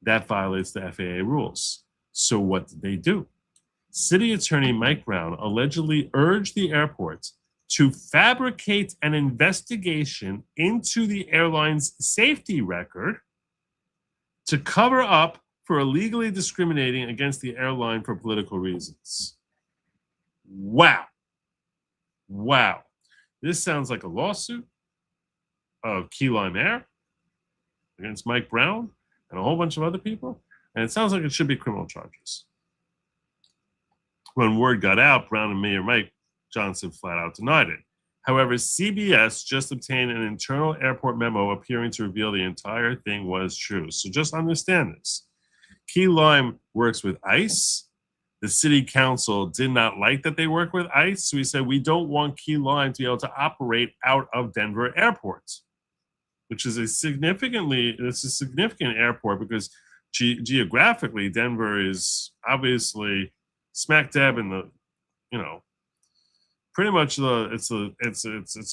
That violates the FAA rules. So what did they do? City Attorney Mike Brown allegedly urged the airport to fabricate an investigation into the airline's safety record to cover up for illegally discriminating against the airline for political reasons. Wow. Wow. This sounds like a lawsuit of Key Lime Air against Mike Brown and a whole bunch of other people. And it sounds like it should be criminal charges. When word got out, Brown and Mayor Mike Johnson flat out denied it. However, CBS just obtained an internal airport memo appearing to reveal the entire thing was true. So just understand this. Key Lime works with ICE. the city council did not like that they work with ICE. So he said, we don't want Key Lime to be able to operate out of Denver Airport, which is a significant airport because geographically, Denver is obviously smack dab in the, pretty much it's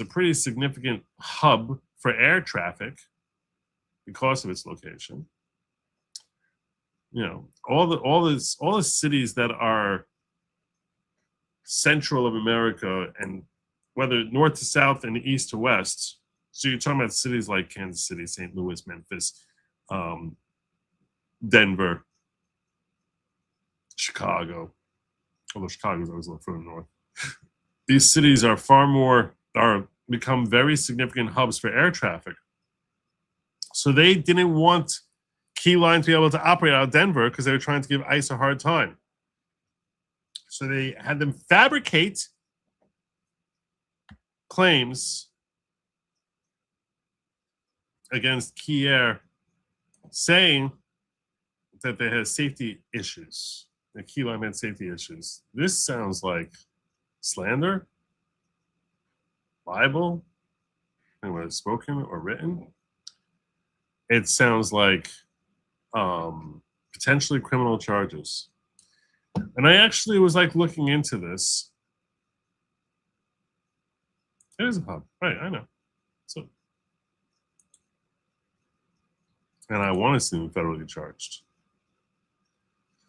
a pretty significant hub for air traffic because of its location. All the cities that are central of America, and whether north to south and east to west. So you're talking about cities like Kansas City, St. Louis, Memphis, Denver, Chicago. Although Chicago is always a little further north. These cities are become very significant hubs for air traffic. So they didn't want Key Lime to be able to operate out of Denver because they were trying to give ICE a hard time. So they had them fabricate claims against Key Air saying that they had safety issues, that Key Lime had safety issues. This sounds like slander, libel, and whether it's spoken or written. It sounds like potentially criminal charges. And I actually was like looking into this. It is a hub, right? I know. So, and I want to see them federally charged.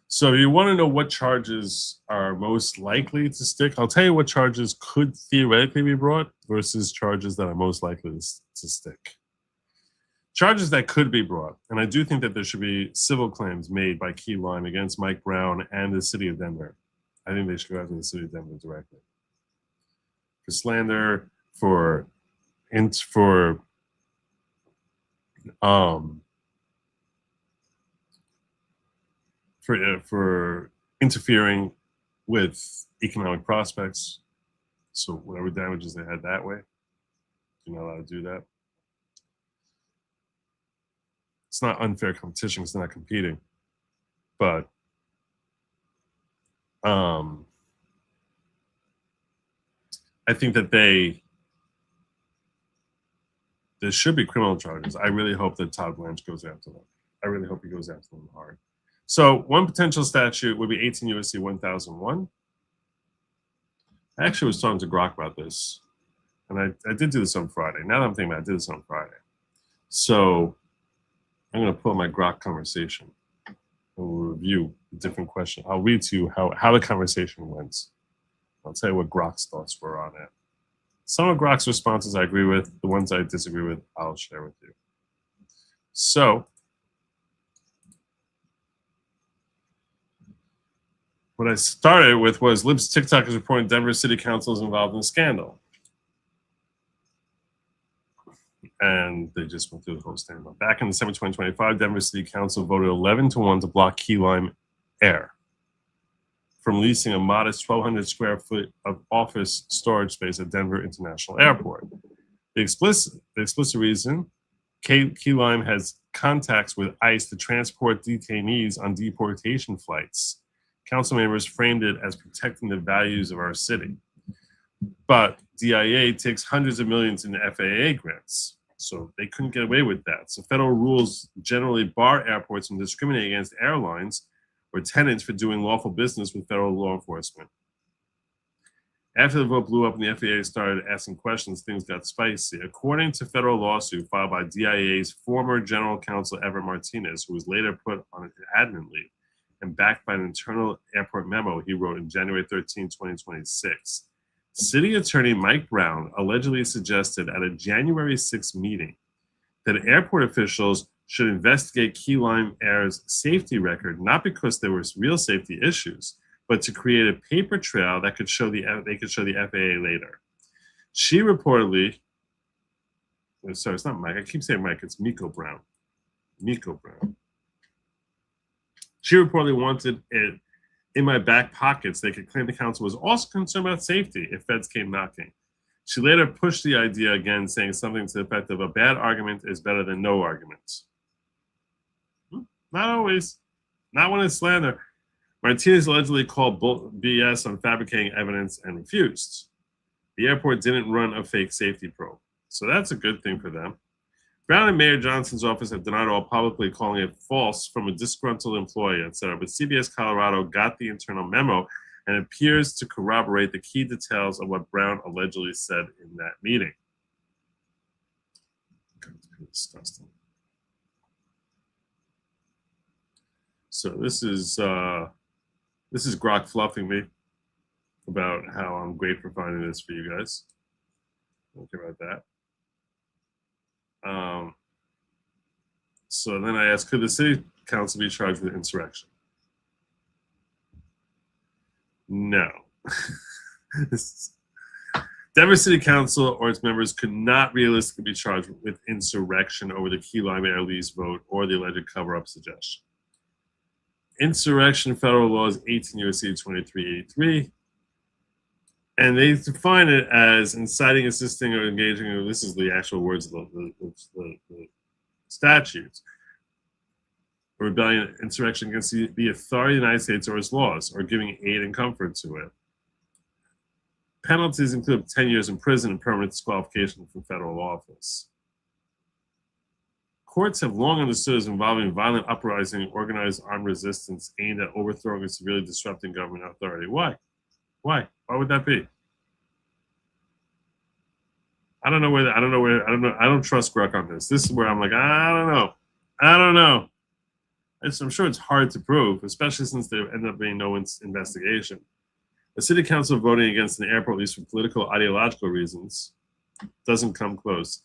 So you want to know what charges are most likely to stick? I'll tell you what charges could theoretically be brought versus charges that are most likely to stick. Charges that could be brought, and I do think that there should be civil claims made by Key Lime against Mike Brown and the city of Denver. I think they should go after the city of Denver directly. For slander, for interfering with economic prospects. So whatever damages they had that way, you're not allowed to do that. It's not unfair competition because they're not competing. But I think that there should be criminal charges. I really hope that Todd Blanche goes after them. I really hope he goes after them hard. So one potential statute would be 18 U.S.C. 1001. I actually was talking to Grok about this, and I did do this on Friday. Now that I'm thinking about it, I did this on Friday. So I'm going to pull my Grok conversation and we'll review the different questions. I'll read to you how the conversation went. I'll tell you what Grok's thoughts were on it. Some of Grok's responses I agree with. The ones I disagree with, I'll share with you. So what I started with was Libs TikTok is reporting Denver City Council is involved in a scandal. And they just went through the whole statement. Back in December 2025, Denver City Council voted 11-1 to block Key Lime Air from leasing a modest 1,200 square foot of office storage space at Denver International Airport. The explicit reason, Key Lime has contacts with ICE to transport detainees on deportation flights. Council members framed it as protecting the values of our city. But DIA takes hundreds of millions in FAA grants. So they couldn't get away with that. So federal rules generally bar airports from discriminating against airlines or tenants for doing lawful business with federal law enforcement. After the vote blew up and the FAA started asking questions, things got spicy. According to federal lawsuit filed by DIA's former general counsel, Everett Martinez, who was later put on an admin leave and backed by an internal airport memo he wrote in January 13, 2026, City Attorney Mike Brown allegedly suggested at a January 6 meeting that airport officials should investigate Key Lime Air's safety record, not because there were real safety issues, but to create a paper trail that could show the FAA later. She reportedly, sorry, it's not Mike. I keep saying Mike. It's Miko Brown. Miko Brown. She reportedly wanted it in my back pockets. They could claim the council was also concerned about safety if feds came knocking. She later pushed the idea again, saying something to the effect of a bad argument is better than no argument. Not always. Not when it's slander. Martinez allegedly called BS on fabricating evidence and refused. The airport didn't run a fake safety probe. So that's a good thing for them. Brown and Mayor Johnson's office have denied all publicly, calling it false from a disgruntled employee, etc. But CBS Colorado got the internal memo and appears to corroborate the key details of what Brown allegedly said in that meeting. Disgusting. So this is Grok fluffing me about how I'm great for finding this for you guys. Don't care about that. So then I asked, could the city council be charged with insurrection? No. Denver City Council or its members could not realistically be charged with insurrection over the Key Lime Air lease vote or the alleged cover-up suggestion. Insurrection federal law is 18 U.S.C. 2383. And they define it as inciting, assisting, or engaging. This is the actual words of the statutes. A rebellion, insurrection against the authority of the United States or its laws, or giving aid and comfort to it. Penalties include 10 years in prison and permanent disqualification from federal office. Courts have long understood as involving violent uprising, organized armed resistance aimed at overthrowing and severely disrupting government authority. Why? Why? Why would that be? I don't know. I don't trust Grok on this. This is where I'm like, I don't know. I'm sure it's hard to prove, especially since there ended up being no investigation. The city council voting against an airport lease for political, ideological reasons doesn't come close.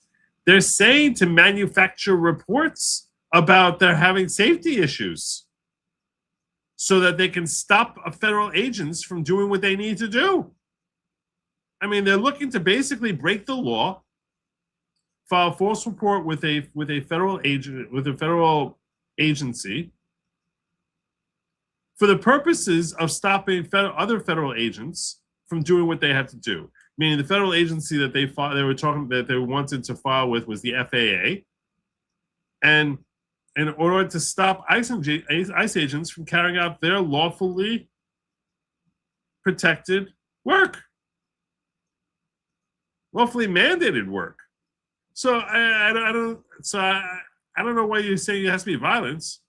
They're saying to manufacture reports about they're having safety issues so that they can stop federal agents from doing what they need to do. I mean, they're looking to basically break the law, file a false report with a federal agent, with a federal agency, for the purposes of stopping other federal agents from doing what they have to do. Meaning the federal agency that they wanted to file with was the FAA, and in order to stop ICE agents from carrying out their lawfully protected work, lawfully mandated work. So I don't know why you're saying it has to be violence.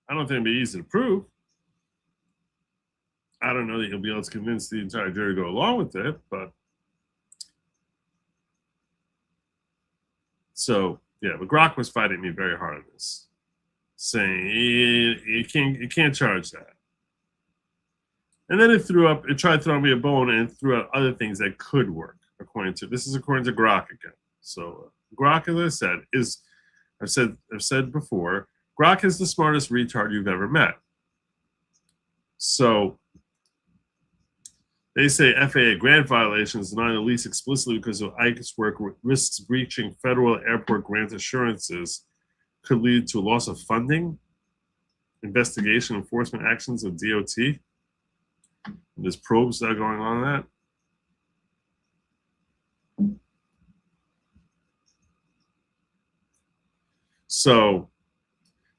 I don't think it'd be easy to prove. I don't know that you'll be able to convince the entire jury to go along with it, but so yeah, but Grok was fighting me very hard on this, saying you can't charge that. And then it tried to throw me a bone and threw out other things that could work, according to Grok again. So Grok, as I said, I've said before, Grok is the smartest retard you've ever met. So they say FAA grant violations, denying the lease explicitly because of ICE work risks breaching federal airport grant assurances, could lead to a loss of funding, investigation, enforcement actions of DOT. And there's probes that are going on that. So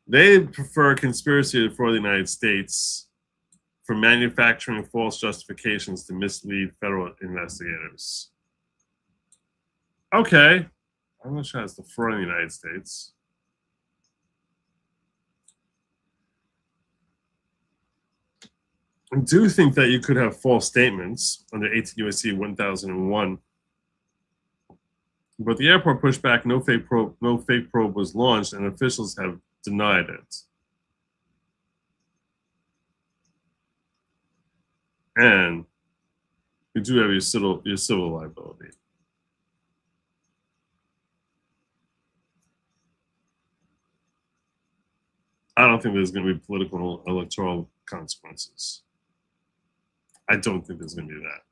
they prefer conspiracy to defraud the United States for manufacturing false justifications to mislead federal investigators. Okay, I'm not sure that's defrauding the United States. I do think that you could have false statements under 18 U.S.C. 1001. But the airport pushed back, no fake probe was launched, and officials have denied it. And you do have your civil liability. I don't think there's going to be political electoral consequences. I don't think there's going to be that.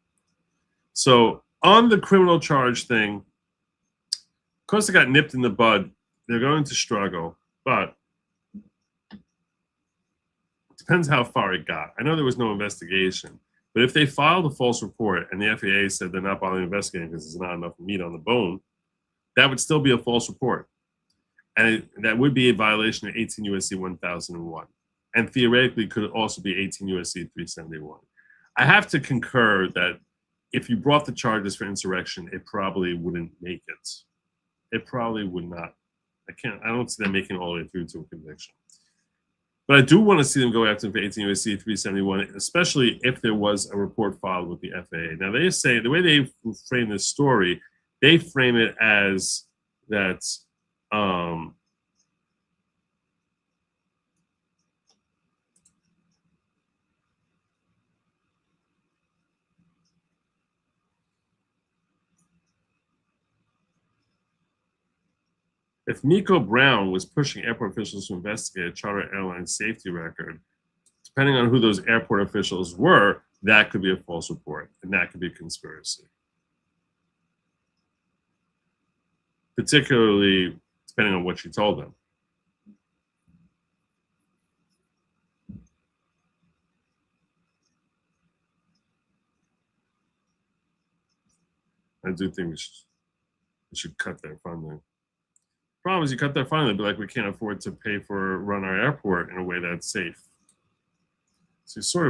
So on the criminal charge thing, of course it got nipped in the bud. They're going to struggle, but it depends how far it got. I know there was no investigation, But if they filed a false report and the FAA said they're not bothering investigating because there's not enough meat on the bone, that would still be a false report. And that would be a violation of 18 U.S.C. 1001. And theoretically could also be 18 U.S.C. 371. I have to concur that if you brought the charges for insurrection, it probably wouldn't make it. It probably would not. I don't see them making it all the way through to a conviction. But I do want to see them go after them for 18 U.S.C. 371, especially if there was a report filed with the FAA. Now, they say, the way they frame this story, they frame it as that if Miko Brown was pushing airport officials to investigate a charter airline safety record, depending on who those airport officials were, that could be a false report, and that could be a conspiracy. Particularly depending on what she told them. I do think we should cut their funding. Problem is, you cut their funding, but like, we can't afford to pay for run our airport in a way that's safe. So it's sort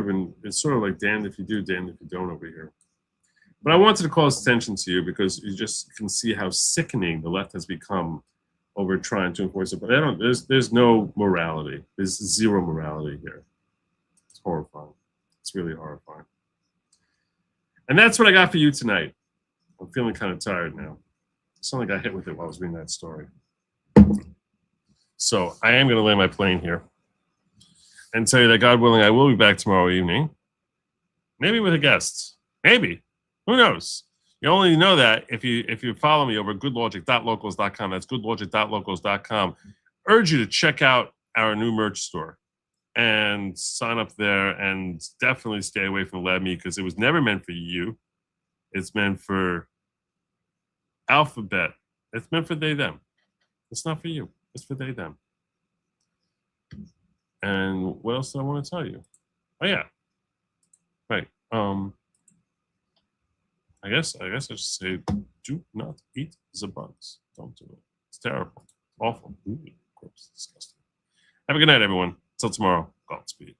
of like damned if you do, damned if you don't over here. But I wanted to call attention to you because you just can see how sickening the left has become over trying to enforce it. But there's no morality. There's zero morality here. It's horrifying. It's really horrifying. And that's what I got for you tonight. I'm feeling kind of tired now. Something got hit with it while I was reading that story. So I am going to land my plane here and tell you that, God willing, I will be back tomorrow evening. Maybe with a guest. Maybe. Who knows? You only know that if you follow me over at goodlogic.locals.com. That's goodlogic.locals.com. Urge you to check out our new merch store and sign up there, and definitely stay away from lab meat because it was never meant for you. It's meant for Alphabet. It's meant for they, them. It's not for you. It's for they, them. And what else did I want to tell you? Oh yeah. Right. I guess I should say, do not eat the bugs. Don't do it. It's terrible. Awful. Ooh, gross. Disgusting. Have a good night, everyone. Till tomorrow. Godspeed.